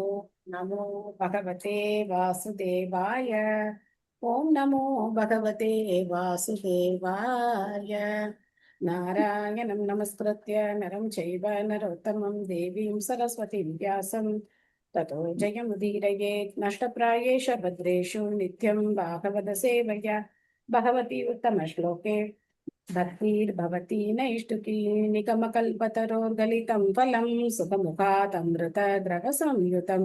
ஓம் நமோ பகவதே வாசுதேவாய. ஓம் நமோ பகவதே வாசுதேவாய. நாராயணம் நமஸ்கிருத்ய நரம் சைவ நரோத்தமம் தேவீம் சரஸ்வதிம் வியாசம் ததோ ஜெயமுதீரயேத். நஷ்டப்ராயேஷ பத்ரேஷு நித்யம் பாகவத சேவையா பகவதி உத்தம ஸ்லோகே भक्तिर्भवती नैष्टुकी निगमकल्पतरोर्गलितं फलं सुखमुखादमृतद्रवसंयुतं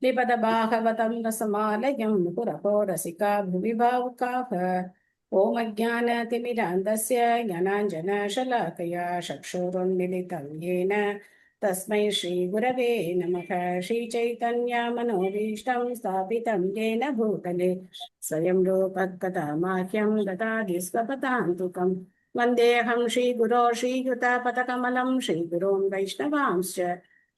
निपदबाहवतं रसमालयं पुरहो रसिका भुवि भावुकाः। ॐ अज्ञानतिमिरान्धस्य ज्ञानाञ्जनशलाकया चक्षुरुन्मिलितं येन तस्मै श्रीगुरवे नमः। श्रीचैतन्यमनोभीष्टं स्थापितं येन भूतले स्वयं रूपः माह्यं ददाति स्वपदान्तिकम्। वन्देऽहं श्रीगुरो श्रीयुतापदकमलं श्रीगुरों वैष्णवांश्च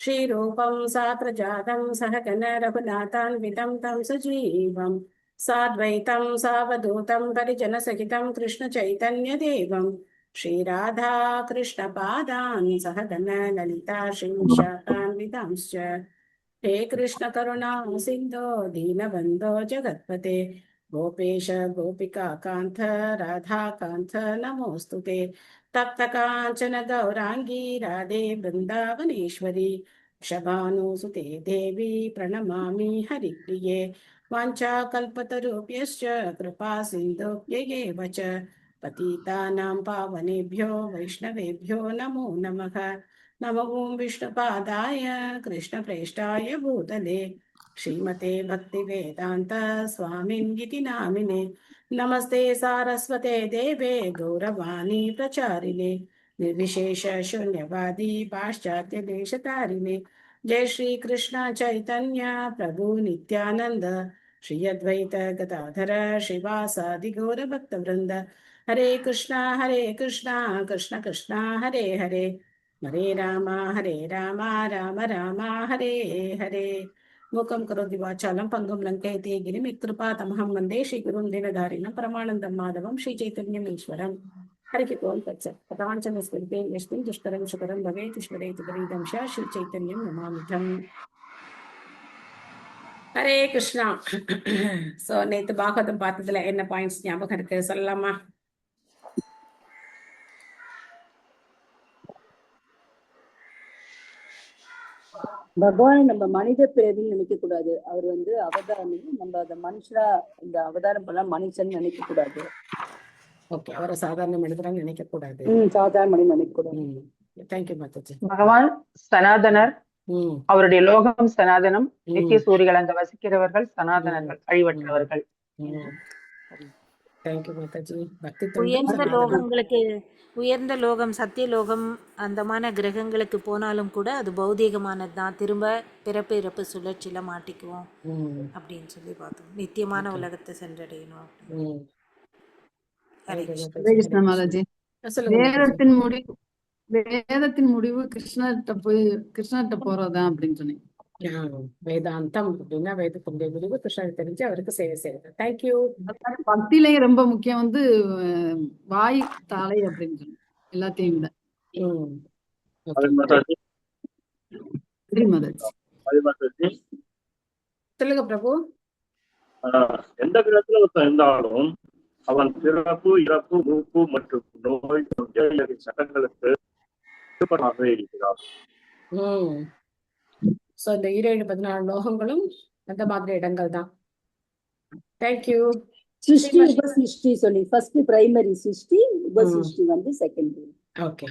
श्रीरूपं साग्रजातं सहगण रघुनाथान्वितं तं सजीवं साद्वैतं सावधूतं परिजनसहितं कृष्णचैतन्यदेवं श्रीराधा कृष्णपादान् सहगण ललिता श्रीविशाखान्वितांश्च। हे कृष्ण करुणा सिन्धो दीनबन्धो जगत्पते गोपेश गोपिका कान्त राधा कान्त नमोऽस्तु ते। तप्त काञ्चन गौराङ्गी राधे वृन्दावनेश्वरी वृषभानुसुते देवी प्रणमामि हरिप्रिये। वाञ्छाकल्पतरुभ्यश्च कृपा सिन्धुभ्यैव च पतितानां पावनेभ्यो वैष्णवेभ्यो नमो नमः। नमो ॐ विष्णुपादाय कृष्णप्रेष्ठाय भूतले श्रीमते भक्तिवेदान्त स्वामिन्गिति नामिने। नमस्ते सारस्वते देवे गौरवाणी प्रचारिणे निर्विशेष शून्यवादी पाश्चात्य देशतारिणे। जय श्री कृष्ण चैतन्य प्रभु नित्यानंद श्री अद्वैत गदाधर श्रीवासादि गौर भक्तवृंद। हरे कृष्णा कृष्ण कृष्ण हरे हरे हरे राम राम राम हरे हरे। मूकं करोति वाचालं पङ्गुं लङ्कयति गिरिं यत्कृपातमहं वन्दे श्रीगुरुं दीनधारिणं परमानन्दं माधवं श्रीचैतन्यम् ईश्वरम्। हरिः ओम् तत्सत्। पदाञ्चलस्मृते यस्मिन् दुष्करं सुकरं भवेत् स्मरेत् गरीतं च श्रीचैतन्यं नमामिथम्। ஹரே கிருஷ்ணா. சோ நேத்து பாகவதம் பார்த்ததுல என்ன பாயிண்ட்ஸ் ஞாபகம் இருக்கு சொல்லலாமா? பகவான் நம்ம மனித பிறவின்னு நினைக்க கூடாது. அவர் அவதாரம், நம்ம அந்த மனுஷனா இந்த அவதாரம் பண்ண மனுஷன் நினைக்க கூடாது. ஓகே, அவரை சாதாரண மனிதராக நினைக்க கூடாது. சாதாரண மனிதன் நினைக்க கூடாது. தேங்க்யூ மாதாஜி. பகவான் சனாதனர், அவருடைய லோகம் சனாதனம். நித்திய சூரிகள் அங்க வசிக்கிறவர்கள் சனாதனர்கள், அழிவற்றவர்கள். உயர்ந்த லோகம் சத்தியலோகம் அந்தமான கிரகங்களுக்கு போனாலும் கூட அது பௌதீகமானது தான். திரும்ப பிறப்பு இறப்பு சுழற்சியில மாட்டிக்குவோம் அப்படின்னு சொல்லி பார்த்தோம். நித்தியமான உலகத்தை சென்றடையணும். வேதத்தின் முடிவு கிருஷ்ணர்கிட்ட போறதுதான் அப்படின்னு சொன்னீங்க. வேதாந்தம் அப்படின்னா வேதத்தினுடைய முடிவு கிருஷ்ணர் தெரிஞ்சு அவருக்கு சேவை செய்யறது. தேங்க்யூ. பக்திலையும் ரொம்ப முக்கியம் வாய் தாளை அப்படின்னு சொன்னீங்க எல்லாத்தையும் விட. சொல்லுங்க பிரபு. எந்த கிரகத்துல ஒருத்தன் இருந்தாலும் அவன் பிறப்பு இறப்பு மூப்பு மற்றும் நோய் சட்டங்களுக்கு இருக்கிறார். சோ இந்த 17 லோகங்களும் அந்த மாதிரி இடங்கள் தான். தேங்க்யூ. சிருஷ்டி உபசிருஷ்டி சொல்லி ஃபர்ஸ்ட் பிரைமரி சிருஷ்டி, உபசிருஷ்டி செகண்டரி. ஓகே,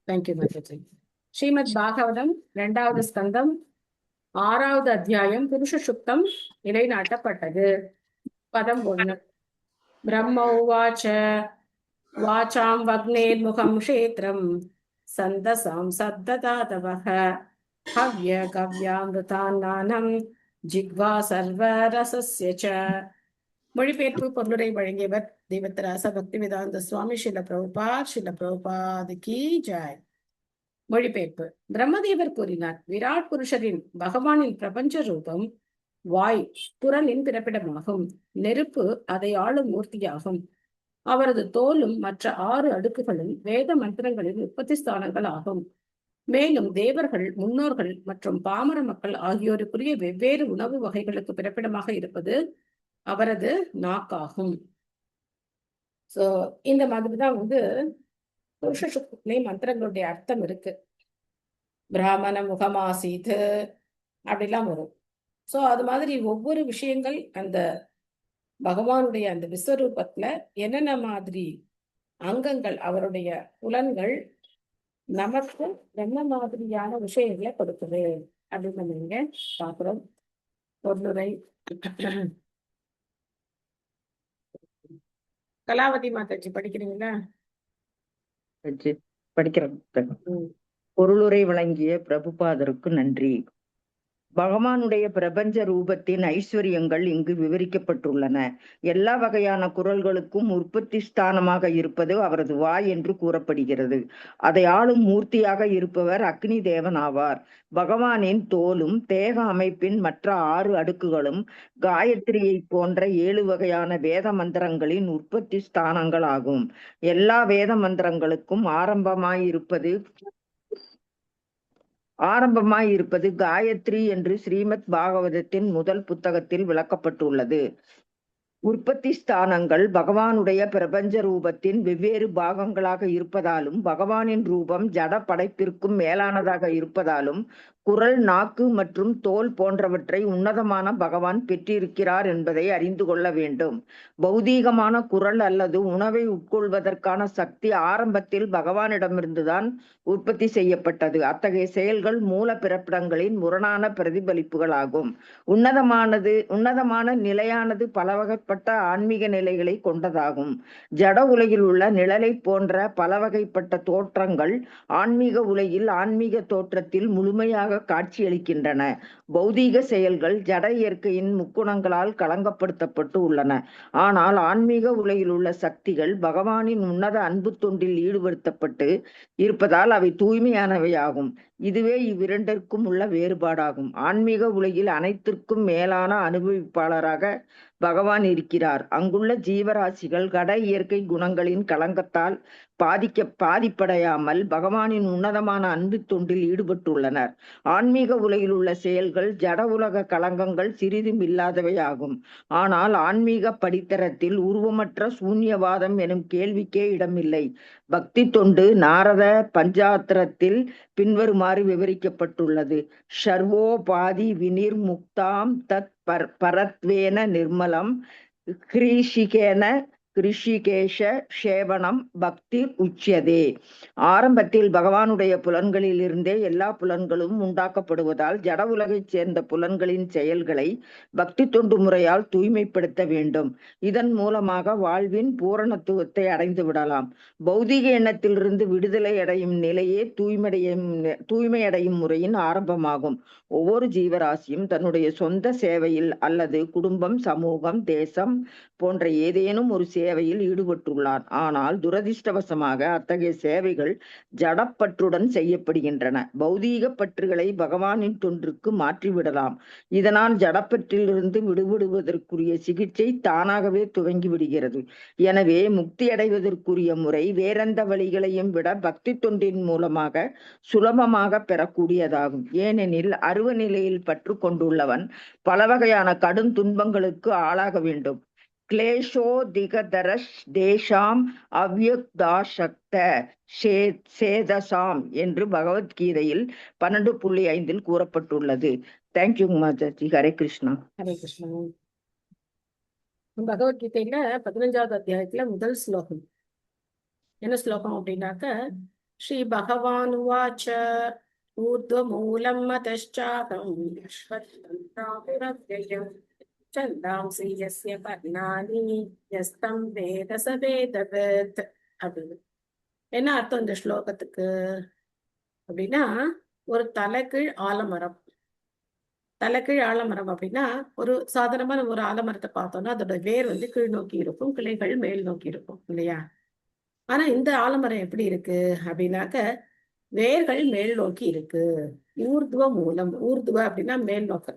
தேங்க்யூ மாதாஜி. ஸ்ரீமத் பாகவதம் 2வது ஸ்கந்தம் 6வது அத்தியாயம் புருஷ சுத்தம் நிலைநாட்டப்பட்டது. பதம் 1. பிரம்ம உவாச்ச வாசாம் வக்னேர்முகம் க்ஷேத்ரம் சந்தசாம் சப்ததாதவஹ ஹவ்ய கவ்யாமிருதான்னானம் ஜிக்வா சர்வரசஸ்ய ச. மொழிபெயர்ப்பு பொருளுரை வழங்கியவர் தெய்வத்திராச பக்திவேதாந்த சுவாமி ஸ்ரீல பிரபுபாத் கி ஜெய். மொழிபெயர்ப்பு. பிரம்மதேவர் கூறினார், விராட் புருஷரின் பகவானின் பிரபஞ்ச ரூபம் வாய் குரலின் பிறப்பிடமாகும். நெருப்பு அதை ஆளும் மூர்த்தியாகும். அவரது தோலும் மற்ற 6 அடுக்குகளும் வேத மந்திரங்களின் உற்பத்தி ஸ்தானங்கள் ஆகும். மேலும் தேவர்கள், முன்னோர்கள் மற்றும் பாமர மக்கள் ஆகியோருக்குரிய வெவ்வேறு உணவு வகைகளுக்கு பிறப்பிடமாக இருப்பது அவரது நாக்காகும். சோ இந்த மாதிரிதான் புருஷ சுக்திலே மந்திரங்களுடைய அர்த்தம் இருக்கு. பிராமண முகமாசீது அப்படிலாம் வரும். சோ அது மாதிரி ஒவ்வொரு விஷயங்கள் அந்த பகவானுடைய அந்த விஸ்வரூபத்துல என்னென்ன மாதிரி அங்கங்கள், அவருடைய புலன்கள் நமக்கு என்ன மாதிரியான விஷயங்களை கொடுக்குது அப்படின்னு நம்ம இங்க பாக்குறோம். பொருளுரை கலாவதி மாதாஜி படிக்கிறீங்களா? படிக்கிறேன். பொருளுரை வழங்கிய பிரபுபாதருக்கு நன்றி. பகவானுடைய பிரபஞ்ச ரூபத்தின் ஐஸ்வர்யங்கள் இங்கு விவரிக்கப்பட்டுள்ளன. எல்லா வகையான குரல்களுக்கும் உற்பத்தி ஸ்தானமாக இருப்பது அவரது வாய் என்று கூறப்படுகிறது. அதை ஆளும் மூர்த்தியாக இருப்பவர் அக்னி தேவன் ஆவார். பகவானின் தோலும் தேக அமைப்பின் மற்ற 6 அடுக்குகளும் காயத்ரியை போன்ற 7 வகையான வேத மந்திரங்களின் உற்பத்தி ஸ்தானங்கள் ஆகும். எல்லா வேத மந்திரங்களுக்கும் ஆரம்பமாயிருப்பது காயத்ரி என்று ஸ்ரீமத் பாகவதத்தின் முதல் புத்தகத்தில் விளக்கப்பட்டுள்ளது. உற்பத்தி ஸ்தானங்கள் பகவானுடைய பிரபஞ்ச ரூபத்தின் வெவ்வேறு பாகங்களாக இருப்பதாலும், பகவானின் ரூபம் ஜட படைப்பிற்கும் மேலானதாக இருப்பதாலும், குரல், நாக்கு மற்றும் தோல் போன்றவற்றை உன்னதமான பகவான் பெற்றிருக்கிறார் என்பதை அறிந்து கொள்ள வேண்டும். பௌதீகமான குரல் அல்லது உணவை உட்கொள்வதற்கான சக்தி ஆரம்பத்தில் பகவானிடமிருந்துதான் உற்பத்தி செய்யப்பட்டது. அத்தகைய செயல்கள் மூல பிறப்பிடங்களின் முரணான பிரதிபலிப்புகளாகும். உன்னதமான நிலையானது பலவகைப்பட்ட ஆன்மீக நிலைகளை கொண்டதாகும். ஜட உலகில் உள்ள நிழலை போன்ற பலவகைப்பட்ட தோற்றங்கள் ஆன்மீக உலகில் ஆன்மீக தோற்றத்தில் முழுமையாக காட்சியளிக்கின்றன. பௌதீக செயல்கள் ஜட இயற்கையின் முக்குணங்களால் களங்கப்படுத்தப்பட்டு உள்ளன. ஆனால் ஆன்மீக உலகில் உள்ள சக்திகள் பகவானின் உன்னத அன்பு தொண்டில் ஈடுபடுத்தப்பட்டு இருப்பதால் அவை தூய்மையானவையாகும். இதுவே இவ்விரண்டிற்கும் உள்ள வேறுபாடாகும். ஆன்மீக உலகில் அனைத்திற்கும் மேலான அனுபவிப்பாளராக பகவான் இருக்கிறார். அங்குள்ள ஜீவராசிகள் கட இயற்கை குணங்களின் களங்கத்தால் பாதிப்படையாமல் பகவானின் உன்னதமான அன்பு தொண்டில் ஈடுபட்டுள்ளனர். ஆன்மீக உலகில் உள்ள செயல்கள் ஜட உலக களங்கங்கள் சிறிதும் இல்லாதவையாகும். ஆனால் ஆன்மீக படித்தரத்தில் உருவமற்ற சூன்யவாதம் எனும் கேள்விக்கே இடமில்லை. பக்தி தொண்டு நாரத பஞ்சாத்திரத்தில் பின்வருமாறு விவரிக்கப்பட்டுள்ளது. ஷர்வோபாதி வினிர் முக்தாம் தத் பரத்வேன நிர்மலம் கிருஷிகேஷ சேவனம் பக்தி உச்சியதே. ஆரம்பத்தில் பகவானுடைய புலன்களில் இருந்தே எல்லா புலன்களும் உண்டாக்கப்படுவதால் ஜட உலகைச் சேர்ந்த புலன்களின் செயல்களை பக்தி தொண்டு முறையால் தூய்மைப்படுத்த வேண்டும். இதன் மூலமாக வாழ்வின் பூரணத்துவத்தை அடைந்து விடலாம். பௌதிக எண்ணத்திலிருந்து விடுதலை அடையும் நிலையே தூய்மையடையும் முறையின் ஆரம்பமாகும். ஒவ்வொரு ஜீவராசியும் தன்னுடைய சொந்த சேவையில் அல்லது குடும்பம், சமூகம், தேசம் போன்ற ஏதேனும் ஒரு சேவையில் ஈடுபட்டுள்ளான். ஆனால் துரதிர்ஷ்டவசமாக அத்தகைய சேவைகள் ஜடப்பற்றுடன் செய்யப்படுகின்றன. பௌதீக பற்றுகளை பகவானின் தொன்றுக்கு மாற்றிவிடலாம். இதனால் ஜடப்பற்றிலிருந்து விடுபடுவதற்குரிய சிகிச்சை தானாகவே துவங்கி விடுகிறது. எனவே முக்தி அடைவதற்குரிய முறை வேறெந்த வழிகளையும் விட பக்தி தொண்டின் மூலமாக சுலபமாக பெறக்கூடியதாகும். ஏனெனில் அருவ நிலையில் பற்று கொண்டுள்ளவன் பல வகையான கடும் துன்பங்களுக்கு ஆளாக வேண்டும். கிளேஷோதிகதரஷ் தேஷாம் அவ்யுக்தாசக்த சேதசாம் என்று பகவத்கீதையில் 12.5 கூறப்பட்டுள்ளது. தேங்க்யூ மாதாஜி. ஹரே கிருஷ்ணா. ஹரே கிருஷ்ணா. பகவத்கீதையில 15வது அத்தியாயத்துல முதல் ஸ்லோகம் என்ன ஸ்லோகம் அப்படின்னாக்க, ஸ்ரீ பகவான் உவாச்ச ஊர்த்வமூலம் மதச்சாகம் சந்தாம்சி யஸ்ய பர்ணானி யஸ்தம் வேத ச வேதவித் அப்படின்னு. என்ன அர்த்தம் இந்த ஸ்லோகத்துக்கு அப்படின்னா, ஒரு தலைகீழ் ஆலமரம். தலைகீழ் ஆலமரம் அப்படின்னா, ஒரு சாதாரணமான ஒரு ஆலமரத்தை பார்த்தோம்னா அதோட வேர் கீழ் நோக்கி இருக்கும், கிளைகள் மேல் நோக்கி இருக்கும் இல்லையா? ஆனா இந்த ஆலமரம் எப்படி இருக்கு அப்படின்னாக்க, வேர்கள் மேல் நோக்கி இருக்கு. ஊர்துவ மூலம். ஊர்துவ அப்படின்னா மேல் நோக்க.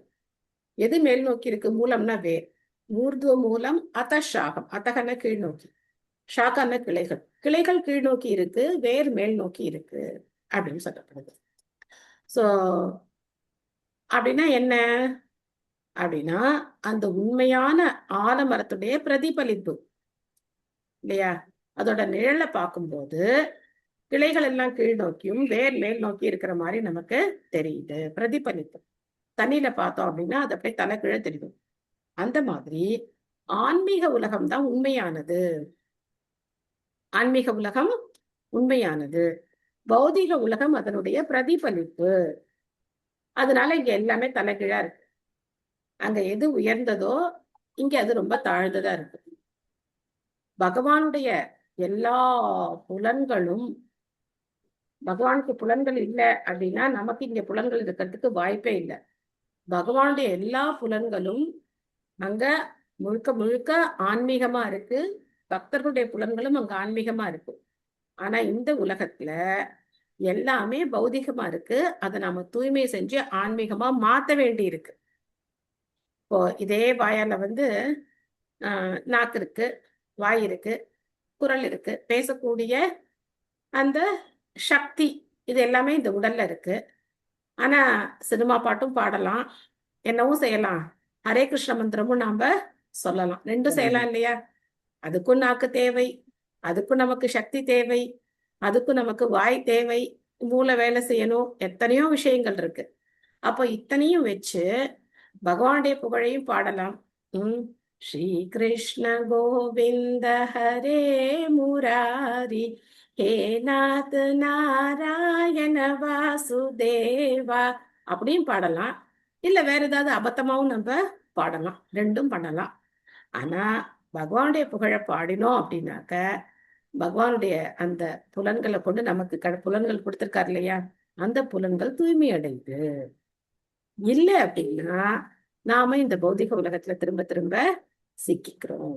எது மேல் நோக்கி இருக்கு? மூலம்னா வேர். ஊர்துவ மூலம் அத்தஷாகம். அத்தகன கீழ் நோக்கி, ஷாக்கான கிளைகள். கிளைகள் கீழ் நோக்கி இருக்கு, வேர் மேல் நோக்கி இருக்கு அப்படின்னு சொல்லப்படுது. சோ அப்படின்னா என்ன அப்படின்னா அந்த உண்மையான ஆலமரத்துடைய பிரதிபலிப்பு இல்லையா? அதோட நிழலை பார்க்கும்போது கிளைகள் எல்லாம் கீழ் நோக்கியும் வேர் மேல் நோக்கி இருக்கிற மாதிரி நமக்கு தெரியுது, பிரதிபலிப்பு. தண்ணியில பார்த்தோம் அப்படின்னா அது அப்படியே தலை கீழே தெரியும். அந்த மாதிரி ஆன்மீக உலகம் தான் உண்மையானது. ஆன்மீக உலகம் உண்மையானது, பௌதிக உலகம் அதனுடைய பிரதிபலிப்பு. அதனால இங்க எல்லாமே தலைகீழா இருக்கு. அங்க எது உயர்ந்ததோ இங்க அது ரொம்ப தாழ்ந்ததா இருக்கு. பகவானுடைய எல்லா புலன்களும், பகவானுக்கு புலன்கள் இல்லை அப்படின்னா நமக்கு இங்க புலன்கள் இருக்கிறதுக்கு வாய்ப்பே இல்லை. பகவானுடைய எல்லா புலன்களும் அங்க முழுக்க முழுக்க ஆன்மீகமா இருக்கு. பக்தர்களுடைய புலன்களும் அங்க ஆன்மீகமா இருக்கு. ஆனா இந்த உலகத்துல எல்லாமே பௌதிகமா இருக்கு. அதை நாம தூய்மை செஞ்சு ஆன்மீகமா மாத்த வேண்டி இருக்கு. இப்போ இதே வாயால நாக்கு இருக்கு, வாய் இருக்கு, குரல் இருக்கு, பேசக்கூடிய அந்த சக்தி, இது எல்லாமே இந்த உடல்ல இருக்கு. ஆனா சினிமா பாட்டும் பாடலாம், என்னவும் செய்யலாம், ஹரே கிருஷ்ண மந்திரமும் நாம சொல்லலாம், ரெண்டும் செய்யலாம் இல்லையா? அதுக்கும் நாக்கு தேவை, அதுக்கும் நமக்கு சக்தி தேவை, அதுக்கும் நமக்கு வாய் தேவை, மூளை வேலை செய்யணும், எத்தனையோ விஷயங்கள் இருக்கு. அப்போ இத்தனையும் வச்சு பகவானுடைய புகழையும் பாடலாம். ஸ்ரீ கிருஷ்ண கோவிந்த ஹரே முராரி, ஹே நாத் நாராயண வாசுதேவா அப்படியும் பாடலாம். இல்ல வேற ஏதாவது அபத்தமாவும் நம்ம பாடலாம், ரெண்டும் பண்ணலாம். ஆனா பகவானுடைய புகழை பாடினோம் அப்படின்னாக்க பகவானுடைய அந்த புலன்களை கொண்டு நமக்கு புலன்கள் கொடுத்திருக்காரு இல்லையா, அந்த புலன்கள் தூய்மை அடைந்து இல்லை அப்படின்னா நாம இந்த பௌதிக உலகத்துல திரும்ப திரும்ப சிக்கிக்கிறோம்.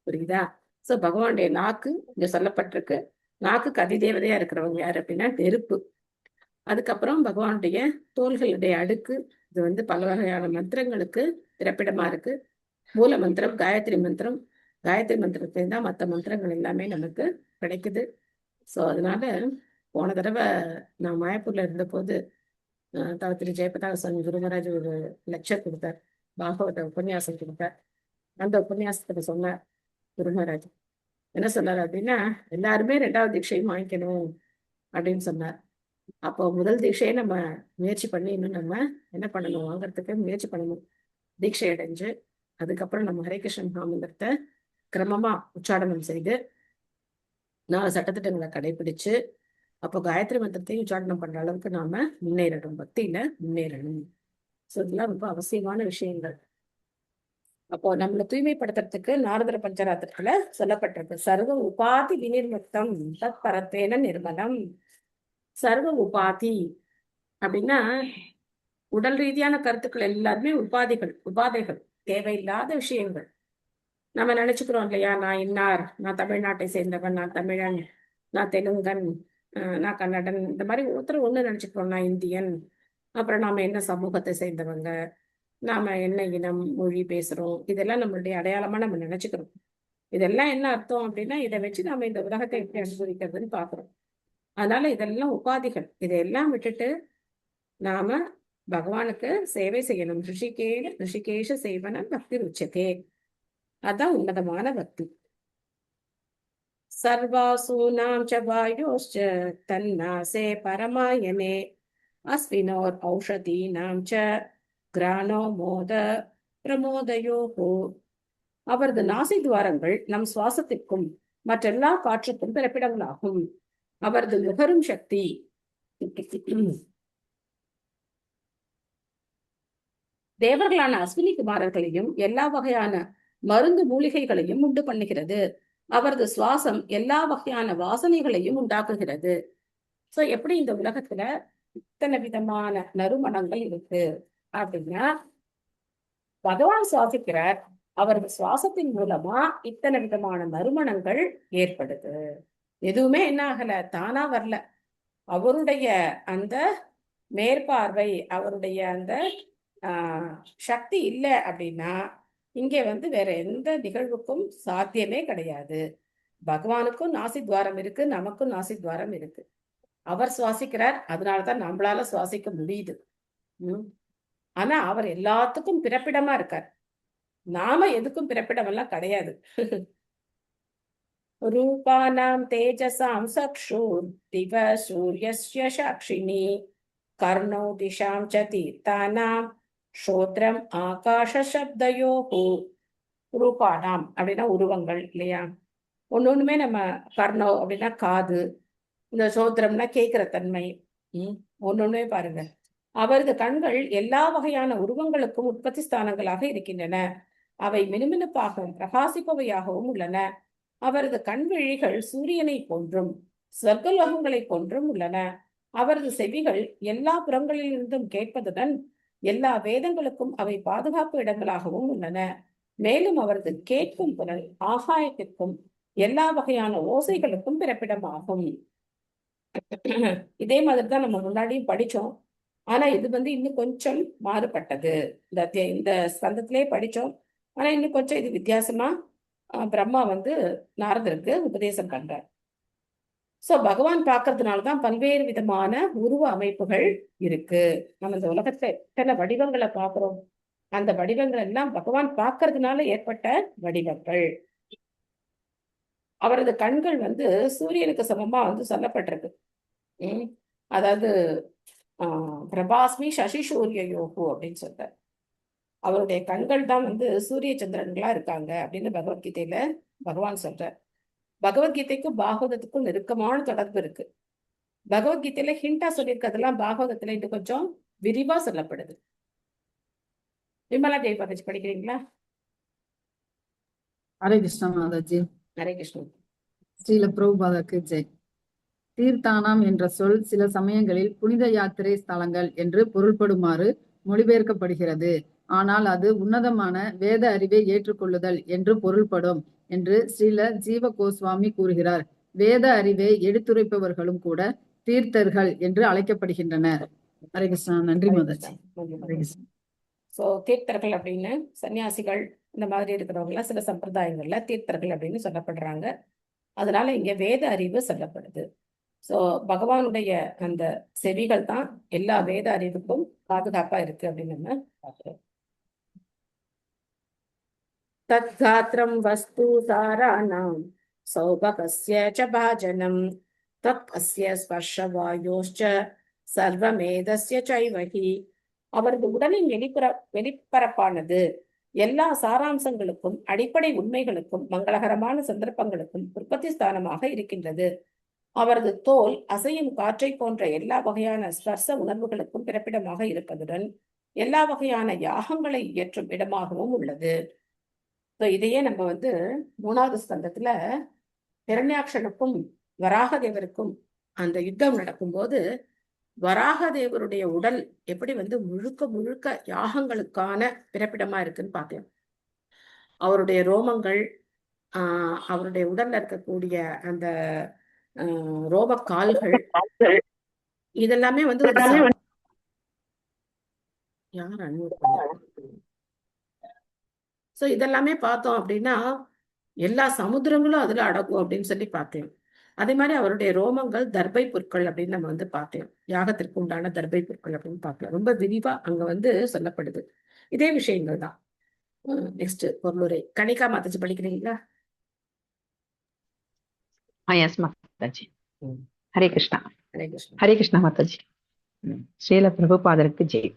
புரியுதா? சோ பகவானுடைய நாக்கு இங்க சொல்லப்பட்டிருக்கு. நாக்குக்கு அதிதேவதையா இருக்கிறவங்க யாரு அப்படின்னா நெருப்பு. அதுக்கப்புறம் பகவானுடைய தோள்களுடைய அடுக்கு, இது பல வகையான மந்திரங்களுக்கு பிறப்பிடமா இருக்கு. மூல மந்திரம் காயத்ரி மந்திரம், காயத்ரி மந்திரத்துல தான் மற்ற மந்திரங்கள் எல்லாமே நமக்கு கிடைக்குது. சோ அதனால போன தடவை நான் மாயப்பூர்ல இருந்த போது திரு ஜெயபிரகாஷ் சுவாமி குருமராஜ் ஒரு லெக்சர் கொடுத்தார், பாகவத உபன்யாசம் கொடுத்தார். அந்த உபன்யாசத்துல சொன்னார் குருமராஜ் என்ன சொன்னார் அப்படின்னா, எல்லாருமே 2வது தீட்சையும் வாங்கிக்கணும் அப்படின்னு சொன்னார். அப்போ முதல் தீட்சையை நம்ம முயற்சி பண்ணி இன்னும் நம்ம என்ன பண்ணணும், வாங்கறதுக்கு முயற்சி பண்ணணும். தீட்சை அடைஞ்சு அதுக்கப்புறம் நம்ம ஹரே கிருஷ்ண மகாமந்திரத்தை கிரமமா உச்சாடனம் செய்து 4 சட்டத்திட்டங்களை கடைபிடிச்சு அப்போ காயத்ரி மந்திரத்தையும் உச்சாடனம் பண்ற அளவுக்கு நாம முன்னேறணும், பக்தியில முன்னேறணும். ஸோ இதெல்லாம் ரொம்ப அவசியமான விஷயங்கள். அப்போ நம்மளை தூய்மைப்படுத்துறதுக்கு நாரதர பஞ்சராத்திரத்துல சொல்லப்பட்டிருக்கு, சர்வ உபாதி விநிர்முக்தம் தத் பரத்தேன நிர்மலம். சர்வ உபாதி அப்படின்னா உடல் ரீதியான கருத்துக்கள் எல்லாருமே உபாதைகள், தேவையில்லாத விஷயங்கள். நம்ம நினைச்சுக்கிறோம் இல்லையா, நான் இன்னார், நான் தமிழ்நாட்டை சேர்ந்தவன், நான் தமிழன், நான் தெலுங்கன், நான் கன்னடன், இந்த மாதிரி ஒருத்தர் ஒண்ணு நினைச்சுக்கிறோம், நான் இந்தியன், அப்புறம் நாம என்ன சமூகத்தை சேர்ந்தவங்க, நாம என்ன இனம் மொழி பேசுறோம், இதெல்லாம் நம்மளுடைய அடையாளமா நம்ம நினைச்சுக்கிறோம். இதெல்லாம் என்ன அர்த்தம் அப்படின்னா, இதை வச்சு நாம இந்த உலகத்தை எப்படி அனுபவிக்கிறதுன்னு பாக்குறோம். அதனால இதெல்லாம் உபாதிகள். இதையெல்லாம் விட்டுட்டு நாம பகவானுக்கு சேவை செய்யணும். ரிஷிகேஷ சேவனம் பக்தி ருச்சதே, அதான் உன்னதமான பக்தி. சர்வாசூனாம் ச வாயோஸ்ச தன்னாசே பரமாயனே அஸ்வினோர் ஔஷதீனாம் ச கிரானோ மோத பிரமோதயோஹோ. அவரது நாசி துவாரங்கள் நம் சுவாசத்திற்கும் மற்றெல்லா காற்றுக்கும் பிறப்பிடங்களாகும். அவரது நுகரும் சக்தி தேவர்களான அஸ்வினி குமாரர்களையும் எல்லா வகையான மருந்து மூலிகைகளையும் உண்டு பண்ணுகிறது. அவரது சுவாசம் எல்லா வகையான வாசனைகளையும் உண்டாக்குகிறது. சோ எப்படி இந்த உலகத்துல இத்தனை விதமான நறுமணங்கள் இருக்கு அப்படின்னா, பகவான் சுவாசிக்கிறார், அவரது சுவாசத்தின் மூலமா இத்தனை விதமான நறுமணங்கள் ஏற்படுது. எதுவுமே என்ன ஆகல, தானா வரல. அவருடைய அந்த மேற்பார்வை, அவருடைய அந்த சக்தி இல்லை அப்படின்னா இங்கே வேற எந்த நிகழ்வுக்கும் சாத்தியமே கிடையாது. பகவானுக்கும் நாசி துவாரம் இருக்கு, நமக்கும் நாசி துவாரம் இருக்கு. அவர் சுவாசிக்கிறார், அதனாலதான் நம்மளால சுவாசிக்க முடியுது. ஆனா அவர் எல்லாத்துக்கும் பிறப்பிடமா இருக்கார். நாம எதுக்கும் பிறப்பிடம் எல்லாம் கிடையாது. ரூபானாம் தேஜசாம் சக்ஷுர் திவ சூரியஸ்ய சாக்ஷினி கர்ணோ திஷாம் ச தீர்த்தானாம் ஸ்ரோத்ரம் ஆகாஷ சப்தயோஹு. ரூபானாம் அப்படின்னா உருவங்கள் இல்லையா? ஒன்னொண்ணுமே நம்ம கர்ணோ அப்படின்னா காது, இந்த சோத்திரம்னா கேட்கிற தன்மை. ஒன்னொண்ணுமே பாருங்க, அவரது கண்கள் எல்லா வகையான உருவங்களுக்கும் உற்பத்தி ஸ்தானங்களாக இருக்கின்றன. அவை மினுமினுப்பாகவும் பிரகாசிப்பவையாகவும் உள்ளன. அவரது கண்விழிகள் சூரியனை போன்றும் சொர்க்கலோகங்களை போன்றும் உள்ளன. அவரது செவிகள் எல்லா புறங்களிலிருந்தும் கேட்பதுடன் எல்லா வேதங்களுக்கும் அவை பாதுகாப்பு இடங்களாகவும் உள்ளன. மேலும் அவரது கேட்கும் புலன் ஆகாயத்திற்கும் எல்லா வகையான ஓசைகளுக்கும் பிறப்பிடமாகும். இதே மாதிரிதான் நம்ம முன்னாடியும் படிச்சோம். ஆனா இது இன்னும் கொஞ்சம் மாறுபட்டது. இந்த ஸ்கந்தத்திலே படிச்சோம். ஆனா இன்னும் கொஞ்சம் இது வித்தியாசமா பிரம்மா நாரதருக்கு உபதேசம் பண்றார். சோ பகவான் பார்க்கறதுனாலதான் பல்வேறு விதமான உருவ அமைப்புகள் இருக்கு. நம்ம இந்த உலகத்தை எத்தனை வடிவங்களை பார்க்கிறோம். அந்த வடிவங்கள் எல்லாம் பகவான் பார்க்கறதுனால ஏற்பட்ட வடிவங்கள். அவரது கண்கள் சூரியனுக்கு சமமா சொல்லப்பட்டிருக்கு. அதாவது பிரபாஸ்மி சசி சூரிய யோகு அப்படின்னு சொல்றார். அவருடைய கண்கள் தான் சூரிய சந்திரன்களா இருக்காங்க அப்படின்னு பகவத்கீதையில பகவான் சொல்றார். பகவத்கீதைக்கும் பாகவதத்துக்கும் நெருக்கமான தொடர்பு இருக்கு. பகவத்கீதையில ஹிண்டா சொல்லியிருக்கிறதெல்லாம் பாகவதத்துல இன்னும் கொஞ்சம் விரிவா சொல்லப்படுது. விமலா தேவி பகஜ் படிக்கிறீங்களா? ஹரே கிருஷ்ணா மாதாஜி. ஹரே கிருஷ்ணா. ஸ்ரீல பிரபுபாதருக்கு ஜெய். தீர்த்தானாம் என்ற சொல் சில சமயங்களில் புனித யாத்திரை ஸ்தலங்கள் என்று பொருள்படுமாறு மொழிபெயர்க்கப்படுகிறது. ஆனால் அது உன்னதமான வேத அறிவை ஏற்றுக்கொள்ளுதல் என்று பொருள்படும் என்று ஸ்ரீல ஜீவ கோஸ்வாமி கூறுகிறார். வேத அறிவை எடுத்துரைப்பவர்களும் கூட தீர்த்தர்கள் என்று அழைக்கப்படுகின்றனர். ஹரே கிருஷ்ணா. நன்றி மாதாஜி. ஹரே கிருஷ்ணா. சோ தீர்த்தர்கள் அப்படின்னு சன்னியாசிகள் இந்த மாதிரி இருக்கிறவங்க சில சம்பிரதாயங்கள்ல தீர்த்தர்கள் அப்படின்னு சொல்லப்படுறாங்க. அதனால இங்க வேத அறிவு சொல்லப்படுது. சோ பகவானுடைய அந்த செவிகள் தான் எல்லா வேத அறிவுக்கும் பாதுகாப்பா இருக்கு அப்படின்னு நம்ம பார்க்கிறோம். தத் காத்ரம் வஸ்து சாராணாம் சௌபகஸ்ய ச பாஜனம் தத் அஸ்ய ஸ்பர்ஷ வாயோஷ்ச சர்வமேதஸ்ய சைவஹி. அவரது உடலின் வெளிப்பரப்பானது எல்லா சாராம்சங்களுக்கும் அடிப்படை உண்மைகளுக்கும் மங்களகரமான சந்தர்ப்பங்களுக்கும் உற்பத்தி ஸ்தானமாக இருக்கின்றது. அவரது தோல் அசையும் காற்றை போன்ற எல்லா வகையான ஸ்பர்ச உணர்வுகளுக்கும் பிறப்பிடமாக இருப்பதுடன் எல்லா வகையான யாகங்களை இயற்றும் இடமாகவும் உள்ளது. இதையே நம்ம 3வது ஸ்கந்தத்துல ஹிரண்யாக்ஷனுக்கும் வராகதேவருக்கும் அந்த யுத்தம் நடக்கும்போது வராகதேவருடைய உடல் எப்படி முழுக்க முழுக்க யாகங்களுக்கான பிறப்பிடமா இருக்குன்னு பார்க்கலாம். அவருடைய ரோமங்கள், அவருடைய உடல்ல இருக்கக்கூடிய அந்த ரோம கால்கள், இதெல்லாமே யார் சோ இதெல்லாமே பார்த்தோம் அப்படின்னா எல்லா சமுத்திரங்களும் அதுல அடங்கும் அப்படின்னு சொல்லி பார்த்தேன். அதே மாதிரி அவருடைய ரோமங்கள் தர்பை புற்கள் அப்படின்னு நம்ம பார்த்தேன். யாகத்திற்கு உண்டான தர்பை புற்கள் அப்படின்னு பார்க்கலாம். ரொம்ப விரிவா அங்க சொல்லப்படுது. இதே விஷயங்கள் தான். நெக்ஸ்ட் பொருளுரை கணிகா மாதாஜி படிக்கிறீங்களா? எஸ் மாதாஜி. ஹரே கிருஷ்ணா. ஹரே கிருஷ்ணா. ஹரே கிருஷ்ணா மாதாஜி. ஸ்ரீல பிரபுபாதருக்கு ஜெய்.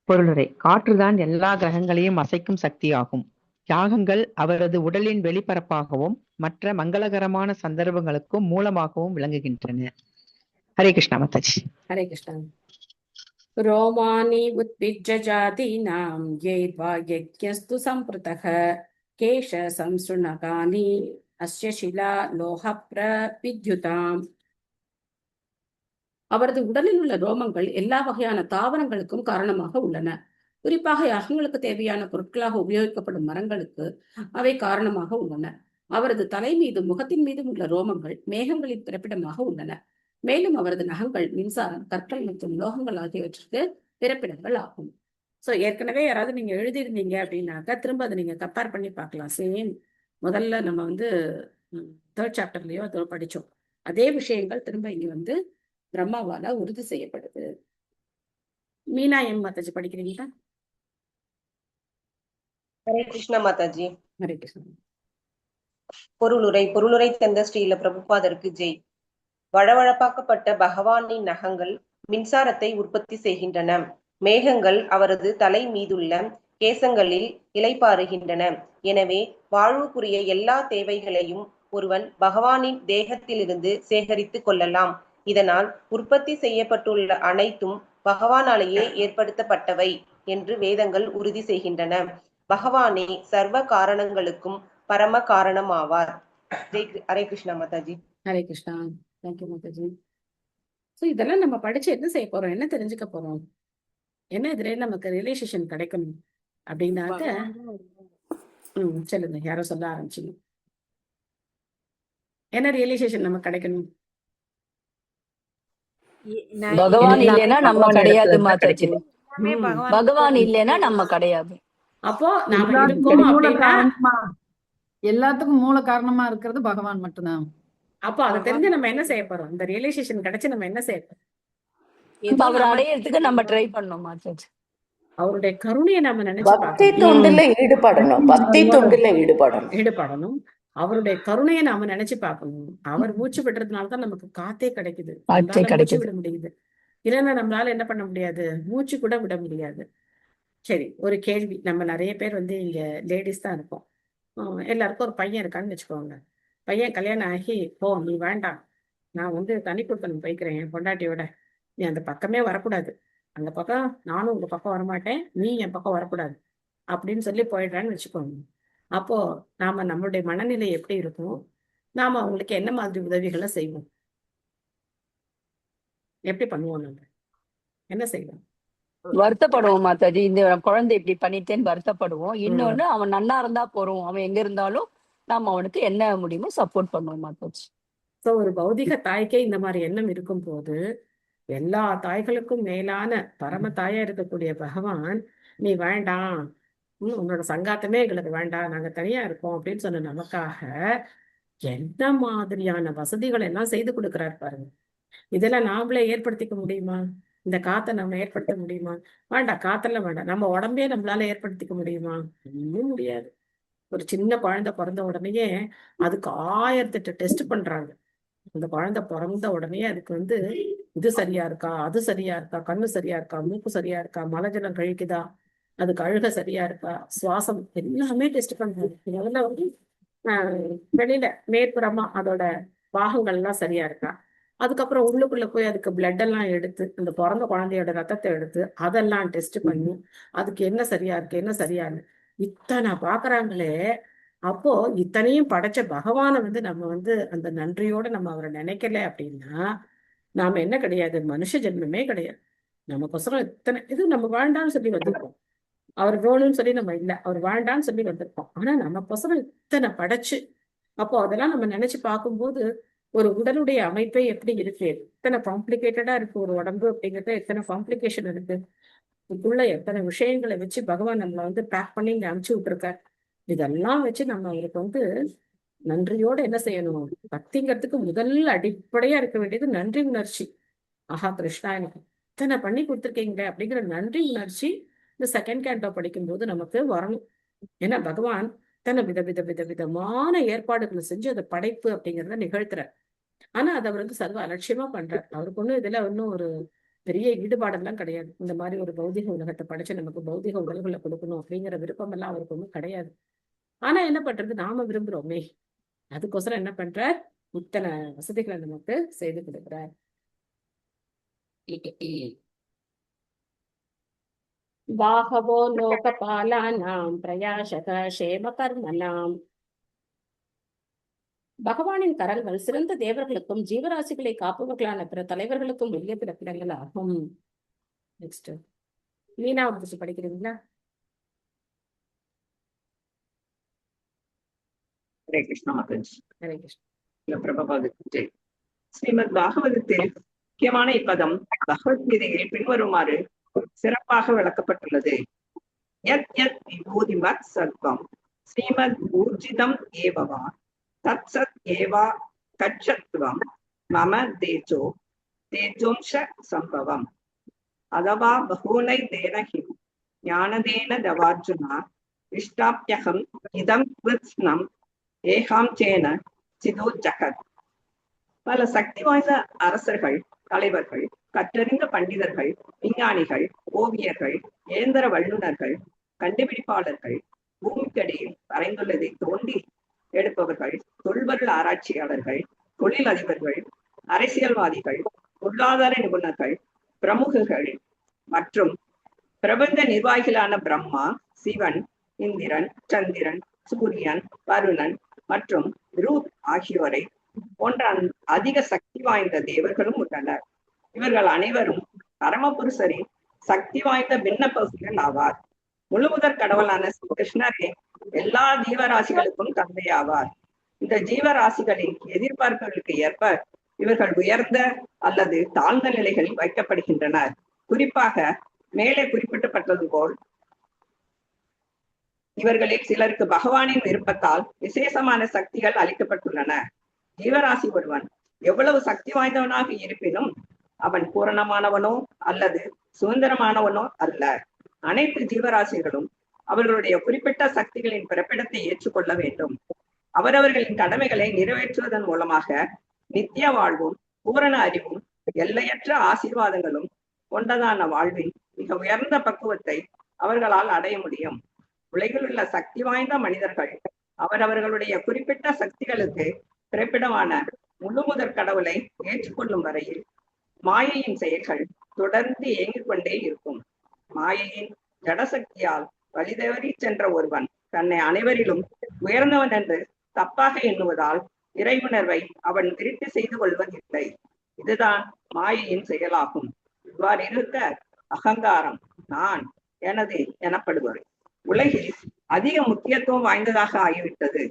பொருளுரை. காற்றுதான் எல்லா கிரகங்களையும் அசைக்கும் சக்தியாகும். யாகங்கள் அவரது உடலின் வெளிப்பரப்பாகவும் மற்ற மங்களகரமான சந்தர்ப்பங்களுக்கும் மூலமாகவும் விளங்குகின்றன. ஹரே கிருஷ்ணா மாதாஜி. ஹரே கிருஷ்ணா. ரோமானி உத்பிஜ்ஜ ஜாதீனாம் யேத்வா யக்ஞஸ்து சம்பிருதஹ கேஷ சம்ஸ்ருணகானி அஸ்ய ஷிலா லோஹ பிரவித்யுதாம். அவரது உடலில் உள்ள ரோமங்கள் எல்லா வகையான தாவரங்களுக்கும் காரணமாக உள்ளன. குறிப்பாக யாகங்களுக்கு தேவையான பொருட்களாக உபயோகிக்கப்படும் மரங்களுக்கு அவை காரணமாக உள்ளன. அவரது தலை மீதும் முகத்தின் மீதும் உள்ள ரோமங்கள் மேகங்களின் பிறப்பிடமாக உள்ளன. மேலும் அவரது நகங்கள் மின்சாரம், கற்கள் மற்றும் லோகங்கள் ஆகியவற்றிற்கு பிறப்பிடங்கள் ஆகும். சோ ஏற்கனவே யாராவது நீங்க எழுதியிருந்தீங்க அப்படின்னாக்கா திரும்ப அதை நீங்க கம்பேர் பண்ணி பார்க்கலாம். சேம் முதல்ல நம்ம 3rd சாப்டர்லயோ அதை படிச்சோம். அதே விஷயங்கள் திரும்ப இங்க வந்து பிரம்மாவால உறுதி செய்யப்படுது. மீனா எம் மாதாஜி படிக்கிறீங்களா? ஹரே கிருஷ்ண மாதாஜி. ஹரே கிருஷ்ணன். பொருளுரை தந்த ஸ்ரீல பிரபுபாதருக்கு ஜெய். வழவழப்பாக்கப்பட்ட பகவானின் நகங்கள் மின்சாரத்தை உற்பத்தி செய்கின்றன. மேகங்கள் அவரது தலை மீதுள்ள கேசங்களில் இலைப்பாறுகின்றன. எனவே வாழ்வுக்குரிய எல்லா தேவைகளையும் ஒருவன் பகவானின் தேகத்திலிருந்து சேகரித்து கொள்ளலாம். இதனால் உற்பத்தி செய்யப்பட்டுள்ள அனைத்தும் பகவானாலேயே ஏற்படுத்தப்பட்டவை என்று வேதங்கள் உறுதி செய்கின்றன. பகவானே சர்வ காரணங்களுக்கும் பரம காரணமாவார். ஹரே கிருஷ்ணா மாதாஜி. ஹரே கிருஷ்ணா. தேங்க்யூ மாதாஜி. ஸோ இதெல்லாம் நம்ம படிச்சு என்ன செய்ய போறோம், என்ன தெரிஞ்சுக்க போறோம், என்ன இதுல நமக்கு ரியலைசேஷன் கிடைக்கணும் அப்படின்னாக்க சொல்லுங்க, யாரோ சொல்ல ஆரம்பிச்சிங்க. என்ன ரியலைசேஷன் நமக்கு கிடைக்கணும்? பகவான் இல்லைன்னா நம்ம கிடையாது மாதாஜி. எல்லாமே பகவான் இல்லைன்னா நம்ம கிடையாது. அப்போ நாம இருக்கோம் அப்படின்னா எல்லாத்துக்கும் மூல காரணமா இருக்கிறது பகவான் மட்டும்தான். அப்போ அதை தெரிஞ்சு நம்ம என்ன செய்ய போறோம்? இந்த ரியலைசேஷன் கிடைச்சு நம்ம என்ன செய்ய போறோம்? அவர் அடையறதுக்கு நம்ம ட்ரை பண்ணோம் மாதாஜி. அவருடைய கருணையை நம்ம நினைச்சு பக்தி தொண்டில் ஈடுபடணும். அவருடைய கருணையை நாம நினைச்சு பார்க்கணும். அவர் மூச்சு விடுறதுனாலதான் நமக்கு காத்தே கிடைக்குது, மூச்சு விட முடியுது. இல்லைன்னா நம்மளால என்ன பண்ண முடியாது, மூச்சு கூட விட முடியாது. சரி, ஒரு கேள்வி. நம்ம நிறைய பேர் வந்து இங்க லேடிஸ் தான் இருக்கோம். எல்லாருக்கும் ஒரு பையன் இருக்கான்னு வச்சுக்கோங்க. பையன் கல்யாணம் ஆகி, நீ வேண்டாம், நான் வந்து தனி கொடுத்தனும் போய்க்கிறேன் என் பொண்டாட்டியோட, நீ அந்த பக்கமே வரக்கூடாது, அந்த பக்கம் நானும் உங்க பக்கம் வரமாட்டேன், நீ என் பக்கம் வரக்கூடாது அப்படின்னு சொல்லி போயிடுறான்னு வச்சுக்கோங்க. அப்போ நாம நம்மளுடைய மனநிலை எப்படி இருக்கும்? நாம அவங்களுக்கு என்ன மாதிரி உதவிகளை செய்வோம்? எப்படி பண்ணுவோம்? நம்ம என்ன செய்வோம்? வருத்தப்படுவோம் மாதாஜி. இந்த குழந்தை இப்படி பண்ணிட்டேன்னு வருத்தப்படுவோம். இன்னொன்னு, அவன் நன்னா இருந்தா போறோம், அவன் எங்க இருந்தாலும் நாம அவனுக்கு என்ன முடியுமோ சப்போர்ட் பண்ணுவோம் மாதாஜி. ஸோ ஒரு பௌதிக தாய்க்கே இந்த மாதிரி எண்ணம் இருக்கும் போது, எல்லா தாய்களுக்கும் மேலான பரம தாயா இருக்கக்கூடிய பகவான், நீ வேண்டாம், உன்னோட சங்காத்தமே எங்களுக்கு வேண்டாம், நாங்க தனியா இருக்கோம் அப்படின்னு சொன்ன நமக்காக என்ன மாதிரியான வசதிகள் எல்லாம் செய்து கொடுக்கிறார் பாருங்க. இதெல்லாம் நாமளே ஏற்படுத்திக்க முடியுமா? இந்த காத்தை நம்ம ஏற்படுத்த முடியுமா? வேண்டாம், காத்தெல்லாம் வேண்டாம், நம்ம உடம்பே நம்மளால ஏற்படுத்திக்க முடியுமா? இன்னும் முடியாது. ஒரு சின்ன குழந்தை பிறந்த உடனேயே அதுக்கு 1008 டெஸ்ட் பண்றாங்க. அந்த குழந்தை பிறந்த உடனே அதுக்கு வந்து இது சரியா இருக்கா, அது சரியா இருக்கா, கண்ணு சரியா இருக்கா, மூக்கு சரியா இருக்கா, மலஜலம் கழிக்குதா, அதுக்கு அழுக சரியா இருக்கா, சுவாசம், எல்லாமே டெஸ்ட் பண்றாங்க. முதல்ல வந்து வெளியில மேற்புறமா அதோட பாகங்கள் எல்லாம் சரியா இருக்கா, அதுக்கப்புறம் உள்ளுக்குள்ள போய் அதுக்கு பிளட் எல்லாம் எடுத்து, அந்த பிறந்த குழந்தையோட ரத்தத்தை எடுத்து அதெல்லாம் டெஸ்ட் பண்ணி அதுக்கு என்ன சரியா இருக்கு, என்ன சரியா இல்லை, இத்தனை பாக்குறாங்களே. அப்போ இத்தனையும் படைச்ச பகவானை வந்து நம்ம வந்து அந்த நன்றியோட நம்ம அவரை நினைக்கல அப்படின்னா நாம என்ன கிடையாது, மனுஷ ஜென்மமே கிடையாது. நமக்கொசரம் இத்தனை இது நம்ம வேண்டாம்னு சொல்லி வந்திருக்கோம். அவர் வேணும்னு சொல்லி நம்ம இல்லை, அவர் வேண்டான்னு சொல்லி வந்திருக்கோம். ஆனா நமக்கொசரம் இத்தனை படைச்சு, அப்போ அதெல்லாம் நம்ம நினைச்சு பார்க்கும்போது ஒரு உடலுடைய அமைப்பே எப்படி இருக்கு, எத்தனை காம்ப்ளிகேட்டடா இருக்கு ஒரு உடம்பு அப்படிங்கிறது, எத்தனை காம்ப்ளிகேஷன் இருக்கு, இதுக்குள்ள எத்தனை விஷயங்களை வச்சு பகவான் நம்மளை வந்து பேக் பண்ணி இங்க அனுப்பிச்சு விட்டுருக்கார். இதெல்லாம் வச்சு நம்ம அவருக்கு வந்து நன்றியோட என்ன செய்யணும்? பக்திங்கிறதுக்கு முதல் அடிப்படையா இருக்க வேண்டியது நன்றி உணர்ச்சி. ஆஹா கிருஷ்ணா, எனக்கு இத்தனை பண்ணி கொடுத்துருக்கீங்க அப்படிங்கிற நன்றி உணர்ச்சி இந்த செகண்ட் கேண்டோ படிக்கும்போது நமக்கு வரணும். ஏன்னா பகவான் தன்னை விதவிதமான ஏற்பாடுகளை செஞ்சு அதை படைப்பு அப்படிங்கிறத நிகழ்த்துறார். ஆனா அதை அவர் வந்து சர்வ அலட்சியமா பண்றார். அவருக்கு ஒன்றும் இதுல இன்னும் ஒரு பெரிய ஈடுபாடெல்லாம் கிடையாது. இந்த மாதிரி ஒரு பௌதிக உலகத்தை படைச்சு நமக்கு பௌதிக உடல்களை கொடுக்கணும் அப்படிங்கிற விருப்பம் எல்லாம் அவருக்கு ஒன்றும் கிடையாது. ஆனா என்ன பண்றது, நாம விரும்புறோமே, அதுக்கோசரம் என்ன பண்றார், இத்தனை வசதிகளை நமக்கு செய்து கொடுக்கிறார். பாகவோ லோகபாலானாம் பிரயாசக சேம கர்மனாம். பகவானின் கரங்கள் சிறந்த தேவர்களுக்கும் ஜீவராசிகளை காப்பவர்களான பிற தலைவர்களுக்கும் வெளிய பிறப்பிடங்கள் ஆகும். நெக்ஸ்ட் மீனா வந்து படிக்கிறீங்களா? ஹரே கிருஷ்ணா மாதாஜி. ஹரே கிருஷ்ணா. பிரபபாதத்துக்கு ஜெய். ஸ்ரீமத் பாகவதத்தில் முக்கியமான இப்பதம் பகவத்கீதையில் பின்வருமாறு சிறப்பாக விளக்கப்பட்டுள்ளது. யத் யத் விபூதிமத் சத்வம் ஸ்ரீமத் ஊர்ஜிதம் ஏவவா தத் சத் ஏவா கச்சத்வம் மம தேஜோ தேஜோம்ச சம்பவம் அதவா பகூனை தேனஹி ஞானதேன தவார்ஜுனா இஷ்டாப்யகம் இதம் கிருத்ஸ்னம் ஏகாம் சேன சிதோ ஜகத். பல சக்தி வாய்ந்த அரசர்கள், தலைவர்கள், கற்றறிந்த பண்டிதர்கள், விஞ்ஞானிகள், ஓவியர்கள், இயந்திர வல்லுநர்கள், கண்டுபிடிப்பாளர்கள், பூமிக்கடியில் மறைந்துள்ளதை தோண்டி எடுப்பவர்கள், தொல்பொருள் ஆராய்ச்சியாளர்கள், தொழில் அதிபர்கள், அரசியல்வாதிகள், பொருளாதார நிபுணர்கள், பிரமுகர்கள் மற்றும் பிரபஞ்ச நிர்வாகிகளான பிரம்மா, சிவன், இந்திரன், சந்திரன், சூரியன், வருணன் மற்றும் ரூத் ஆகியோரை போன்ற அதிக சக்தி வாய்ந்த தேவர்களும் உள்ளனர். இவர்கள் அனைவரும் பரமபுருஷரின் சக்தி வாய்ந்த பின்ன பகுதிகள் ஆவார். முழுமுதற் கடவுளான கிருஷ்ணரே எல்லா ஜீவராசிகளுக்கும் தந்தையாவார். இந்த ஜீவராசிகளின் எதிர்பார்ப்புகளுக்கு ஏற்ப இவர்கள் உயர்ந்த அல்லது தாழ்ந்த நிலைகளில் வைக்கப்படுகின்றனர். குறிப்பாக மேலே குறிப்பிடப்பட்டது போல் இவர்களில் சிலருக்கு பகவானின் விருப்பத்தால் விசேஷமான சக்திகள் அளிக்கப்பட்டுள்ளன. ஜீவராசி ஒருவன் எவ்வளவு சக்தி வாய்ந்தவனாக இருப்பினும் அவன் பூரணமானவனோ அல்லது சுதந்திரமானவனோ அல்ல. அனைத்து ஜீவராசிகளும் அவர்களுடைய குறிப்பிட்ட சக்திகளின் பிறப்பிடத்தை ஏற்றுக்கொள்ள வேண்டும். அவரவர்களின் கடமைகளை நிறைவேற்றுவதன் மூலமாக நித்திய வாழ்வும் பூரண அறிவும் எல்லையற்ற ஆசீர்வாதங்களும் கொண்டதான வாழ்வின் மிக உயர்ந்த பக்குவத்தை அவர்களால் அடைய முடியும். உலகில் உள்ள சக்தி வாய்ந்த மனிதர்கள் அவரவர்களுடைய குறிப்பிட்ட சக்திகளுக்கு பிறப்பிடமான முழு முதற் கடவுளை ஏற்றுக்கொள்ளும் வரையில் மாயையின் செயல்கள் தொடர்ந்து இயங்கிக் கொண்டே இருக்கும். மாயையின் ஜடசக்தியால் வழிதவறி சென்ற ஒருவன் தன்னை அனைவரிலும் உயர்ந்தவன் என்று தப்பாக எண்ணுவதால் இறைவுணர்வை அவன் திருப்தி செய்து கொள்வதில்லை. இதுதான் மாயையின் செயலாகும். இவ்வாறு இருக்க அகங்காரம், நான், எனது எனப்படுவது உலகில் அதிக முக்கியத்துவம் வாய்ந்ததாக ஆகிவிட்டது.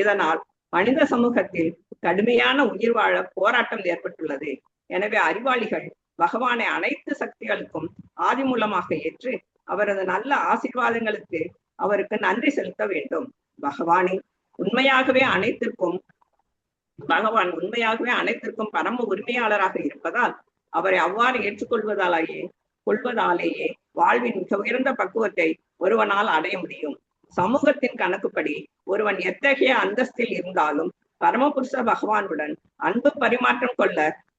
இதனால் மனித சமூகத்தில் கடுமையான உயிர் வாழ போராட்டம் ஏற்பட்டுள்ளது. எனவே அறிவாளிகள் பகவானை அனைத்து சக்திகளுக்கும் ஆதி மூலமாக ஏற்று அவரது நல்ல ஆசீர்வாதங்களுக்கு அவருக்கு நன்றி செலுத்த வேண்டும். பகவான் உண்மையாகவே அனைத்திற்கும் பரம உரிமையாளராக இருப்பதால் அவரை அவ்வாறு கொள்வதாலேயே வாழ்வின் மிக உயர்ந்த பக்குவத்தை ஒருவனால் அடைய முடியும். சமூகத்தின் கணக்குப்படி ஒருவன் எத்தகைய அந்தஸ்தில் இருந்தாலும் பரமபுருஷ பகவானுடன் அன்பு பரிமாற்றம் கொள்ள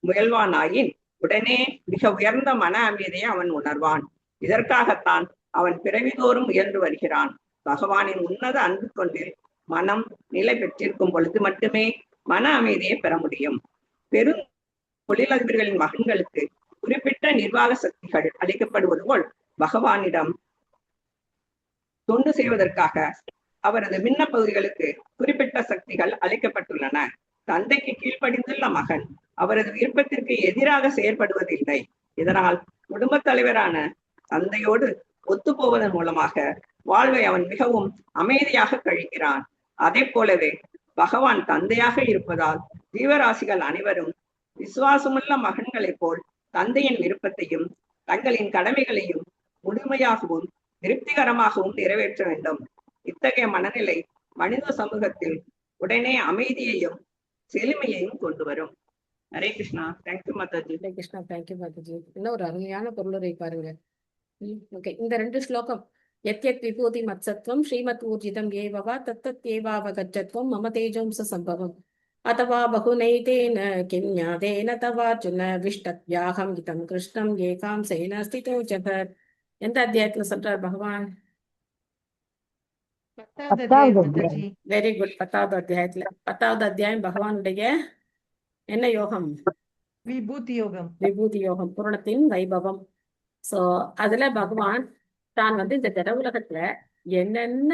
முயல்வானாயின் உடனே மிக உயர்ந்த மன அமைதியை அவன் உணர்வான். இதற்காகத்தான் அவன் பிறவிதோறும் முயன்று வருகிறான். பகவானின் உன்னத அன்பு கொண்டு மனம் நிலை பெற்றிருக்கும் பொழுது மட்டுமே மன அமைதியை பெற முடியும். பெரும் தொழிலதிபர்களின் மகன்களுக்கு குறிப்பிட்ட நிர்வாக சக்திகள் அளிக்கப்படுவது போல் பகவானிடம் தொண்டு செய்வதற்காக அவரது மின்ன பகுதிகளுக்கு குறிப்பிட்ட சக்திகள் அளிக்கப்பட்டுள்ளன. தந்தைக்கு கீழ்ப்படிந்துள்ள மகன் அவரது விருப்பத்திற்கு எதிராக செயற்படுவதில்லை. இதனால் குடும்ப தலைவரான தந்தையோடு ஒத்து போவதன் மூலமாக வாழ்வை அவன் மிகவும் அமைதியாக கழிக்கிறான். அதே போலவே பகவான் தந்தையாக இருப்பதால் ஜீவராசிகள் அனைவரும் விசுவாசமுள்ள மகன்களைப் போல் தந்தையின் விருப்பத்தையும் தங்களின் கடமைகளையும் முழுமையாகவும் திருப்திகரமாகவும் நிறைவேற்ற வேண்டும். இத்தகைய மனநிலை மனித சமூகத்தில் உடனே அமைதியையும் செழுமையையும் கொண்டு வரும். ஹரே கிருஷ்ணா. தேங்க்யூ மாதாஜி. ஹரே கிருஷ்ணா. தேங்க்யூ மாதாஜி. இன்னும் ஒரு அருமையான பொருளுரை பாருங்க. ஓகே, இந்த 2 ஸ்லோகம். யத்யத் விபூதி மத்சத்வம் ஸ்ரீமத் ஊர்ஜிதம் ஏவவா தத்தத் ஏவாவகஜ்ஜத்வம் மம தேஜோம்ச சம்பவம் அதவா பகுநைதேன கிம் ஞாதேன தவார்ஜுன விஷ்டத்யாஹம் இதம் கிருஷ்ணம் ஏகாம் சேன ஸ்திதோ ஜகத். எந்த அத்தியாயத்துல சொல்றார் பகவான்? Very good. 10வது அத்தியாயத்துல. 10வது அத்தியாயம் பகவானுடைய என்ன யோகம்? விபூதி யோகம். விபூதி யோகம், பூரணத்தின் வைபவம். சோ அதுல பகவான் தான் இந்த ஜட உலகத்துல என்னென்ன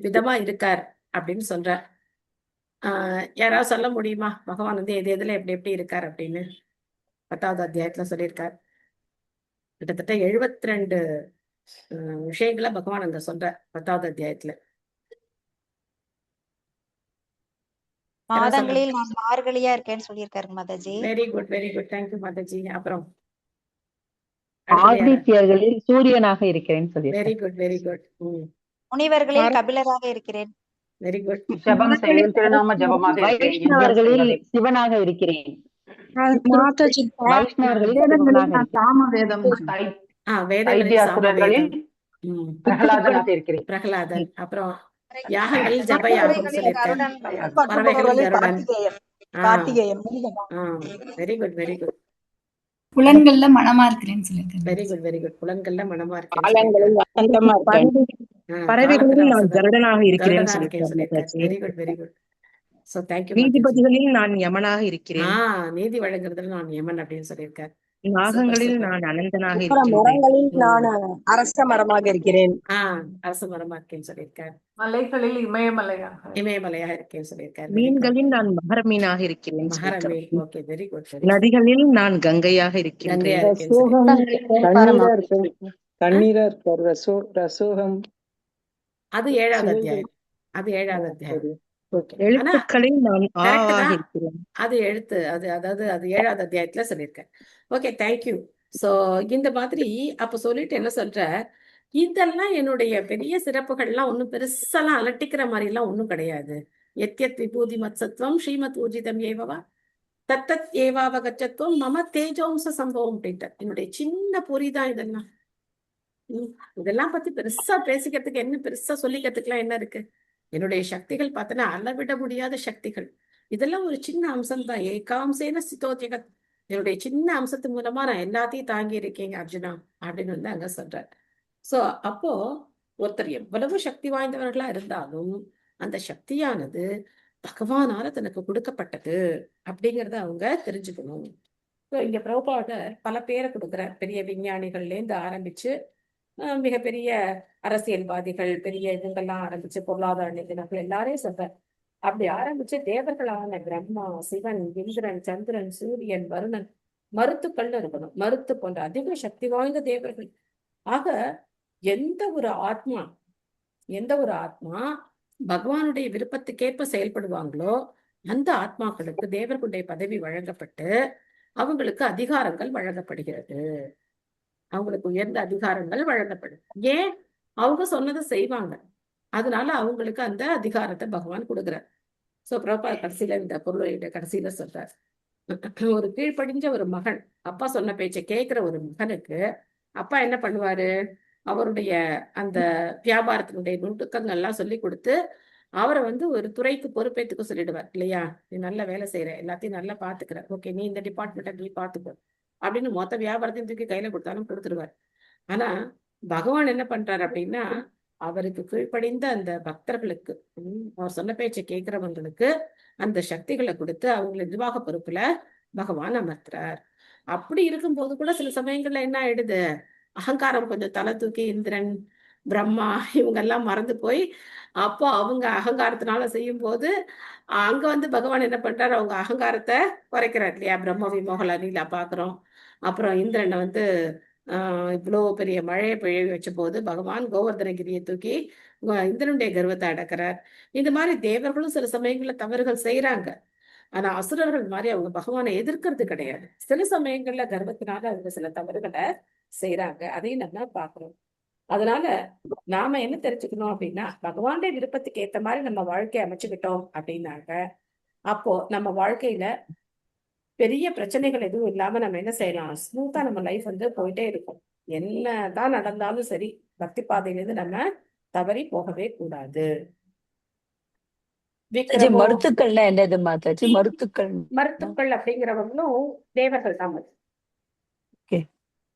விதமா இருக்கார் அப்படின்னு சொல்றார். யாராவது சொல்ல முடியுமா பகவான் எது எதுல எப்படி எப்படி இருக்கார் அப்படின்னு? 10வது அத்தியாயத்துல சொல்லியிருக்கார். கிட்டத்தட்ட 72 விஷயங்களை பகவான் அந்த சொல்ற 10வது அத்தியாயத்துல. மாதங்களில் நான் மார்கழியா இருக்கேன்னு சொல்லியிருக்காரு மாதாஜி. Very good, very good. Thank you மாதாஜி. அப்புறம் ஆதித்யர்களில் சூரியனாக இருக்கிறேன் சொல்லி. Very good, very good. முனிவர்களில் கபிலராக இருக்கிறேன். Very good. ஜபம் செய்யும் திருநாம ஜபமாக வைஷ்ணவர்களில் சிவனாக இருக்கிறேன். மாதாஜி வைஷ்ணவர்களில் வேதங்களில் சிறுவனாக நான் இருக்கிறேன். சாம வேதம் வேதங்களில் தைத்திய சாமவேதம். அசுரர்களில் பிரகலாதனாக இருக்கிறேன். பிரகலாதன். அப்புறம் யாகங்களில் ஜப யாகம் பறவைகளில் சொல்லியிருக்காரு. கருடன், பறவைகளில் பட்டுப்பவர்களில் Garudan. Karthikeyan. Karthikeyan very good, very good, புலன்கள்ல மனமா இருக்கிறேன்னு சொல்லியிருக்காரு. Very good, very good. புலன்கள்ல மனமா இருக்கேன்னு காலங்களில் வசந்தமா இருக்கேன். சொல்லியிருக்காரு. பறவைகளில் நான் காலத்துல கருடனாக இருக்கிறேன்னு கருடனா இருக்கேன்னு சொல்லியிருக்காரு சொல்லியிருக்காரு. மாதாஜி. Very good, very good. So thank you மாதாஜி. நீதிபதிகளில் நான் யமனாக இருக்கிறேன். நீதி வழங்குறதுல நான் யமன் அப்படின்னு சொல்லியிருக்காரு. நாகங்களில் நான் அனந்தனாக அப்புறம் இருக்கின்றேன். மரங்களில் நான் அரச மரமாக இருக்கிறேன். அரச மரமா இருக்கேன்னு சொல்லியிருக்காரு. மலைகளில் இமயமலையாக இமயமலையாக இருக்கேன்னு சொல்லியிருக்காரு. மீன்களில் நான் மகர மீனாக இருக்கிறேன். மகரமீன். Okay, very good. நதிகளில் நான் கங்கையாக இருக்கின்றேன். கங்கையா இருக்கேன்னு சொல்லியிருக்காரு. தண்ணீரா இருக்கார். ரசோகம் அது 7வது அத்தியாயம். அது 7வது அத்தியாயம். எழுத்துக்களில் நான் கரெக்ட் ஆவாக தான். இருக்கிறேன். அது எழுத்து அதாவது அது 7வது அத்தியாயத்துல சொல்லியிருக்கேன். Okay, thank you. சோ இந்த மாதிரி அப்ப சொல்லிட்டு என்ன சொல்ற, இதெல்லாம் என்னுடைய பெரிய சிறப்புகள்லாம் ஒண்ணும் பெருசெல்லாம் அலட்டிக்கிற மாதிரி எல்லாம் ஒண்ணும் கிடையாது. எத்யத் விபூதி மத்சத்வம் ஸ்ரீமத் ஊர்ஜிதம் ஏவவா தத்தத் ஏவாவகச்சத்துவம் மம தேஜோம்ச சம்பவம் அப்படின்ட்டு. என்னுடைய சின்ன பொறிதான் இதெல்லாம். இதெல்லாம் பத்தி பெருசா பேசிக்கிறதுக்கு என்ன, பெருசா சொல்லிக்கிறதுக்குலாம் என்ன இருக்கு? என்னுடைய சக்திகள் பார்த்தனா அளவிட முடியாத சக்திகள். இதெல்லாம் ஒரு சின்ன அம்சம் தான். ஏகாம்சேன ஸ்திதோ ஜெகத். என்னுடைய சின்ன அம்சத்து மூலமா நான் எல்லாத்தையும் தாங்கி இருக்கேங்க அர்ஜுனா அப்படின்னு வந்து அங்க சொல்றார். சோ அப்போ ஒருத்தர் எவ்வளவு சக்தி வாய்ந்தவர்களா இருந்தாலும் அந்த சக்தியானது பகவானால தனக்கு கொடுக்கப்பட்டது அப்படிங்கறத அவங்க தெரிஞ்சுக்கணும். இங்க பிரபுபாதர் பல பேரை கொடுக்குற பெரிய விஞ்ஞானிகள்ல இருந்து ஆரம்பிச்சு மிகப்பெரிய அரசியல்வாதிகள், பெரிய இதுங்கெல்லாம் ஆரம்பிச்சு பொருளாதார நிபுணர்கள் எல்லாரையும் சொல்ற. அப்படி ஆரம்பிச்சு தேவர்களான பிரம்மா, சிவன், இந்திரன், சந்திரன், சூரியன், வருணன், மருத்துக்கள்னு இருக்கணும். மருத்து போன்ற அதிக சக்தி வாய்ந்த தேவர்கள். ஆக எந்த ஒரு ஆத்மா பகவானுடைய விருப்பத்துக்கேற்ப செயல்படுவாங்களோ அந்த ஆத்மாக்களுக்கு தேவர்களுடைய பதவி வழங்கப்பட்டு அவங்களுக்கு அதிகாரங்கள் வழங்கப்படுகிறது. அவங்களுக்கு உயர்ந்த அதிகாரங்கள் வழங்கப்படும். ஏன்? அவங்க சொன்னதை செய்வாங்க. அதனால அவங்களுக்கு அந்த அதிகாரத்தை பகவான் கொடுக்குறார். சோ பிரபா கடைசியில இந்த பொருளுடைய கடைசியில சொல்றார், ஒரு கீழ்ப்படிஞ்ச ஒரு மகன், அப்பா சொன்ன பேச்சை கேட்கிற ஒரு மகனுக்கு அப்பா என்ன பண்ணுவாரு, அவருடைய அந்த வியாபாரத்தினுடைய நுணுக்கங்கள்லாம் சொல்லி கொடுத்து அவரை வந்து ஒரு துறைக்கு பொறுப்பேற்றுக்க சொல்லிடுவார் இல்லையா? நீ நல்ல வேலை செய்யற, எல்லாத்தையும் நல்லா பாத்துக்கிற, ஓகே நீ இந்த டிபார்ட்மெண்ட்டை நீ பாத்துக்கோ அப்படின்னு மொத்த வியாபாரத்தையும் தூக்கி கையில கொடுத்தாலும் கொடுத்துருவார். ஆனா பகவான் என்ன பண்றாரு அப்படின்னா, அவருக்கு கீழ்ப்படிந்த அந்த பக்தர்களுக்கு, அவர் சொன்ன பேச்சை கேட்கிறவங்களுக்கு அந்த சக்திகளை கொடுத்து அவங்களை நிர்வாக பொறுப்புல பகவான் அமர்த்துறார். அப்படி இருக்கும்போது கூட சில சமயங்கள்ல என்ன ஆயிடுது, அகங்காரம் கொஞ்சம் தலை தூக்கி இந்திரன், பிரம்மா இவங்க எல்லாம் மறந்து போய் அப்போ அவங்க அகங்காரத்தினால செய்யும் போது அங்க வந்து பகவான் என்ன பண்றாரு, அவங்க அகங்காரத்தை குறைக்கிறார் இல்லையா? பிரம்ம விமோகல நீலா பாக்குறோம். அப்புறம் இந்திரனை வந்து இவ்வளோ பெரிய மழையை பெய்ய வச்ச போது பகவான் கோவர்தனகிரியை தூக்கி இந்திரனுடைய கர்வத்தை அடக்கிறார். இந்த மாதிரி தேவர்களும் சில சமயங்கள்ல தவறுகள் செய்யறாங்க. ஆனா அசுரர்கள் மாதிரி அவங்க பகவானை எதிர்க்கிறது கிடையாது. சில சமயங்கள்ல கர்வத்தினால அவங்க சில தவறுகளை செய்யறாங்க. அதையும் நம்ம பாக்குறோம். அதனால நாம என்ன தெரிஞ்சுக்கணும் அப்படின்னா, பகவானுடைய விருப்பத்துக்கு ஏத்த மாதிரி நம்ம வாழ்க்கையை அமைச்சுக்கிட்டோம் அப்படின்னாக்க அப்போ நம்ம வாழ்க்கையில பெரிய பிரச்சனைகள் எதுவும் இல்லாம நம்ம என்ன செய்யலாம், ஸ்மூத்தா நம்ம லைஃப் வந்து போயிட்டே இருக்கும். என்னதான் நடந்தாலும் சரி, பக்தி பாதையிலிருந்து நம்ம தவறி போகவே கூடாது. மருத்துக்கள்னா என்னது மாதாஜி? மருத்துக்கள் அப்படிங்கிறவங்களும் தேவர்கள் தான்.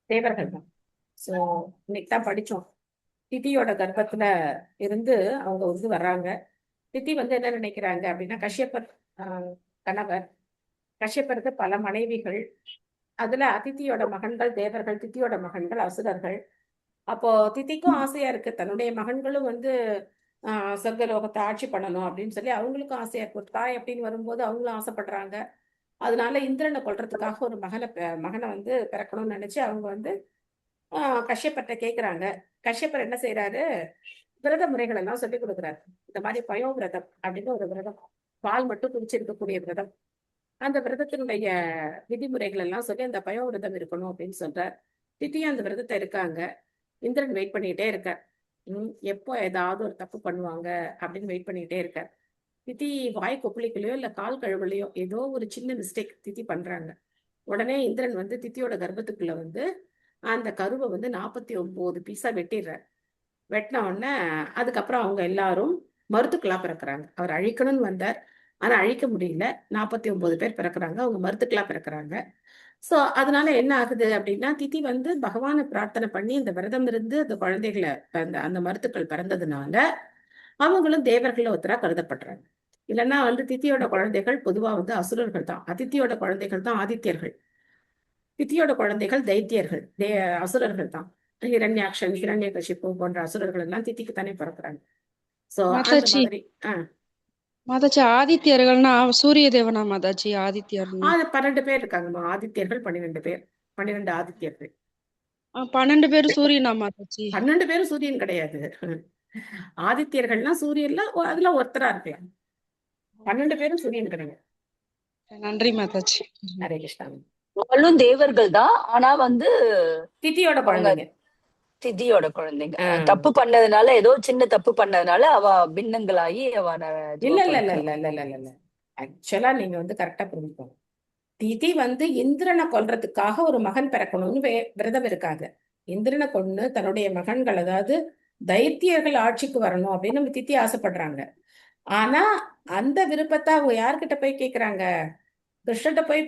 தேவர்கள் தான். சோ இன்னைக்கு தான் படிச்சோம், திதியோட கர்ப்பத்துல இருந்து அவங்க வந்து வர்றாங்க. திதி வந்து என்ன நினைக்கிறாங்க அப்படின்னா, கஷ்யப்பர் கணவர், கஷ்யப்பருக்கு பல மனைவிகள், அதுல அதிதியோட மகன்கள் தேவர்கள், திதியோட மகன்கள் அசுரர்கள். அப்போ திதிக்கும் ஆசையா இருக்கு, தன்னுடைய மகன்களும் வந்து சொர்க்கலோகத்தை ஆட்சி பண்ணணும் அப்படின்னு சொல்லி அவங்களுக்கும் ஆசையா இருக்கு. ஒரு தாய் அப்படின்னு வரும்போது அவங்களும் ஆசைப்படுறாங்க. அதனால இந்திரனை கொல்றதுக்காக ஒரு மகனை வந்து பிறக்கணும்னு நினைச்சு அவங்க வந்து கஷ்யப்பர்கிட்ட கேட்குறாங்க. கஷ்யப்பர் என்ன செய்யறாரு, விரத முறைகள் எல்லாம் சொல்லி கொடுக்குறாரு. இந்த மாதிரி பயோவிரதம் அப்படின்னு ஒரு விரதம், பால் மட்டும் குடிச்சிருக்கக்கூடிய விரதம். அந்த விரதத்தினுடைய விதிமுறைகள் எல்லாம் சொல்லி அந்த பயோவிரதம் இருக்கணும் அப்படின்னு சொல்றார். திட்டியும் அந்த விரதத்தை இருக்காங்க. இந்திரன் வெயிட் பண்ணிக்கிட்டே இருக்கார். எப்போ ஏதாவது ஒரு தப்பு பண்ணுவாங்க அப்படின்னு வெயிட் பண்ணிக்கிட்டே இருக்கார். திதி வாய் கொப்பளிக்கலையோ இல்ல கால் கழுவலையோ ஏதோ ஒரு சின்ன மிஸ்டேக் திதி பண்றாங்க. உடனே இந்திரன் வந்து தித்தியோட கர்ப்பத்துக்குள்ள வந்து அந்த கருவை வந்து 49 பீஸா வெட்டிடுறார். வெட்டின உடனே அதுக்கப்புறம் அவங்க எல்லாரும் மருத்துக்களா பிறக்கிறாங்க. அவர் அழிக்கணும்னு வந்தார், ஆனா அழிக்க முடியல. 49 பேர் பிறக்கிறாங்க, அவங்க மருத்துக்களா பிறக்கிறாங்க. சோ அதனால என்ன ஆகுது அப்படின்னா, திதி வந்து பகவானை பிரார்த்தனை பண்ணி இந்த விரதம் இருந்து அந்த குழந்தைகளை அந்த மருத்துக்கள் பிறந்ததுனால அவங்களும் தேவர்கள ஒருத்தரா கருதப்படுறாங்க. இல்லைன்னா வந்து தித்தியோட குழந்தைகள் பொதுவா வந்து அசுரர்கள் தான், அதித்தியோட குழந்தைகள் தான் ஆதித்யர்கள், தித்தியோட குழந்தைகள் தைத்தியர்கள், அசுரர்கள் தான். ஹிரண்யாக்ஷன், ஹிரண்யகசிப்பு போன்ற அசுரர்கள் எல்லாம் தித்திக்கு தானே பிறக்கிறாங்க. சோ அந்த மாதாஜி மாதிரி மாதாஜி ஆதித்யர்கள்னா சூரிய தேவனா மாதாஜி ஆதித்யர்னா 12 பேர் இருக்காங்கம்மா. ஆதித்யர்கள் 12 பேர், 12 ஆதித்யர்கள். 12 பேர் சூரியனா மாதாஜி? 12 பேரும் சூரியன் கிடையாது. ஆதித்யர்கள்னா சூரியன்ல அதுல ஒருத்தரா இருக்கலாம். 12 பேரும் சூரியன் கிடையாது. நன்றி மாதாஜி. ஹரே கிருஷ்ணா. அவளும் தேவர்கள் தான், ஆனா வந்து திதியோட அவங்க குழந்தைங்க, திதியோட குழந்தைங்க. தப்பு பண்ணதுனால, ஏதோ சின்ன தப்பு பண்ணதுனால அவ பின்னங்களாகி அவ இல்ல இல்ல இல்ல இல்ல இல்ல இல்ல இல்ல இல்ல ஆக்சுவலா நீங்க வந்து கரெக்டா புரிஞ்சுக்கோங்க. திதி வந்து இந்திரனை கொல்றதுக்காக ஒரு மகன் பிறக்கணும்னு விரதம் இருக்காங்க. இந்திரனை கொண்டு தன்னுடைய மகன்கள், அதாவது தைத்தியர்கள் ஆட்சிக்கு வரணும் அப்படின்னு நம்ம திதி ஆசைப்படுறாங்க. ஆனா அந்த விருப்பத்தை அவங்க யார்கிட்ட போய் கேக்குறாங்க? கிருஷ்ணகிட்ட போய்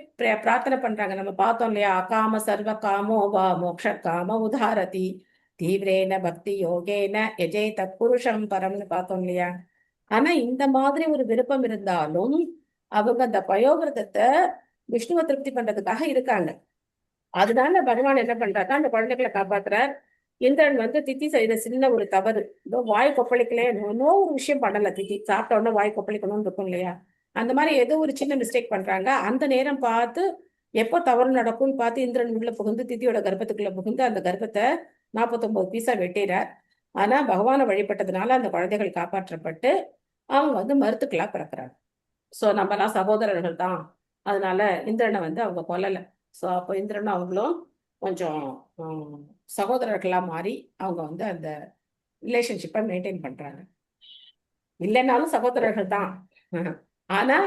பிரார்த்தனை பண்றாங்க. நம்ம பார்த்தோம் இல்லையா? அகாம சர்வ காமோ வா மோக்ஷ காம உதாரதி தீவிரேன பக்தி யோகேன எஜய் தத்புருஷம் பரம்னு பார்த்தோம் இல்லையா? ஆனா இந்த மாதிரி ஒரு விருப்பம் இருந்தாலும் அவங்க அந்த பயோவிரதத்தை விஷ்ணுவை திருப்தி பண்றதுக்காக இருக்காங்க. அதனால பகவான் என்ன பண்றாருன்னா அந்த குழந்தைகளை காப்பாத்துறார். இந்திரன் வந்து தித்தி செய்த சின்ன ஒரு தவறு, இதோ வாய் கொப்பளிக்கலையே, இன்னும் ஒரு விஷயம் பண்ணல. தித்தி சாப்பிட்ட உடனே வாய் கொப்பளிக்கணும்னு இருக்கும் இல்லையா? அந்த மாதிரி ஏதோ ஒரு சின்ன மிஸ்டேக் பண்றாங்க. அந்த நேரம் பார்த்து எப்போ தவறு நடக்கும்னு பார்த்து இந்திரன் உள்ள புகுந்து தித்தியோட கர்ப்பத்துக்குள்ள புகுந்து அந்த கர்ப்பத்தை 49 பீஸா வெட்டிறார். ஆனா பகவானை வழிபட்டதுனால அந்த குழந்தைகள் காப்பாற்றப்பட்டு அவங்க வந்து மருத்துக்களா பிறக்கிறாங்க. சோ நம்மலாம் சகோதரர்கள் தான், அதனால இந்திரனை வந்து அவங்க கொல்லல. சோ அப்போ இந்திரனும் அவங்களும் கொஞ்சம் சகோதரர்களா மாறி அவங்க வந்து அந்த ரிலேஷன்ஷிப்பை மெயின்டைன் பண்றாங்க. இல்லைன்னாலும் சகோதரர்கள் தான், ஆனா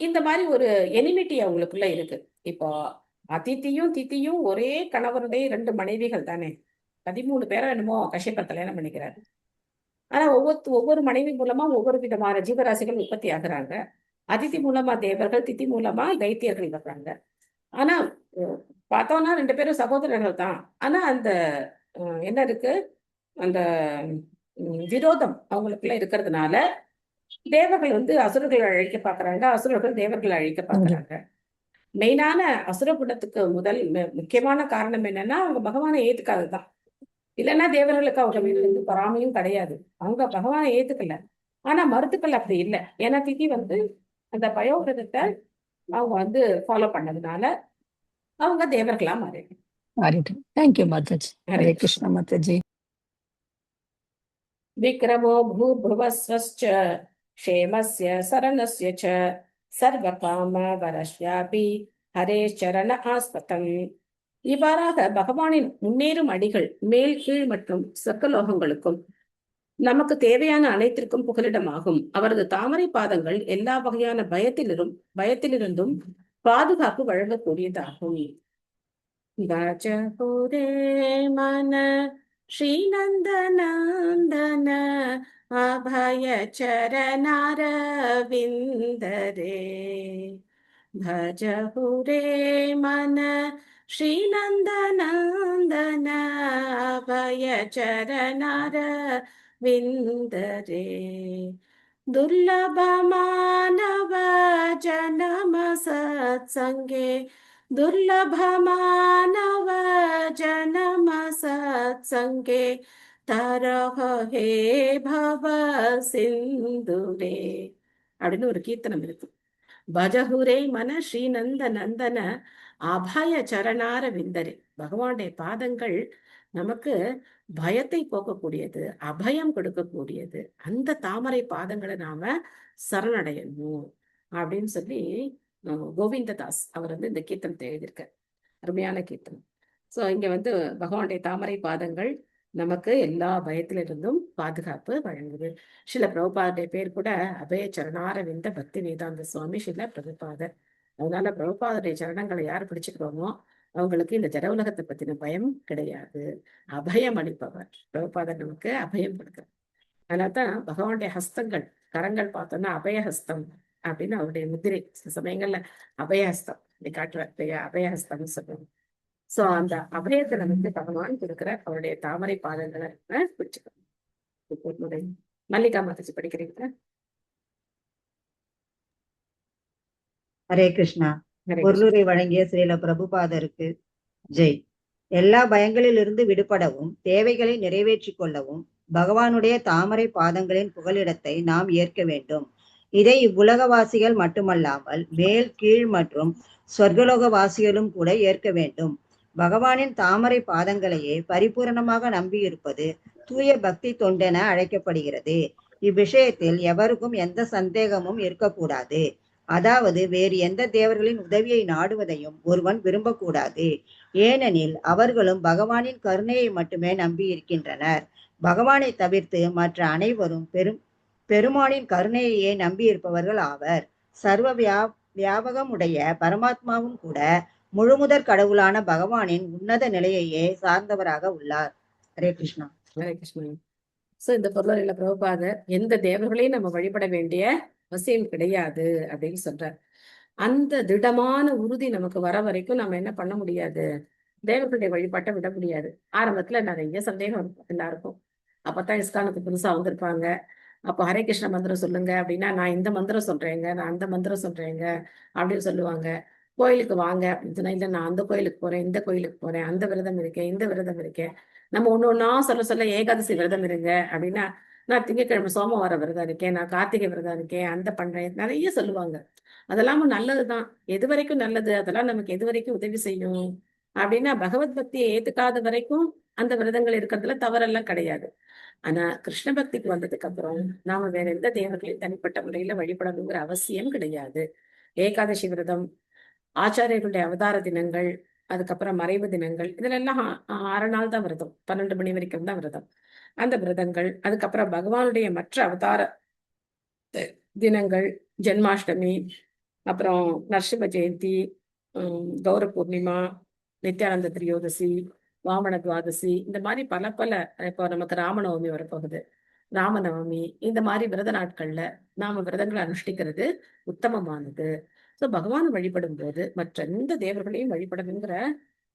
இந்த மாதிரி ஒரு எனிமிட்டி அவங்களுக்குள்ள இருக்கு. இப்போ அதித்தியும் தித்தியும் ஒரே கணவருடைய 2 மனைவிகள் தானே. 13 பேரை என்னமோ கஷ்யப்பர் கல்யாணம் பண்ணிக்கிறாரு. ஆனா ஒவ்வொரு மனைவி மூலமா ஒவ்வொரு விதமான ஜீவராசிகள் உற்பத்தி ஆகுறாங்க. அதித்தி மூலமா தேவர்கள், தித்தி மூலமா தைத்தியர்கள் வர்றாங்க. ஆனா பார்த்தோம்னா 2 பேரும் சகோதரர்கள் தான். ஆனா அந்த என்ன இருக்கு, அந்த விரோதம் அவங்களுக்குள்ள இருக்கிறதுனால தேவர்கள் வந்து அசுரர்களை அழிக்க பாக்குறாங்க, அசுரர்கள் தேவர்களை அழிக்க பாக்குறாங்க. மெயினான அசுர குணத்துக்கு முக்கியமான காரணம் என்னன்னா அவங்க பகவானை ஏத்துக்காததுதான். இல்லைன்னா தேவர்களுக்கு அவங்க மீது வந்து பொறாமையும் கிடையாது, அவங்க பகவானை ஏத்துக்கல. ஆனா மருத்துக்கள் அப்படி இல்லை. ஏன்னா திதி வந்து அந்த பயோவிரதத்தை அவங்க வந்து ஃபாலோ பண்ணதுனால அவங்க தேவர்களா மாறிட்டு. தேங்க்யூ மாதாஜி. ஹரே கிருஷ்ணா மாதாஜி. விக்ரமோ பூர்புவஸ்வஸ்ச க்ஷேமஸ்ய சரணஸ்ய ச சர்வகாம வரஸ்யாபி ஹரே சரண ஆஸ்பதம். இவ்வாறாக பகவானின் முன்னேறும் அடிகள் மேல் கீழ் மற்றும் சொர்க்கலோகங்களுக்கும் நமக்கு தேவையான அனைத்திற்கும் புகலிடமாகும். அவரது தாமரை பாதங்கள் எல்லா வகையான பயத்திலிருந்தும் பாதுகாப்பு வழங்கக்கூடியதாகும். பஜஹுரே மன ஸ்ரீநந்தநந்தன அபய சரணாரவிந்தரே. பஜஹுரே மன ஸ்ரீநந்தநந்தன அபய சரணாரவிந்தரே. துர்லப மானவ ஜனம சத்சங்கே दुर्लभ मानव जन्म सत्संगे तरह हे भव सिंधुरे அப்படின்னு ஒரு கீர்த்தனம் இருக்கு. பஜஹுரே மன ஸ்ரீநந்த நந்தன அபய சரணார விந்தரே. பகவானுடைய பாதங்கள் நமக்கு பயத்தை போக்கக்கூடியது, அபயம் கொடுக்கக்கூடியது. அந்த தாமரை பாதங்களை நாம சரணடையணும் அப்படின்னு சொல்லி கோவிந்ததாஸ் அவர் வந்து இந்த கீர்த்தனத்தை எழுதியிருக்க. அருமையான கீர்த்தனம். சோ இங்க வந்து பகவானுடைய தாமரை பாதங்கள் நமக்கு எல்லா பயத்திலிருந்தும் பாதுகாப்பு வழங்குது. சில பிரபுபாதருடைய பேர் கூட அபய சரணாரவிந்த பக்தி வேதாந்த சுவாமி சில பிரபுபாதர். அதனால பிரபுபாதருடைய சரணங்களை யார் பிடிச்சுக்கிறோமோ அவங்களுக்கு இந்த ஜட உலகத்தை பத்தின பயம் கிடையாது. அபயம் அளிப்பவர் பிரபுபாதர், நமக்கு அபயம் கொடுக்கிறார். அதனால்தான் பகவானுடைய ஹஸ்தங்கள், கரங்கள் பார்த்தோம்னா அபயஹஸ்தம் அப்படின்னு அவருடைய முத்திரை. சில சமயங்கள்ல அபயஹஸ்தம் இப்படி காட்டுவார், அபயஹஸ்தம்னு சொல்லுவாங்க. சோ அந்த அபயத்தை நமக்கு பகவான் கொடுக்கிற அவருடைய தாமரை பாதங்களை பிடிச்சுக்கணும். மல்லிகா மாதாஜி படிக்கிறீங்களா? ஹரே கிருஷ்ணா. பொருளுரை வழங்கிய ஸ்ரீல பிரபுபாதருக்கு ஜெய். எல்லா பயங்களிலிருந்து விடுபடவும் தேவைகளை நிறைவேற்றிக் கொள்ளவும் பகவானுடைய தாமரை பாதங்களின் புகலிடத்தை நாம் ஏற்க வேண்டும். இதை இவ்வுலகவாசிகள் மட்டுமல்லாமல் மேல் கீழ் மற்றும் சொர்க்கலோகவாசிகளும் கூட ஏற்க வேண்டும். பகவானின் தாமரை பாதங்களையே பரிபூரணமாக நம்பியிருப்பது தூய பக்தி தொண்டென அழைக்கப்படுகிறது. இவ்விஷயத்தில் எவருக்கும் எந்த சந்தேகமும் இருக்கக்கூடாது. அதாவது வேறு எந்த தேவர்களின் உதவியை நாடுவதையும் ஒருவன் விரும்பக்கூடாது. ஏனெனில் அவர்களும் பகவானின் கருணையை மட்டுமே நம்பியிருக்கின்றனர். பகவானை தவிர்த்து மற்ற அனைவரும் பெருமானின் கருணையையே நம்பியிருப்பவர்கள் ஆவர். சர்வ வியாபகமுடைய பரமாத்மாவும் கூட முழுமுதற் கடவுளான பகவானின் உன்னத நிலையையே சார்ந்தவராக உள்ளார். ஹரே கிருஷ்ணா. ஹரே கிருஷ்ணா. சோ இந்த பொருளில பிரபுபாதர் எந்த தேவர்களையும் நம்ம வழிபட வேண்டிய அவசியம் கிடையாது அப்படின்னு சொல்றார். அந்த திடமான உறுதி நமக்கு வர வரைக்கும் நம்ம என்ன பண்ண முடியாது, தேவர்களுடைய வழிபாட்டை விட முடியாது. ஆரம்பத்துல நிறைய சந்தேகம் இருக்கும் எல்லாருக்கும். அப்பதான் இஸ்கானுக்கு புதுசா வந்திருப்பாங்க. அப்போ ஹரே கிருஷ்ண மந்திரம் சொல்லுங்க அப்படின்னா, நான் இந்த மந்திரம் சொல்றேங்க, நான் அந்த மந்திரம் சொல்றேங்க அப்படின்னு சொல்லுவாங்க. கோயிலுக்கு வாங்க அப்படின்னு சொன்னா, இல்ல நான் அந்த கோயிலுக்கு போறேன், இந்த கோயிலுக்கு போறேன், அந்த விரதம் இருக்கேன், இந்த விரதம் இருக்கேன். நம்ம ஒண்ணு ஒன்னா சொல்ல ஏகாதசி விரதம் இருங்க அப்படின்னா, நான் திங்கட்கிழமை சோமவார விரதம் இருக்கேன், நான் கார்த்திகை விரதம் இருக்கேன், அந்த பண்றேன், நிறைய சொல்லுவாங்க. அதெல்லாம் நல்லதுதான், எது வரைக்கும் நல்லது, அதெல்லாம் நமக்கு எது வரைக்கும் உதவி செய்யும் அப்படின்னா, பகவத் பக்தியை ஏத்துக்காத வரைக்கும் அந்த விரதங்கள் இருக்கிறதுல தவறெல்லாம் கிடையாது. ஆனா கிருஷ்ண பக்திக்கு வந்ததுக்கு அப்புறம் நாம வேற எந்த தேவர்களையும் தனிப்பட்ட முறையில வழிபடணுங்கிற அவசியம் கிடையாது. ஏகாதசி விரதம், ஆச்சாரியர்களுடைய அவதார தினங்கள், அதுக்கப்புறம் மறைவு தினங்கள், இதுல எல்லாம் 6 நாள் தான் விரதம், 12 மணி வரைக்கும் தான் விரதம். அந்த விரதங்கள், அதுக்கப்புறம் பகவானுடைய மற்ற அவதார தினங்கள், ஜென்மாஷ்டமி, அப்புறம் நரசிம்ம ஜெயந்தி, கௌர பூர்ணிமா, நித்யானந்த திரியோதசி, வாமன துவாதசி, இந்த மாதிரி பல இப்போ நமக்கு ராமநவமி வரப்போகுது, ராமநவமி, இந்த மாதிரி விரத நாட்கள்ல நாம விரதங்களை அனுஷ்டிக்கிறது உத்தமமானது. சோ பகவான் வழிபடும் போது மற்ற எந்த தேவர்களையும் வழிபடணுங்கிற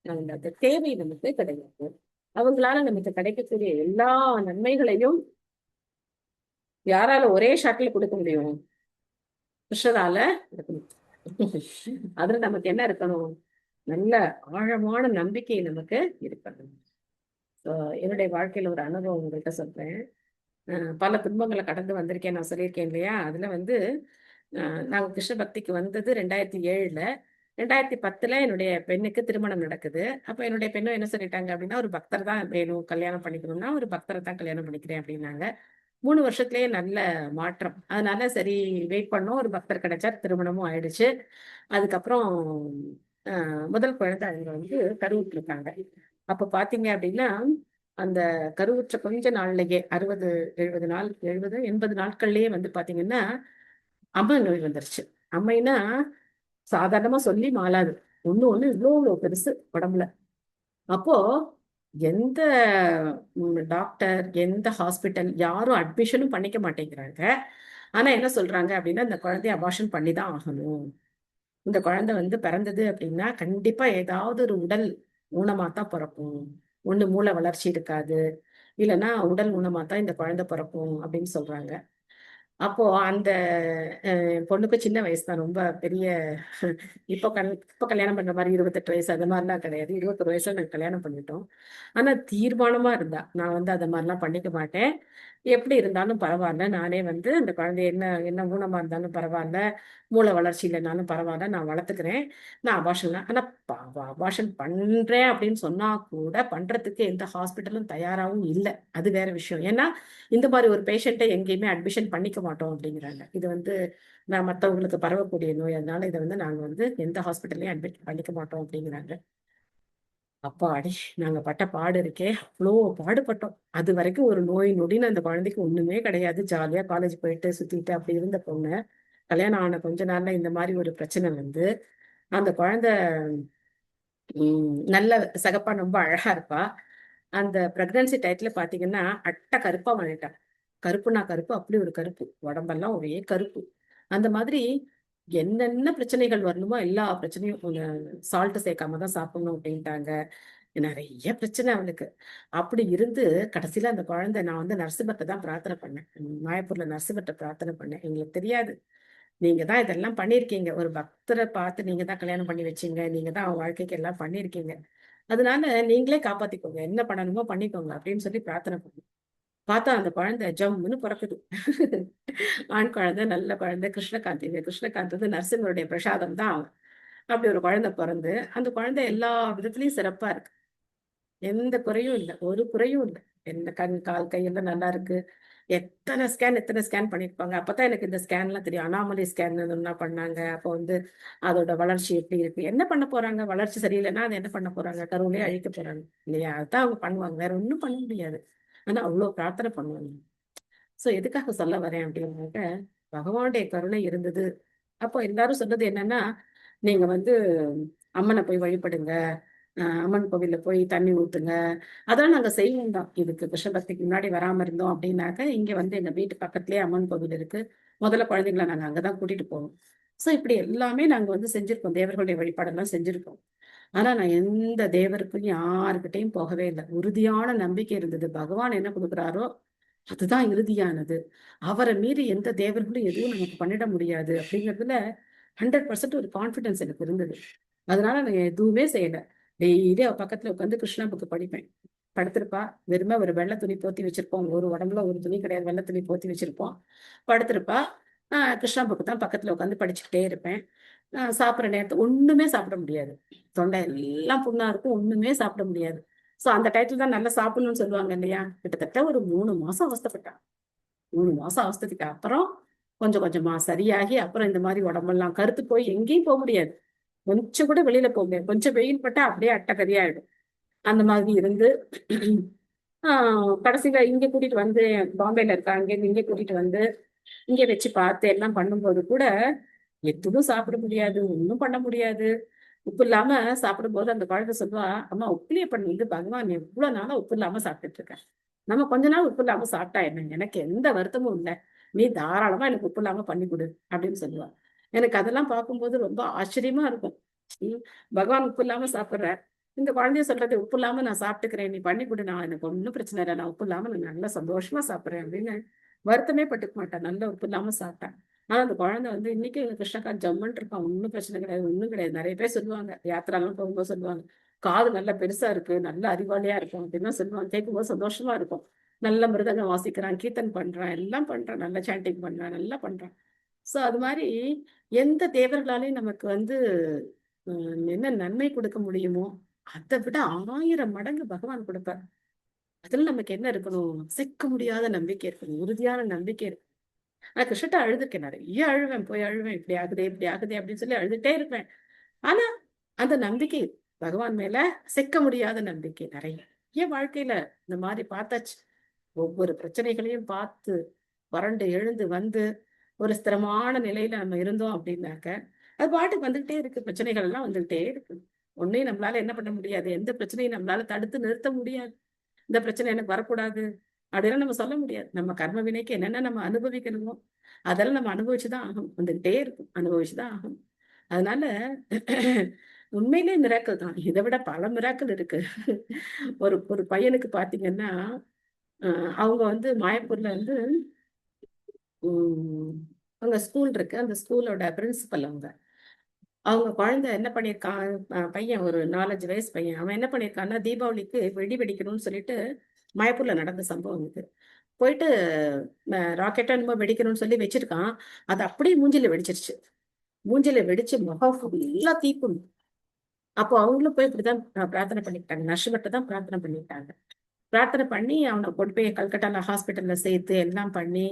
அந்த தேவை நமக்கு கிடையாது. அவங்களால நமக்கு கிடைக்கக்கூடிய எல்லா நன்மைகளையும் யாரால ஒரே ஷாட்ல கொடுக்க முடியும்? கிருஷ்ணரால அதுல நமக்கு என்ன இருக்கணும்? நல்ல ஆழமான நம்பிக்கை நமக்கு இருக்கணும். என்னுடைய வாழ்க்கையில ஒரு அனுபவம் உங்கள்கிட்ட சொல்றேன். பல துன்பங்களை கடந்து வந்திருக்கேன், நான் சொல்லியிருக்கேன் இல்லையா? அதுல நாங்க கிருஷ்ண பக்திக்கு வந்தது 2007. 2010 என்னுடைய பெண்ணுக்கு திருமணம் நடக்குது. அப்ப என்னுடைய பெண்ணும் என்ன சொல்லிட்டாங்க அப்படின்னா, ஒரு பக்தர் தான் வேணும், கல்யாணம் பண்ணிக்கணும்னா ஒரு பக்தரை தான் கல்யாணம் பண்ணிக்கிறேன் அப்படின்னாங்க. 3 வருஷத்துலயே நல்ல மாற்றம். அதனால சரி வெயிட் பண்ணோம், ஒரு பக்தர் கிடைச்சார், திருமணமும் ஆயிடுச்சு. அதுக்கப்புறம் முதல் குழந்தை அவங்க கருவுற்றிருக்காங்க. அப்ப பாத்தீங்க அப்படின்னா, அந்த கருவுற்ற கொஞ்ச நாள்லயே 60, 70 நாள், 70, 80 நாட்கள்லயே பாத்தீங்கன்னா அம்மை நோய் வந்துருச்சு. அம்மைனா சாதாரணமா சொல்லி மாளாது, ஒண்ணு இவ்வளவு பெருசு உடம்புல. அப்போ எந்த டாக்டர், எந்த ஹாஸ்பிட்டல், யாரும் அட்மிஷனும் பண்ணிக்க மாட்டேங்கிறாங்க. ஆனா என்ன சொல்றாங்க அப்படின்னா, இந்த குழந்தைய அபார்ஷன் பண்ணிதான் ஆகணும். இந்த குழந்தை பிறந்தது அப்படின்னா கண்டிப்பா ஏதாவது ஒரு உடல் ஊனமாத்தான் பிறக்கும், ஒண்ணு மூளை வளர்ச்சி இருக்காது, இல்லைன்னா உடல் ஊனமாத்தான் இந்த குழந்தை பிறக்கும் அப்படின்னு சொல்றாங்க. அப்போ அந்த பொண்ணுக்கு சின்ன வயசு தான், ரொம்ப பெரிய இப்போ கல்யாணம் பண்ற மாதிரி 28 வயசு அது மாதிரிலாம் கிடையாது. 21 வயசுல நாங்கள் கல்யாணம் பண்ணிட்டோம். ஆனா தீர்மானமா இருந்தா, நான் அது மாதிரிலாம் பண்ணிக்க மாட்டேன், எப்படி இருந்தாலும் பரவாயில்ல, நானே அந்த குழந்தைய என்ன ஊனமா இருந்தாலும் பரவாயில்ல, மூளை வளர்ச்சி இல்லைனாலும் பரவாயில்ல, நான் வளர்த்துக்கிறேன், நான் அபார்ஷன். ஆனா அபார்ஷன் பண்றேன் அப்படின்னு சொன்னா கூட பண்றதுக்கு எந்த ஹாஸ்பிட்டலும் தயாராகவும் இல்லை. அது வேற விஷயம். ஏன்னா இந்த மாதிரி ஒரு பேஷண்ட்டை எங்கேயுமே அட்மிஷன் பண்ணிக்க மாட்டோம் அப்படிங்கிறாங்க. இது நான் மற்றவங்களுக்கு பரவக்கூடிய நோய், அதனால இதை நாங்க எந்த ஹாஸ்பிட்டல்லையும் அட்மிட் பண்ணிக்க மாட்டோம் அப்படிங்கிறாங்க. அப்பாடி நாங்க பட்ட பாடு இருக்கே, அவ்வளோ பாடுபட்டோம். அது வரைக்கும் ஒரு நோய் நொடின்னு அந்த குழந்தைக்கு ஒண்ணுமே கிடையாது. ஜாலியா காலேஜ் போயிட்டு சுத்திட்டு அப்படி இருந்த பொண்ணு, கல்யாணம் ஆன கொஞ்ச நாள்ல இந்த மாதிரி ஒரு பிரச்சனை வந்து, அந்த குழந்தை நல்ல சகப்பா ரொம்ப அழகா இருப்பா. அந்த பிரெக்னன்சி டயத்துல பாத்தீங்கன்னா அட்டை கருப்பா பண்ணிட்டா. கருப்புனா கருப்பு, அப்படி ஒரு கருப்பு, உடம்பெல்லாம் ஒரே கருப்பு. அந்த மாதிரி என்னென்ன பிரச்சனைகள் வரணுமோ எல்லா பிரச்சனையும் சால்ட் சேர்க்காம தான் சாப்பிடணும் அப்படின்ட்டாங்க. நிறைய பிரச்சனை அவளுக்கு. அப்படி இருந்து கடைசியில அந்த குழந்தை, நான் வந்து நரசிம்மத்தை தான் பிரார்த்தனை பண்ணேன். மாயப்பூர்ல நரசிம்மத்தை பிரார்த்தனை பண்ணேன். எங்களுக்கு தெரியாது, நீங்க தான் இதெல்லாம் பண்ணியிருக்கீங்க. ஒரு பக்தரை பார்த்து நீங்க தான் கல்யாணம் பண்ணி வச்சீங்க, நீங்க தான் அவன் வாழ்க்கைக்கு எல்லாம் பண்ணியிருக்கீங்க. அதனால நீங்களே காப்பாத்திக்கோங்க, என்ன பண்ணணுமோ பண்ணிக்கோங்க அப்படின்னு சொல்லி பிரார்த்தனை பண்ணேன். பார்த்தா அந்த குழந்தை ஜம்முன்னு பிறக்குது. ஆண் குழந்தை, நல்ல குழந்தை, கிருஷ்ணகாந்த். இது கிருஷ்ணகாந்த் வந்து நரசிம்மருடைய பிரசாதம் தான் அவன். அப்படி ஒரு குழந்தை பிறந்து, அந்த குழந்தை எல்லா விதத்துலயும் சிறப்பா இருக்கு. எந்த குறையும் இல்லை, ஒரு குறையும் இல்லை. எந்த கண் கால் கையெல்லாம் நல்லா இருக்கு. எத்தனை ஸ்கேன் பண்ணிருப்பாங்க. அப்பதான் எனக்கு இந்த ஸ்கேன் எல்லாம் தெரியும். அனாமலி ஸ்கேன் என்ன பண்ணாங்க. அப்போ வந்து அதோட வளர்ச்சி எப்படி இருக்கு, என்ன பண்ண போறாங்க. வளர்ச்சி சரியில்லைன்னா அதை என்ன பண்ண போறாங்க, கருவிலே அழிக்க போறாங்க இல்லையா. அதுதான் அவங்க பண்ணுவாங்க, வேற ஒண்ணும் பண்ண முடியாது. ஆனா அவ்வளவு பிரார்த்தனை பண்ணுவாங்க. சோ எதுக்காக சொல்ல வரேன் அப்படின்னாக்க, பகவானுடைய கருணை இருந்தது. அப்போ எல்லாரும் சொன்னது என்னன்னா, நீங்க வந்து அம்மனை போய் வழிபடுங்க, அம்மன் கோவில்ல போய் தண்ணி ஊத்துங்க. அதெல்லாம் நாங்க செய்வோம் தான். இதுக்கு கிருஷ்ண பக்திக்கு முன்னாடி வராம இருந்தோம் அப்படின்னாக்க, இங்க வந்து எங்க வீட்டு பக்கத்துலயே அம்மன் கோவில் இருக்கு. முதல்ல குழந்தைங்களை நாங்க அங்கதான் கூட்டிட்டு போவோம். சோ இப்படி எல்லாமே நாங்க வந்து செஞ்சிருக்கோம், தேவர்களுடைய வழிபாடெல்லாம் செஞ்சிருக்கோம். ஆனா நான் எந்த தேவருக்கும் யாருக்கிட்டையும் போகவே இல்லை. உறுதியான நம்பிக்கை இருந்தது, பகவான் என்ன கொடுக்குறாரோ அதுதான் இறுதியானது. அவரை மீறி எந்த தேவர்களும் எதுவும் நமக்கு பண்ணிட முடியாது அப்படிங்கிறதுல 100% ஒரு கான்பிடன்ஸ் எனக்கு இருந்தது. அதனால நான் எதுவுமே செய்யல. டெய்லி அவ பக்கத்துல உட்காந்து கிருஷ்ணா புக்கு படிப்பேன். படுத்திருப்பா, வெறுமை ஒரு வெள்ளை துணி போத்தி வச்சிருப்போம். ஒரு உடம்புல ஒரு துணி கிடையாது, வெள்ளை துணி போத்தி வச்சிருப்போம். படுத்திருப்பா, கிருஷ்ணா புக்கு தான் பக்கத்துல உட்காந்து படிச்சுக்கிட்டே இருப்பேன். சாப்பிட்ற நேரத்தை ஒண்ணுமே சாப்பிட முடியாது, தொண்டை எல்லாம் புண்ணா இருக்கும், ஒண்ணுமே சாப்பிட முடியாது. சோ அந்த டயத்துல தான் நல்லா சாப்பிடணும்னு சொல்லுவாங்க இல்லையா. கிட்டத்தட்ட ஒரு 3 மாசம் அவஸ்தைப்பட்டான். 3 மாசம் அவஸ்தைக்கு அப்புறம் கொஞ்சம் கொஞ்சமா சரியாகி, அப்புறம் இந்த மாதிரி உடம்பெல்லாம் கருத்து போய் எங்கேயும் போக முடியாது, கொஞ்சம் கூட வெளியில போக முடியாது. கொஞ்சம் வெயில் பட்டா அப்படியே அட்டகரியாயிடும். அந்த மாதிரி இருந்து கடைசியில இங்க கூட்டிட்டு வந்து, பாம்பேல இருக்கா, அங்கேருந்து இங்கே கூட்டிட்டு வந்து இங்க வச்சு பார்த்து எல்லாம் பண்ணும்போது கூட எதுவும் சாப்பிட முடியாது, ஒண்ணும் பண்ண முடியாது. உப்பு இல்லாம சாப்பிடும்போது அந்த குழந்தை சொல்லுவா, அம்மா உப்புலிய பண்ணி வந்து பகவான் எவ்வளவு நாளா உப்பு இல்லாம சாப்பிட்டுட்டு இருக்கேன், நம்ம கொஞ்ச நாள் உப்பு இல்லாம சாப்பிட்டா என்ன, எனக்கு எந்த வருத்தமும் இல்லை, நீ தாராளமா எனக்கு உப்பு இல்லாம பண்ணி கொடு அப்படின்னு சொல்லுவா. எனக்கு அதெல்லாம் பார்க்கும்போது ரொம்ப ஆச்சரியமா இருக்கும். பகவான் உப்பு இல்லாம சாப்பிடுற, இந்த குழந்தைய சொல்றது உப்பு இல்லாம நான் சாப்பிட்டுக்கிறேன், நீ பண்ணி கொடு, நான் எனக்கு ஒன்றும் பிரச்சனை இல்லை, நான் உப்பு இல்லாம நான் நல்லா சந்தோஷமா சாப்பிடுறேன் அப்படின்னு வருத்தமே பட்டுக்க மாட்டேன். நல்லா உப்பு இல்லாம சாப்பிட்டேன். ஆனா அந்த குழந்தை வந்து இன்னைக்கு கிருஷ்ணகாந்த் ஜம்முன்னு இருக்கான், ஒன்றும் பிரச்சனை கிடையாது, ஒன்றும் கிடையாது. நிறைய பேர் சொல்லுவாங்க, யாத்திராலாம் போகும்போது சொல்லுவாங்க, காது நல்லா பெருசா இருக்கு, நல்ல அறிவாளியா இருக்கும் அப்படின்னு சொல்லுவாங்க. கேட்கும்போது சந்தோஷமா இருக்கும். நல்ல மிருதங்கம் வாசிக்கிறான், கீர்த்தன் பண்றான், எல்லாம் பண்றான், நல்லா சாண்டிங் பண்றான், நல்லா பண்றான். சோ அது மாதிரி எந்த தேவர்களாலையும் நமக்கு வந்து என்ன நன்மை கொடுக்க முடியுமோ அதை விட 1000 மடங்கு பகவான் கொடுப்பார். அதுல நமக்கு என்ன இருக்கணும், அசைக்க முடியாத நம்பிக்கை இருக்கணும், உறுதியான நம்பிக்கை இருக்கு. நான் கிருஷ்ணட்ட அழுதுருக்கேன், நிறைய அழுவேன், போய் அழுவேன், இப்படி ஆகுதே இப்படி ஆகுதே அப்படின்னு சொல்லி அழுதுட்டே இருப்பேன். ஆனா அந்த நம்பிக்கை பகவான் மேல அசைக்க முடியாத நம்பிக்கை நிறைய வாழ்க்கையில இந்த மாதிரி பார்த்தாச்சு. ஒவ்வொரு பிரச்சனைகளையும் பார்த்து வறண்டு எழுந்து வந்து ஒரு ஸ்திரமான நிலையில நம்ம இருந்தோம் அப்படின்னாக்க, அது பாட்டுக்கு வந்துகிட்டே இருக்கு, பிரச்சனைகள் எல்லாம் வந்துகிட்டே இருக்கு. ஒன்னையும் நம்மளால என்ன பண்ண முடியாது, எந்த பிரச்சனையும் நம்மளால தடுத்து நிறுத்த முடியாது. இந்த பிரச்சனை எனக்கு வரக்கூடாது அப்படின்னு நம்ம சொல்ல முடியாது. நம்ம கர்ம வினைக்கு என்னென்ன நம்ம அனுபவிக்கணுமோ அதெல்லாம் நம்ம அனுபவிச்சுதான் ஆகும், வந்துகிட்டே இருக்கும், அனுபவிச்சுதான் ஆகும். அதனால உண்மையிலே மிராக்கள் தான், இதை விட பல மிராக்கள் இருக்கு. ஒரு ஒரு பையனுக்கு பாத்தீங்கன்னா, அவங்க வந்து மாயப்பூர்ல வந்து அங்க ஸ்கூல் இருக்கு, அந்த ஸ்கூலோட பிரின்சிபல் அவங்க குழந்தை என்ன பண்ணியிருக்கான், பையன் ஒரு 4-5 வயசு பையன், அவன் என்ன பண்ணியிருக்கான்னா, தீபாவளிக்கு வெடி வெடிக்கணும்னு சொல்லிட்டு, மாயப்பூர்ல நடந்த சம்பவம் இது, போயிட்டு ராக்கெட்டா என்னமோ வெடிக்கணும்னு சொல்லி வச்சிருக்கான். அது அப்படியே மூஞ்சில வெடிச்சிருச்சு. மூஞ்சில வெடிச்சு முகம் ஃபுல்லா தீக்கும். அப்போ அவங்களும் போய் இப்படிதான் பிரார்த்தனை பண்ணிக்கிட்டாங்க, நர்ஸுகிட்ட தான் பிரார்த்தனை பண்ணிக்கிட்டாங்க. பிரார்த்தனை பண்ணி அவனை கொண்டு போய் கல்கட்டால ஹாஸ்பிட்டல்ல சேர்த்து எல்லாம் பண்ணி,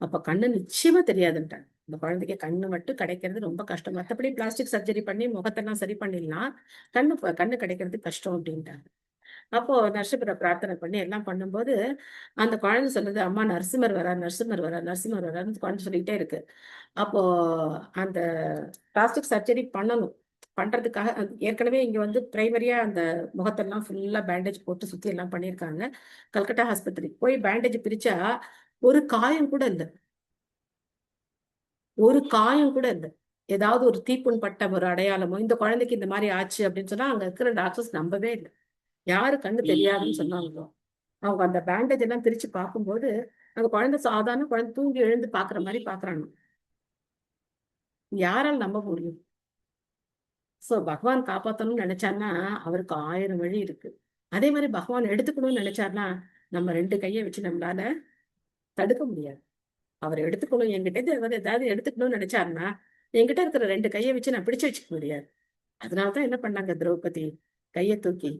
அப்ப கண்ணு நிச்சயமா தெரியாதுன்ட்டாங்க, இந்த குழந்தைக்கு கண்ணு மட்டும் கிடைக்கிறது ரொம்ப கஷ்டம். மற்றபடி பிளாஸ்டிக் சர்ஜரி பண்ணி முகத்தெல்லாம் சரி பண்ணிடலாம், கண்ணு கிடைக்கிறது கஷ்டம் அப்படின்ட்டாங்க. அப்போ நரசிம்மரை பிரார்த்தனை பண்ணி எல்லாம் பண்ணும்போது அந்த குழந்தை சொல்லுது, அம்மா நரசிம்மர் வரார், நரசிம்மர் வரார், நரசிம்மர் வராருன்னு குழந்தை சொல்லிட்டே இருக்கு. அப்போ அந்த பிளாஸ்டிக் சர்ஜரி பண்றதுக்காக ஏற்கனவே இங்க வந்து பிரைமரியா அந்த முகத்தெல்லாம் ஃபுல்லா பேண்டேஜ் போட்டு சுத்தி எல்லாம் பண்ணியிருக்காங்க. கல்கட்டா ஆஸ்பத்திரி போய் பேண்டேஜ் பிரிச்சா ஒரு காயம் கூட இல்லை, ஒரு காயம் கூட இல்லை. ஏதாவது ஒரு தீப்புண் பட்ட ஒரு அடையாளமோ இந்த குழந்தைக்கு இந்த மாதிரி ஆச்சு அப்படின்னு சொன்னா அங்க இருக்கிற டாக்டர்ஸ் நம்பவே இல்லை. யாரு கண்ணு தெரியாதுன்னு சொன்னாங்களோ அவங்க அந்த பேண்டேஜ் எல்லாம் பிரிச்சு பார்க்கும்போது அந்த குழந்தை சாதாரண குழந்தை தூங்கி எழுந்து பாக்குற மாதிரி பாக்குறாங்க. யாரால் நம்ப முடியும்? சோ பகவான் காப்பாத்தணும்னு நினைச்சாருன்னா அவருக்கு 1000 வழி இருக்கு. அதே மாதிரி பகவான் எடுத்துக்கணும்னு நினைச்சாருன்னா நம்ம 2 கையை வச்சு நம்மளால தடுக்க முடியாது. அவர் எடுத்துக்கணும், என்கிட்ட ஏதாவது எடுத்துக்கணும்னு நினைச்சாருன்னா என்கிட்ட இருக்கிற 2 கையை வச்சு நான் பிடிச்சு வச்சுக்க முடியாது. அதனாலதான் என்ன பண்ணாங்க, திரௌபதி கையை தூக்கி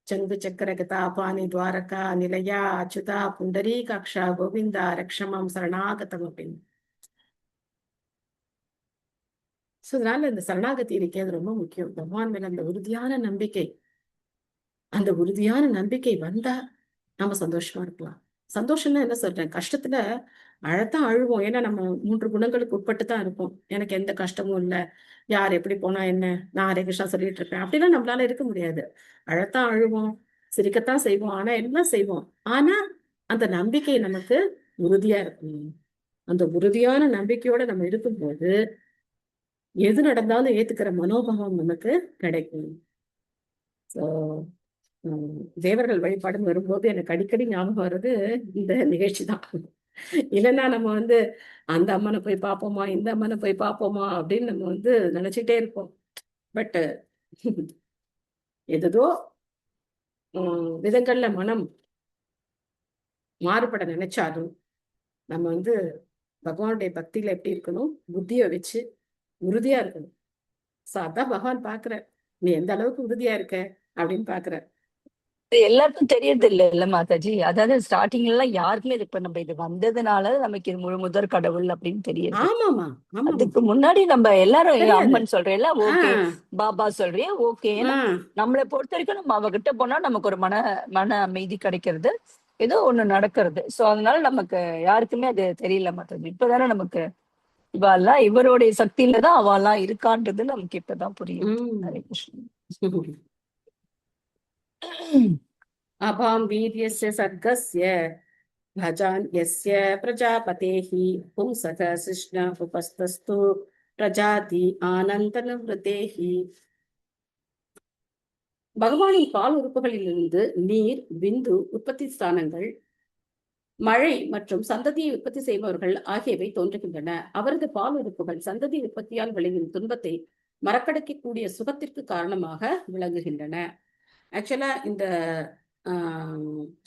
சங்கு சக்கர கதா பாணி துவாரகா நிலையா அச்சுதா புண்டரீகாக்ஷா கோவிந்தா ரக்ஷமம் சரணாகதம் அப்படின்னு. சோ அதனால இந்த சரணாகதி இருக்கே அது ரொம்ப முக்கியம். பகவான் மேல அந்த உறுதியான நம்பிக்கை, அந்த உறுதியான நம்பிக்கை வந்தா நம்ம சந்தோஷமா இருக்கலாம். சந்தோஷம்னா என்ன சொல்றேன், கஷ்டத்துல அழத்தான் அழுவோம். ஏன்னா நம்ம 3 குணங்களுக்கு உட்பட்டு தான் இருப்போம். எனக்கு எந்த கஷ்டமும் இல்லை, யார் எப்படி போனா என்ன, நான் ஹரே கிருஷ்ணா சொல்லிட்டு இருப்பேன் அப்படிலாம் நம்மளால இருக்க முடியாது. அழத்தான் அழுவோம், சிரிக்கத்தான் செய்வோம், ஆனா எல்லாம் செய்வோம். ஆனா அந்த நம்பிக்கை நமக்கு உறுதியா இருக்கணும். அந்த உறுதியான நம்பிக்கையோட நம்ம இருக்கும்போது எது நடந்தாலும் ஏத்துக்கிற மனோபாவம் நமக்கு கிடைக்கும். ஸோ தேவர்கள் வழிபாடுன்னு வரும்போது எனக்கு அடிக்கடி ஞாபகம் வர்றது இந்த நிகழ்ச்சி தான். இல்லைன்னா நம்ம வந்து அந்த அம்மனை போய் பார்ப்போமா, இந்த அம்மனை போய் பார்ப்போமா அப்படின்னு நம்ம வந்து நினைச்சிட்டே இருப்போம். பட் எதோ விதங்கள்ல மனம் மாறுபட நினைச்சாலும் நம்ம வந்து பகவானுடைய பக்தியில எப்படி இருக்கணும், புத்தியை வச்சு உறுதியா இருக்கணும். சோ அதான் பகவான் பாக்குற, நீ எந்த அளவுக்கு உறுதியா இருக்க அப்படின்னு பாக்குற. எல்லாருக்கும் தெரியறது இல்ல மாதாஜி. அதாவது ஸ்டார்டிங்ல எல்லாம் யாருக்குமே இப்ப நம்ம இது வந்ததுனால நமக்கு இது முதற் கடவுள் அப்படின்னு தெரியுது. ஆமாமா அதுக்கு முன்னாடி நம்ம எல்லாரும் தெரியாது. அம்மன் சொல்றேன் ஓகே, பாபா சொல்றேன் ஓகே. நம்மளை பொறுத்த வரைக்கும் நம்ம அவகிட்ட போனா நமக்கு ஒரு மன அமைதி கிடைக்கிறது, ஏதோ ஒண்ணு நடக்கிறது. சோ அதனால நமக்கு யாருக்குமே அது தெரியல மாதாஜி. இப்பதானே நமக்கு இவாள்லாம் இவருடைய சக்தியில தான் அவெல்லாம் இருக்கான்றது நமக்கு இப்பதான் புரியும். ஹரே கிருஷ்ணன். அபாம் வீரியஸ்ய சர்க்கஸ்ய பஜான் யஸ்ய பிரஜாபதேஹி பும்சக சிஷ்ண உபஸ்தஸ்து பிரஜாதி ஆனந்தனவ்ருதேஹி. பகவானின் பால் உறுப்புகளிலிருந்து நீர், பிந்து உற்பத்தி ஸ்தானங்கள், மழை மற்றும் சந்ததியை உற்பத்தி செய்பவர்கள் ஆகியவை தோன்றுகின்றன. அவரது பால் உறுப்புகள் சந்ததி உற்பத்தியால் விளையும் துன்பத்தை மறக்கடிக்கக்கூடிய சுகத்திற்கு காரணமாக விளங்குகின்றன. ஆக்சுவலா இந்த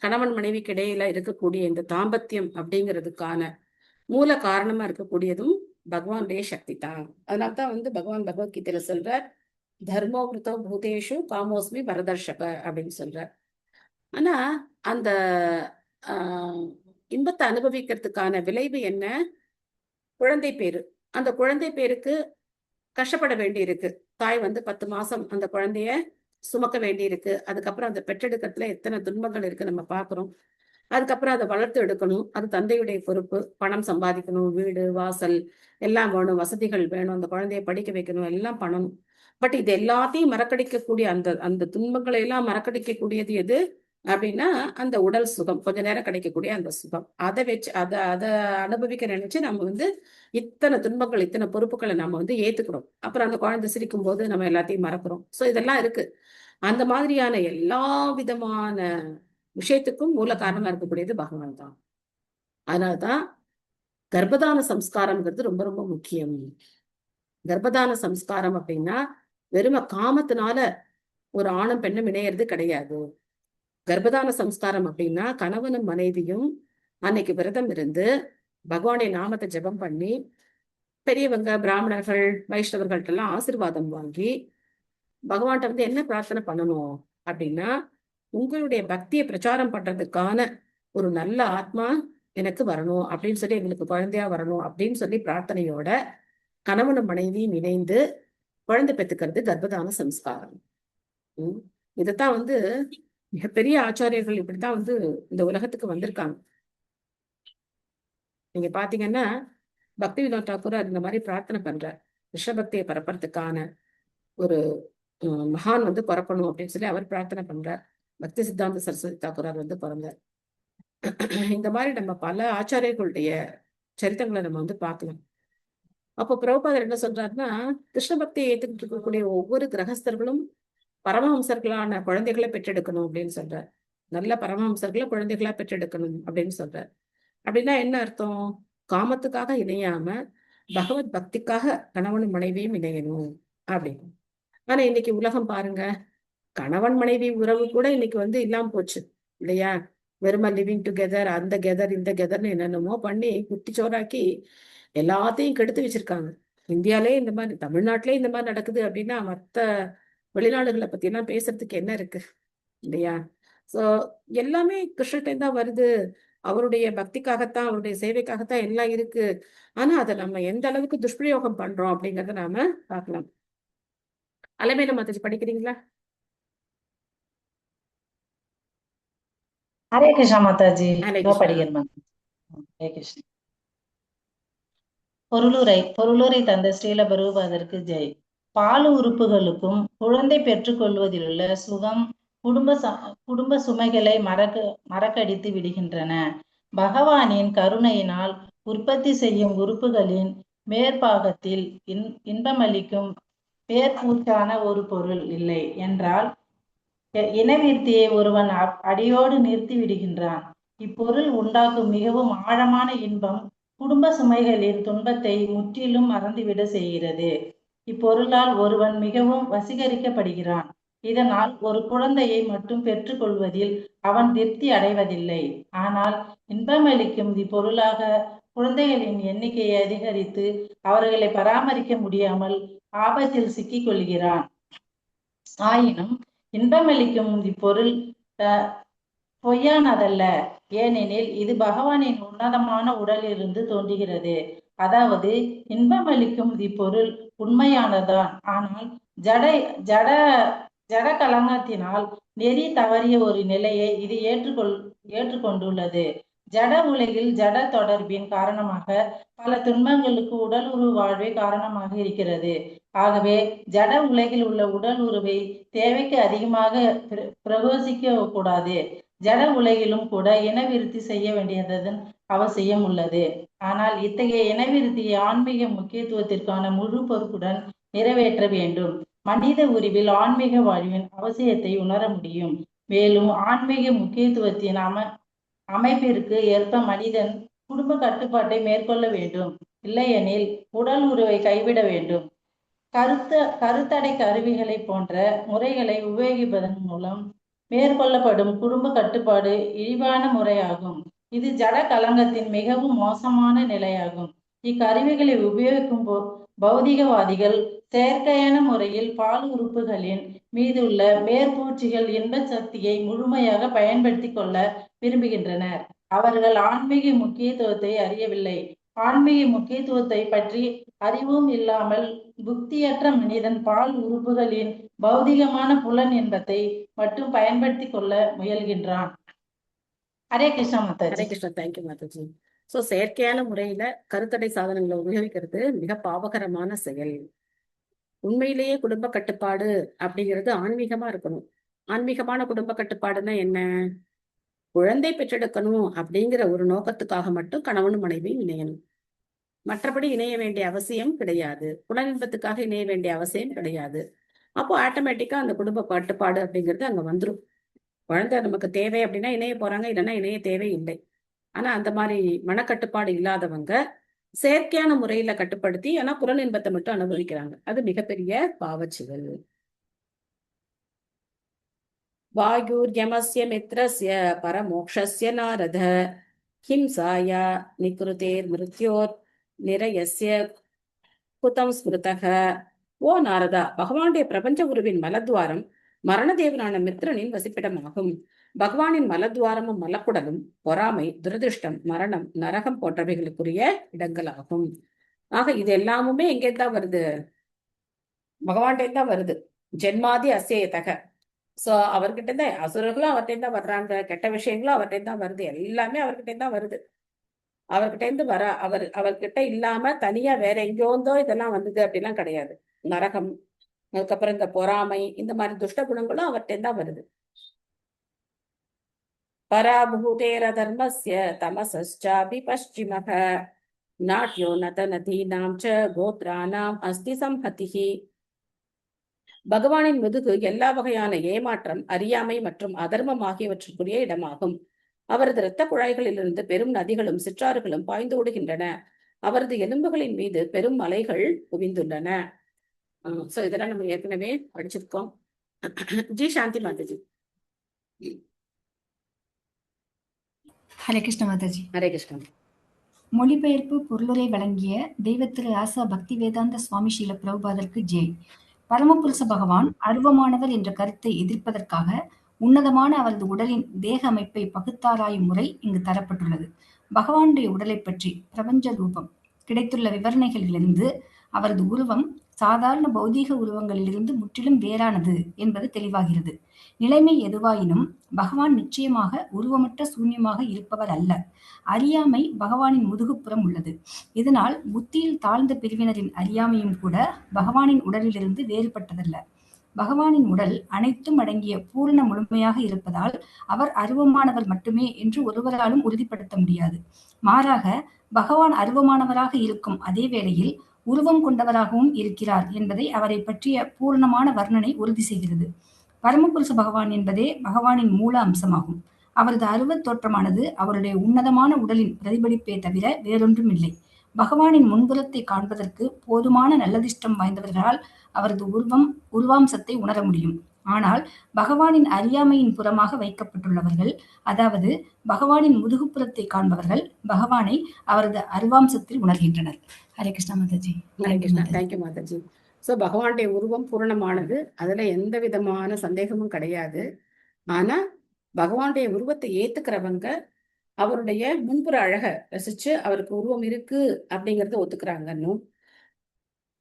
கணவன் மனைவிக்கு இடையில இருக்கக்கூடிய இந்த தாம்பத்தியம் அப்படிங்கிறதுக்கான மூல காரணமா இருக்கக்கூடியதும் பகவானுடைய சக்தி தான். அதனால்தான் வந்து பகவான் பகவத்கீதையில சொல்ற தர்மோ கிருத்தோ பூதேஷு காமோஸ்மி பரதர்ஷப அப்படின்னு சொல்ற. ஆனா அந்த இன்பத்தை அனுபவிக்கிறதுக்கான விளைவு என்ன, குழந்தை பேரு. அந்த குழந்தை பேருக்கு கஷ்டப்பட வேண்டி இருக்கு. தாய் வந்து 10 மாசம் அந்த குழந்தைய சுமக்க வேண்டி இருக்கு. அதுக்கப்புறம் அந்த பெற்றெடுக்கிறதுல எத்தனை துன்பங்கள் இருக்கு நம்ம பாக்குறோம். அதுக்கப்புறம் அதை வளர்த்து எடுக்கணும், அது தந்தையுடைய பொறுப்பு. பணம் சம்பாதிக்கணும், வீடு வாசல் எல்லாம் வேணும், வசதிகள் வேணும், அந்த குழந்தைய படிக்க வைக்கணும், எல்லாம் பண்ணணும். பட் இது எல்லாத்தையும் மறக்கடிக்கக்கூடிய அந்த துன்பங்களை எல்லாம் மறக்கடிக்கக்கூடியது எது அப்படின்னா அந்த உடல் சுகம், கொஞ்ச நேரம் கிடைக்கக்கூடிய அந்த சுகம். அதை வச்சு அதை அனுபவிக்க நினைச்சு நம்ம வந்து இத்தனை துன்பங்கள் இத்தனை பொறுப்புகளை நம்ம வந்து ஏத்துக்கிறோம். அப்புறம் அந்த குழந்தை சிரிக்கும் போது நம்ம எல்லாத்தையும் மறக்கிறோம். சோ இதெல்லாம் இருக்கு. அந்த மாதிரியான எல்லா விதமான விஷயத்துக்கும் மூல காரணமா இருக்கக்கூடியது பகவான் தான். அதனால்தான் கர்ப்பதான சம்ஸ்காரம்ங்கிறது ரொம்ப ரொம்ப முக்கியம். கர்ப்பதான சம்ஸ்காரம் அப்படின்னா வெறும காமத்தினால ஒரு ஆணும் பெண்ணும் இணையறது கிடையாது. கர்ப்பதான சம்ஸ்காரம் அப்படின்னா கணவனும் மனைவியும் அன்னைக்கு விரதம் இருந்து பகவானுடைய நாமத்தை ஜெபம் பண்ணி பெரியவங்க பிராமணர்கள் வைஷ்ணவர்கள்ட்ட எல்லாம் ஆசீர்வாதம் வாங்கி பகவான்கிட்ட வந்து என்ன பிரார்த்தனை பண்ணணும் அப்படின்னா, உங்களுடைய பக்தியை பிரச்சாரம் பண்றதுக்கான ஒரு நல்ல ஆத்மா எனக்கு வரணும் அப்படின்னு சொல்லி, எங்களுக்கு குழந்தையா வரணும் அப்படின்னு சொல்லி பிரார்த்தனையோட கணவனும் மனைவியும் இணைந்து குழந்தை பெற்றுக்கிறது கர்ப்பதான சம்ஸ்காரம். இதைத்தான் மிகப்பெரிய ஆச்சாரியர்கள் இப்படித்தான் இந்த உலகத்துக்கு வந்திருக்காங்க. நீங்க பாத்தீங்கன்னா பக்தி வினோத் தாக்கூர் இந்த மாதிரி பிரார்த்தனை பண்றார். ரிஷபக்தியை பரப்புறதுக்கான ஒரு மகான் பிறக்கணும் அப்படின்னு சொல்லி அவர் பிரார்த்தனை பண்றார். பக்தி சித்தாந்த சரஸ்வதி தாக்கூரார் பிறந்தார். இந்த மாதிரி நம்ம பல ஆச்சாரியர்களுடைய சரித்திரங்களை நம்ம பார்க்கலாம். அப்போ பிரபுபாதர் என்ன சொல்றாருன்னா, கிருஷ்ண பக்தியை ஏற்றுக்கிட்டு இருக்கக்கூடிய ஒவ்வொரு கிரகஸ்தர்களும் பரமஹம்சர்களான குழந்தைகளை பெற்றெடுக்கணும் அப்படின்னு சொல்றார். நல்ல பரமஹம்சர்களை குழந்தைகளா பெற்றெடுக்கணும் அப்படின்னு சொல்றார். அப்படின்னா என்ன அர்த்தம்? காமத்துக்காக இணையாம பகவத் பக்திக்காக கணவனும் மனைவியும் இணையணும் அப்படின்னு. ஆனா இன்னைக்கு உலகம் பாருங்க, கணவன் மனைவி உறவு கூட இன்னைக்கு இல்லாம போச்சு இல்லையா? வெறும லிவிங் டுகெதர், அந்த கெதர் இந்த கெதர்னு என்னென்னமோ பண்ணி குட்டிச்சோறாக்கி எல்லாத்தையும் கெடுத்து வச்சிருக்காங்க. இந்தியாலே இந்த மாதிரி, தமிழ்நாட்டிலே இந்த மாதிரி நடக்குது அப்படின்னா மற்ற வெளிநாடுகளை பத்தி எல்லாம் பேசுறதுக்கு என்ன இருக்கு இல்லையா? சோ எல்லாமே கிருஷ்ணர்கிட்ட தான் வருது. அவருடைய பக்திக்காகத்தான், அவருடைய சேவைக்காகத்தான் எல்லாம் இருக்கு. ஆனா அதை நம்ம எந்த அளவுக்கு துஷ்பிரயோகம் பண்றோம் அப்படிங்கறத நாம பார்க்கலாம். அலமேல மாதாஜி படிக்கிறீங்களா? ஹரே கிருஷ்ணா மாதாஜி. ஹரே இதோ கிருஷ்ணா. படிக்கிறேன் மாதாஜி. ஹரே கிருஷ்ணா. பொருளுரை தந்த ஸ்ரீல பிரபுபாதருக்கு ஜெய். பாலு உறுப்புகளுக்கும் குழந்தை பெற்றுக்கொள்வதிலுள்ள சுகம் குடும்ப சுமைகளை மறக்கடித்து விடுகின்றன. பகவானின் கருணையினால் உற்பத்தி செய்யும் உறுப்புகளின் மேற்பாகத்தில் இன்பமளிக்கும் பேர்பூச்சான ஒரு பொருள் இல்லை என்றால் இனவிருத்தியை ஒருவன் அடியோடு நிறுத்தி விடுகின்றான். இப்பொருள் உண்டாக்கும் மிகவும் ஆழமான இன்பம் குடும்ப சுமைகளின் துன்பத்தை முற்றிலும் மறந்துவிட செய்கிறது. இப்பொருளால் ஒருவன் மிகவும் வசீகரிக்கப்படுகிறான். இதனால் ஒரு குழந்தையை மட்டும் பெற்றுக்கொள்வதில் அவன் திருப்தி அடைவதில்லை. ஆனால் இன்பமளிக்கும் இப்பொருளாக குழந்தைகளின் எண்ணிக்கையை அதிகரித்து அவர்களை பராமரிக்க முடியாமல் ஆபத்தில் சிக்கிக் கொள்கிறான். ஆயினும் இன்பமளிக்கும் இப்பொருள் பொய்யானதல்ல. ஏனெனில் இது பகவானின் உன்னதமான உடலிலிருந்து தோன்றுகிறது. அதாவது இன்பமளிக்கும் இப்பொருள் உண்மையானதான். ஆனால் ஜட கலங்கத்தினால் நெறி தவறிய ஒரு நிலையை இது ஏற்றுக்கொண்டுள்ளது. ஜட உலகில் ஜட தொடர்பின் காரணமாக பல துன்பங்களுக்கு உடல் உருவ வாழ்வே காரணமாக இருக்கிறது. ஆகவே ஜட உலகில் உள்ள உடல் உருவை தேவைக்கு அதிகமாக பிரகோசிக்க கூடாது. ஜட உலகிலும் கூட இனவிருத்தி செய்ய வேண்டியதன் அவசியம் உள்ளது. ஆனால் இத்தகைய இனவிருத்தியை ஆன்மீக முக்கியத்துவத்திற்கான முழு பொறுப்புடன் நிறைவேற்ற வேண்டும். மனித உருவில் ஆன்மீக வாழ்வின் அவசியத்தை உணர முடியும். மேலும் ஆன்மீக முக்கியத்துவத்தின் அமைப்பிற்கு ஏற்ப மனிதன் குடும்ப கட்டுப்பாட்டை மேற்கொள்ள வேண்டும். இல்லையெனில் உடல் உருவை கைவிட வேண்டும். கருத்தடை கருவிகளை போன்ற முறைகளை உபயோகிப்பதன் மூலம் மேற்கொள்ளப்படும் குடும்ப கட்டுப்பாடு இழிவான முறையாகும். இது ஜட கலங்கத்தின் மிகவும் மோசமான நிலையாகும். இக்கருவிகளை உபயோகிக்கும் பௌதிகவாதிகள் செயற்கையான முறையில் பால் உறுப்புகளின் மீதுள்ள மேற்பூச்சிகள் இன்ப சக்தியை முழுமையாக பயன்படுத்தி கொள்ள விரும்புகின்றனர். அவர்கள் ஆன்மீக முக்கியத்துவத்தை அறியவில்லை. ஆன்மீக முக்கியத்துவத்தை பற்றி அறிவும் இல்லாமல் புத்தியற்ற மனிதன் பால் உறுப்புகளின் பௌதிகமான புலன் இன்பத்தை மட்டும் பயன்படுத்தி கொள்ள முயல்கின்றான். ஹரே கிருஷ்ணா மாதாஜி. ஹரே கிருஷ்ணா. தேங்க்யூ மாதாஜி. சோ செயற்கையான முறையில கருத்தடை சாதனங்களை உபயோகிக்கிறது மிக பாவகரமான செயல். உண்மையிலேயே குடும்ப கட்டுப்பாடு அப்படிங்கிறது ஆன்மீகமா இருக்கணும். ஆன்மீகமான குடும்ப கட்டுப்பாடுன்னா என்ன? குழந்தை பெற்றெடுக்கணும் அப்படிங்கிற ஒரு நோக்கத்துக்காக மட்டும் கணவனும் மனைவியும் இணையணும். மற்றபடி இணைய வேண்டிய அவசியம் கிடையாது. புலனின்பத்துக்காக இணைய வேண்டிய அவசியம் கிடையாது. அப்போ ஆட்டோமேட்டிக்கா அந்த குடும்ப கட்டுப்பாடு அப்படிங்கிறது அங்க வந்துடும். குழந்தை நமக்கு தேவை அப்படின்னா இணைய போறாங்க, இல்லைன்னா இணைய தேவை இல்லை. ஆனா அந்த மாதிரி மனக்கட்டுப்பாடு இல்லாதவங்க செயற்கையான முறையில கட்டுப்படுத்தி ஆனா புலன் இன்பத்தை மட்டும் அனுபவிக்கிறாங்க. அது மிகப்பெரிய பாவச்சிகள். வாயுர்யமஸ்ய மித்ரஸ்ய பரமோக்ஷஸ்ய நாரத ஹிம்சாயா நிக்ருதேர் மிருத்யோர் நிரயஸ்ய குதம் ஸ்மிருதக. ஓ நாரதா, பகவானுடைய பிரபஞ்ச குருவின் மலத்வாரம் மரணதேவனான மித்ரனின் வசிப்பிடமாகும். பகவானின் மலத்வாரமும் மலக்குடலும் பொறாமை, துரதிருஷ்டம், மரணம், நரகம் போன்றவைகளுக்குரிய இடங்களாகும். ஆக இது எல்லாமுமே எங்கேதான் வருது? பகவான்கிட்ட தான் வருது. ஜென்மாதி அசேயதக. சோ அவர்கிட்ட தான் அசுரர்களும் அவர்கிட்ட தான் வர்றாங்க, கெட்ட விஷயங்களும் அவர்கிட்ட தான் வருது, எல்லாமே அவர்கிட்ட தான் வருது. அவர்கிட்ட இருந்து அவர்கிட்ட இல்லாம தனியா வேற எங்கேயோந்தோ இதெல்லாம் வந்தது அப்படிலாம் கிடையாது. நரகம், அதுக்கப்புறம் இந்த பொறாமை, இந்த மாதிரி துஷ்ட குணங்களும் அவர்கிட்ட தான் வருது. பராபூதேர தர்மஸ்ய தமசாபி பஷ்சிமக நாட்யோ நதநதீனாம் ச கோத்ரானாம் அஸ்தி சம்பதிஹி. பகவானின் முதுகு எல்லா வகையான ஏமாற்றம், அறியாமை மற்றும் அதர்மம் ஆகியவற்றுக்குரிய இடமாகும். அவரது இரத்த குழாய்களிலிருந்து பெரும் நதிகளும் சிற்றாறுகளும் பாய்ந்து ஓடுகின்றன. அவரது எலும்புகளின் மீது பெரும் மலைகள் குவிந்துள்ளன. சோ இதெல்லாம் நம்ம ஏற்கனவே படிச்சிருக்கோம். ஜி சாந்தி மாதாஜி. ஹரே கிருஷ்ண மாதாஜி. ஹரே கிருஷ்ணா. மொழிபெயர்ப்பு பொருளுரை வழங்கிய தெய்வத்திரு ஆசா பக்தி வேதாந்த சுவாமி ஸ்ரீல பிரபுபாதருக்கு ஜெய். பரமபுருஷ பகவான் அருவமானவர் என்ற கருத்தை எதிர்ப்பதற்காக உன்னதமான அவரது உடலின் தேக அமைப்பை பகுத்தாராயும் முறை இங்கு தரப்பட்டுள்ளது. பகவானுடைய உடலை பற்றி பிரபஞ்ச ரூபம் கிடைத்துள்ள விவரணைகளிலிருந்து அவரது உருவம் சாதாரண பௌதீக உருவங்களிலிருந்து முற்றிலும் வேறானது என்பது தெளிவாகிறது. நிலைமை எதுவாயினும் பகவான் நிச்சயமாக உருவமற்ற சூன்யமாக இருப்பவர் அல்ல. அறியாமை பகவானின் முதுகுப்புறம் உள்ளது. இதனால் புத்தியில் தாழ்ந்த பிரிவினரின் அறியாமையும் கூட பகவானின் உடலிலிருந்து வேறுபட்டதல்ல. பகவானின் உடல் அனைத்தும் அடங்கிய பூரண முழுமையாக இருப்பதால் அவர் அருவமானவர் மட்டுமே என்று ஒருவராலும் உறுதிப்படுத்த முடியாது. மாறாக பகவான் அருவமானவராக இருக்கும் அதே வேளையில் உருவம் கொண்டவராகவும் இருக்கிறார் என்பதை அவரை பற்றிய பூரணமான வர்ணனை உறுதி செய்கிறது. பரமபுருஷ பகவான் என்பதே பகவானின் மூல அம்சமாகும். அவரது அருவத் தோற்றமானது அவருடைய உன்னதமான உடலின் பிரதிபலிப்பே தவிர வேறொன்றும் இல்லை. பகவானின் முன்புறத்தை காண்பதற்கு போதுமான நல்லதிஷ்டம் வாய்ந்தவர்களால் அவரது உருவாம்சத்தை உணர முடியும். ஆனால் பகவானின் அறியாமையின் புறமாக வைக்கப்பட்டுள்ளவர்கள், அதாவது பகவானின் முதுகுப்புறத்தை காண்பவர்கள், பகவானை அவரது அருவாம்சத்தில் உணர்கின்றனர். ஹரே கிருஷ்ணா மாதாஜி. ஹரே கிருஷ்ணா. தேங்க்யூ மாதாஜி. சோ பகவானுடைய உருவம் பூரணமானது, அதுல எந்த விதமான சந்தேகமும் கிடையாது. ஆனா பகவானுடைய உருவத்தை ஏத்துக்கிறவங்க அவருடைய முன்புற அழக ரசிச்சு அவருக்கு உருவம் இருக்கு அப்படிங்கறத ஒத்துக்கிறாங்கன்னும்,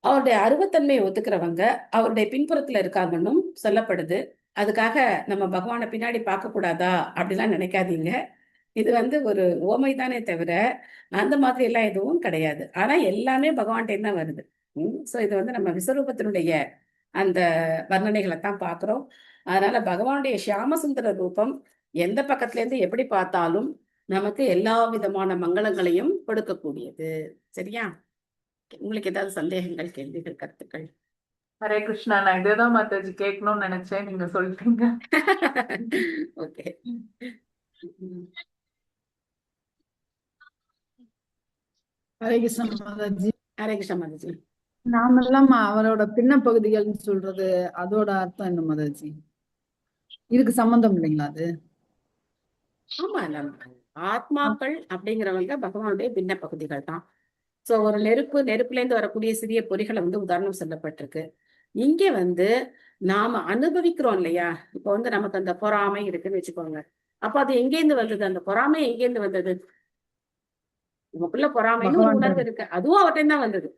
அவருடைய அருவத்தன்மையை ஒத்துக்கிறவங்க அவருடைய பின்புறத்துல இருக்காங்கன்னும் சொல்லப்படுது. அதுக்காக நம்ம பகவானை பின்னாடி பார்க்க கூடாதா அப்படிலாம் நினைக்காதீங்க. இது ஒரு ஓமைதானே தவிர அந்த மாதிரி எல்லாம் எதுவும் கிடையாது. ஆனா எல்லாமே பகவான்கிட்ட தான் வருது. சோ இது நம்ம விஸ்வரூபத்தினுடைய அந்த வர்ணனைகளை தான் பார்க்கிறோம். அதனால பகவானுடைய சியாமசுந்தர ரூபம் எந்த பக்கத்துல இருந்து எப்படி பார்த்தாலும் நமக்கு எல்லா விதமான மங்களங்களையும் கொடுக்கக்கூடியது. சரியா? உங்களுக்கு ஏதாவது சந்தேகங்கள், கேள்விகள், கருத்துக்கள்? ஹரே கிருஷ்ணா. நான் இதேதான் மாதாஜி கேட்கணும்னு நினைச்சேன், நீங்க சொல்லிட்டீங்க. ஓகே. ஹரே கிருஷ்ணா மாதாஜி. ஹரே கிருஷ்ணா மாதாஜி. நாமெல்லாம் அவரோட பின்ன பகுதிகள்னு சொல்றது அதோட அர்த்தம் என்ன மாதாஜி? இதுக்கு சம்பந்தம் இல்லைங்களா அது? ஆமா, ஆத்மாக்கள் அப்படிங்கிறவங்க பகவானுடைய பின்ன பகுதிகள் தான். சோ ஒரு நெருப்புல இருந்து வரக்கூடிய சிறிய பொறிகளை உதாரணம் சொல்லப்பட்டிருக்கு. இங்க நாம அனுபவிக்கிறோம் இல்லையா? இப்ப நமக்கு அந்த பொறாமை இருக்குன்னு வச்சுக்கோங்க. அப்ப அது எங்கேருந்து வந்தது? அந்த பொறாமை எங்கேருந்து வந்தது? நமக்குள்ள பொறாமைன்னு ஒரு உணர்வு இருக்கு, அதுவும் அவர்கிட்ட தான் வந்தது.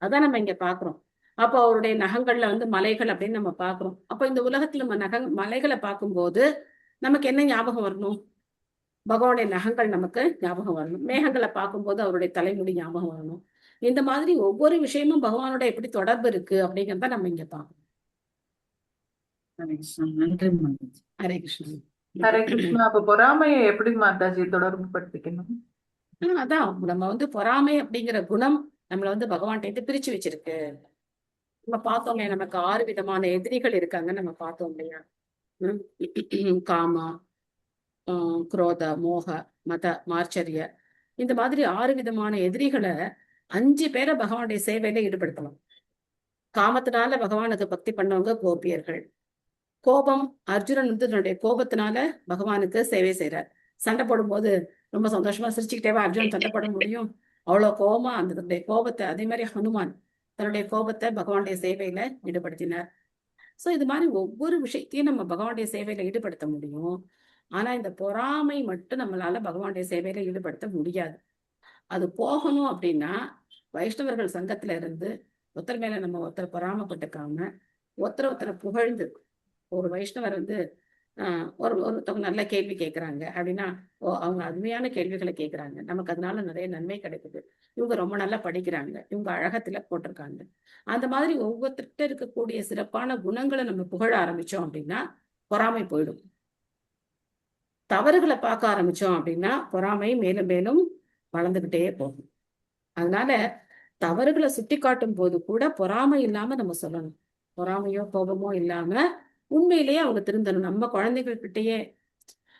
அதான் நம்ம இங்க பாக்குறோம். அப்போ அவருடைய நகங்கள்ல மலைகள் அப்படின்னு நம்ம பாக்குறோம். அப்ப இந்த உலகத்துல நம்ம மலைகளை பார்க்கும்போது நமக்கு என்ன ஞாபகம் வரணும்? பகவானுடைய நகங்கள் நமக்கு ஞாபகம் வரணும். மேகங்களை பார்க்கும்போது அவருடைய தலைமுடி ஞாபகம் வரணும். இந்த மாதிரி ஒவ்வொரு விஷயமும் பகவானோட எப்படி தொடர்பு இருக்கு அப்படிங்கிறத நம்ம இங்க பார்க்கணும். ஹரே கிருஷ்ணா. நன்றி மாதாஜி. ஹரே கிருஷ்ணா. ஹரே கிருஷ்ணா. அப்ப பொறாமையை எப்படி மாதாஜி தொடர்பு படுத்திக்கணும்? அதான் நம்ம பொறாமை அப்படிங்கிற குணம் நம்மள பகவான்கிட்ட பிரிச்சு வச்சிருக்கு. நம்ம பார்த்தோம் இல்லையா, நமக்கு 6 விதமான எதிரிகள் இருக்காங்கன்னு நம்ம பார்த்தோம் இல்லையா? காமா, குரோத, மோக, மத, மார்ச்சரிய, இந்த மாதிரி 6 விதமான எதிரிகளை 5 பேரை பகவானுடைய சேவையில ஈடுபடுத்தலாம். காமத்தினால பகவானுக்கு பக்தி பண்ணவங்க கோபியர்கள். கோபம், அர்ஜுனன் தன்னுடைய கோபத்தினால பகவானுக்கு சேவை செய்யறார். சண்டை போடும்போது ரொம்ப சந்தோஷமா சிரிச்சுக்கிட்டேவா அர்ஜுனன் சண்டை போட முடியும்? அவ்வளவு கோபமா தன்னுடைய கோபத்தை, அதே மாதிரி ஹனுமான் தன்னுடைய கோபத்தை பகவானுடைய சேவையில ஈடுபடுத்தினார். சோ இது மாதிரி ஒவ்வொரு விஷயத்தையும் நம்ம பகவானுடைய சேவையில ஈடுபடுத்த முடியும். ஆனா இந்த பொறாமை மட்டும் நம்மளால பகவானுடைய சேவையில ஈடுபடுத்த முடியாது. அது போகணும் அப்படின்னா வைஷ்ணவர்கள் சங்கத்துல இருந்து ஒருத்தர் மேல நம்ம ஒருத்தர் பொறாமப்பட்டுக்காம ஒருத்தரை புகழ்ந்து, ஒரு வைஷ்ணவர் வந்து ஒருத்தவங்க நல்ல கேள்வி கேட்கறாங்க அப்படின்னா, அவங்க அருமையான கேள்விகளை கேட்கறாங்க, நமக்கு அதனால நிறைய நன்மை கிடைக்குது, இவங்க ரொம்ப நல்லா படிக்கிறாங்க, இவங்க அழகத்துல போட்டிருக்காங்க, அந்த மாதிரி ஒவ்வொருத்தர்கிட்ட இருக்கக்கூடிய சிறப்பான குணங்களை நம்ம புகழ ஆரம்பிச்சோம் அப்படின்னா பொறாமை போயிடும். தவறுகளை பார்க்க ஆரம்பிச்சோம் அப்படின்னா பொறாமை மேலும் மேலும் வளர்ந்துகிட்டே போகும். அதனால தவறுகளை சுட்டி காட்டும் போது கூட பொறாமை இல்லாம நம்ம சொல்லணும். பொறாமையோ கோபமோ இல்லாம உண்மையிலேயே அவங்க திருந்தணும். நம்ம குழந்தைகள் கிட்டயே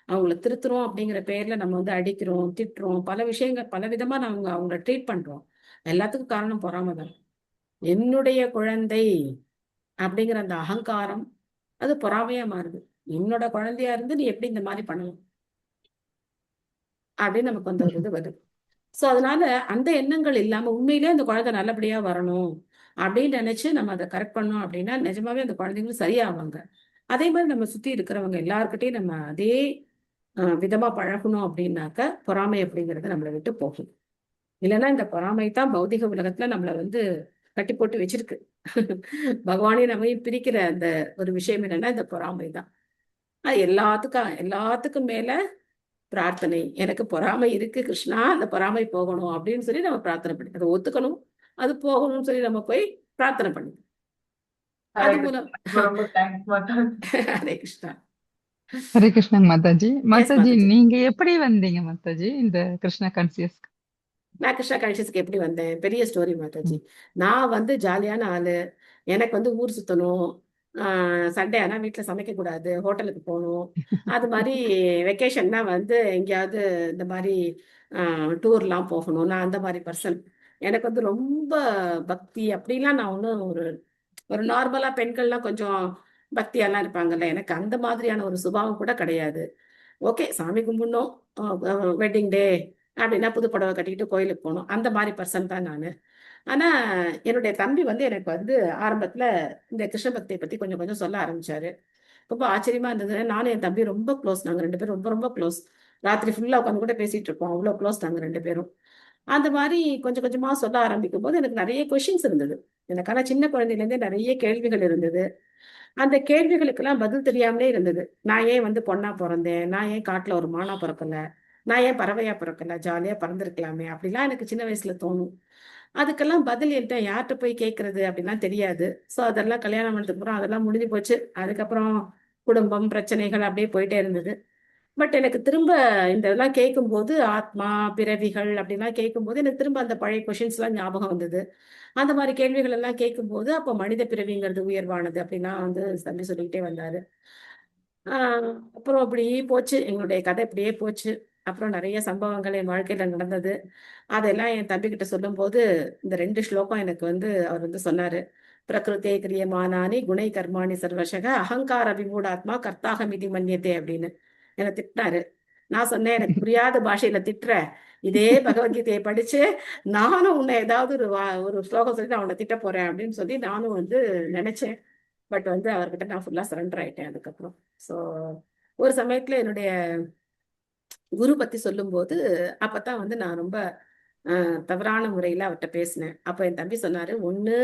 அவங்கள திருத்துறோம் அப்படிங்கிற பேர்ல நம்ம வந்து அடிக்கிறோம், திட்டுறோம், பல விஷயங்கள் பல விதமா நாங்க அவங்கள ட்ரீட் பண்றோம். எல்லாத்துக்கும் காரணம் பொறாமை தான். என்னுடைய குழந்தை அப்படிங்கிற அந்த அகங்காரம் அது பொறாமையா மாறுது. என்னோட குழந்தையா இருந்து நீ எப்படி இந்த மாதிரி பண்ணணும் அப்படின்னு நமக்கு அந்த ஒரு இது வருது. சோ அதனால அந்த எண்ணங்கள் இல்லாம உண்மையிலேயே அந்த குழந்தை நல்லபடியா வரணும் அப்படின்னு நினைச்சு நம்ம அதை கரெக்ட் பண்ணோம் அப்படின்னா நிஜமாவே அந்த குழந்தைங்களும் சரியாவாங்க. அதே மாதிரி நம்ம சுத்தி இருக்கிறவங்க எல்லாருக்கிட்டையும் நம்ம அதே விதமா பழகணும் அப்படின்னாக்க பொறாமை அப்படிங்கிறது நம்மளை விட்டு போகும். இல்லைன்னா இந்த பொறாமை தான் பௌதிக உலகத்துல நம்மளை வந்து கட்டி போட்டு வச்சிருக்கு. பகவானே நம்ம பிரிக்கிற அந்த ஒரு விஷயம் என்னன்னா இந்த பொறாமை தான். எல்லாத்துக்கும் மேல பிரார்த்தனை, எனக்கு பொறாமை இருக்கு கிருஷ்ணா, அந்த பொறாமை போகணும் அப்படின்னு சொல்லி நம்ம பிரார்த்தனை பண்ணி அதை ஒத்துக்கணும், அது போகணும்னு சொல்லி நம்ம போய் பிரார்த்தனை பண்ணி அது மூலம் ஹரே கிருஷ்ணா. ஹரே கிருஷ்ணன் மாதாஜி. மாதாஜி நீங்க எப்படி வந்தீங்க மாதாஜி இந்த கிருஷ்ணா கான்சியஸ்? நான் கிருஷ்ணா கான்சியஸ்க்கு எப்படி வந்தேன்? பெரிய ஸ்டோரி மாதாஜி. நான் வந்து ஜாலியான ஆளு. எனக்கு வந்து ஊர் சுத்தணும், சண்டே ஆனா வீட்டுல சமைக்க கூடாது, ஹோட்டலுக்கு போகணும், அது மாதிரி வெக்கேஷன்னா வந்து எங்கேயாவது இந்த மாதிரி டூர்லாம் போகணும். நான் அந்த மாதிரி பர்சன். எனக்கு வந்து ரொம்ப பக்தி அப்படிலாம் நான் ஒன்றும் ஒரு நார்மலா பெண்கள்லாம் கொஞ்சம் பக்தியெல்லாம் இருப்பாங்கல்ல, எனக்கு அந்த மாதிரியான ஒரு சுபாவம் கூட கிடையாது. ஓகே, சாமி கும்பிடணும், வெட்டிங் டே அப்படின்னா புது புடவை கட்டிக்கிட்டு கோயிலுக்கு போகணும், அந்த மாதிரி பர்சன் தான் நான். ஆனா என்னுடைய தம்பி வந்து எனக்கு வந்து ஆரம்பத்துல இந்த கிருஷ்ண பக்தியை பத்தி கொஞ்சம் கொஞ்சம் சொல்ல ஆரம்பிச்சாரு. ரொம்ப ஆச்சரியமா இருந்தது. நானும் என் தம்பி ரொம்ப க்ளோஸ். நாங்க 2 பேரும் ரொம்ப ரொம்ப க்ளோஸ். ராத்திரி ஃபுல்லா உட்காந்து கூட பேசிட்டு இருப்போம், அவ்வளவு க்ளோஸ் நாங்க 2 பேரும். அந்த மாதிரி கொஞ்சம் கொஞ்சமா சொல்ல ஆரம்பிக்கும் போது எனக்கு நிறைய கொஸ்டின்ஸ் இருந்தது. எனக்கான சின்ன குழந்தையிலேருந்தே நிறைய கேள்விகள் இருந்தது. அந்த கேள்விகளுக்கெல்லாம் பதில் தெரியாமலே இருந்தது. நான் ஏன் வந்து பொண்ணா பிறந்தேன், நான் ஏன் காட்டுல ஒரு மானா பிறக்கல, நான் ஏன் பறவையா பிறக்கல, ஜாலியா பறந்துருக்கலாமே அப்படிலாம் எனக்கு சின்ன வயசுல தோணும். அதுக்கெல்லாம் பதில் என்கிட்ட யார்கிட்ட போய் கேட்கறது அப்படிலாம் தெரியாது. ஸோ அதெல்லாம் கல்யாணம் பண்ணதுக்கு அப்புறம் அதெல்லாம் முடிஞ்சு போச்சு. அதுக்கப்புறம் குடும்பம் பிரச்சனைகள் அப்படியே போயிட்டே இருந்தது. பட் எனக்கு திரும்ப இந்த இதெல்லாம் கேட்கும்போது ஆத்மா பிறவிகள் அப்படிலாம் கேட்கும்போது எனக்கு திரும்ப அந்த பழைய கொஷின்ஸ் எல்லாம் ஞாபகம் வந்தது. அந்த மாதிரி கேள்விகள் எல்லாம் கேட்கும்போது அப்போ மனித பிறவிங்கிறது உயர்வானது அப்படின்னா வந்து தம்பி சொல்லிக்கிட்டே வந்தாரு. அப்புறம் அப்படி போச்சு, எங்களுடைய கதை இப்படியே போச்சு. அப்புறம் நிறைய சம்பவங்கள் என் வாழ்க்கையில நடந்தது. அதெல்லாம் என் தம்பி கிட்ட சொல்லும் போது இந்த 2 ஸ்லோகம் எனக்கு வந்து அவர் வந்து சொன்னாரு. பிரகிருத்தே கிரியமானானி குணை கர்மாணி சர்வசக அகங்கார விமூடாத்மா கர்த்தாக மிதி மன்யத்தே அப்படின்னு என்னை திட்டினாரு. நான் சொன்னேன், எனக்கு புரியாத பாஷையில திட்டுற, இதே பகவத்கீதையை படிச்சு நானும் உன்னை ஏதாவது ஒரு ஸ்லோகம் சொல்லி நான் உன்னை திட்ட போறேன் அப்படின்னு சொல்லி நானும் வந்து நினைச்சேன். பட் வந்து அவர்கிட்ட நான் ஃபுல்லா சரண்டர் ஆயிட்டேன் அதுக்கப்புறம். ஸோ ஒரு சமயத்துல என்னுடைய குரு பத்தி சொல்லும்போது அப்பதான் வந்து நான் ரொம்ப தவறான முறையில அவர்கிட்ட பேசினேன். அப்ப என் தம்பி சொன்னாரு, ஒண்ணு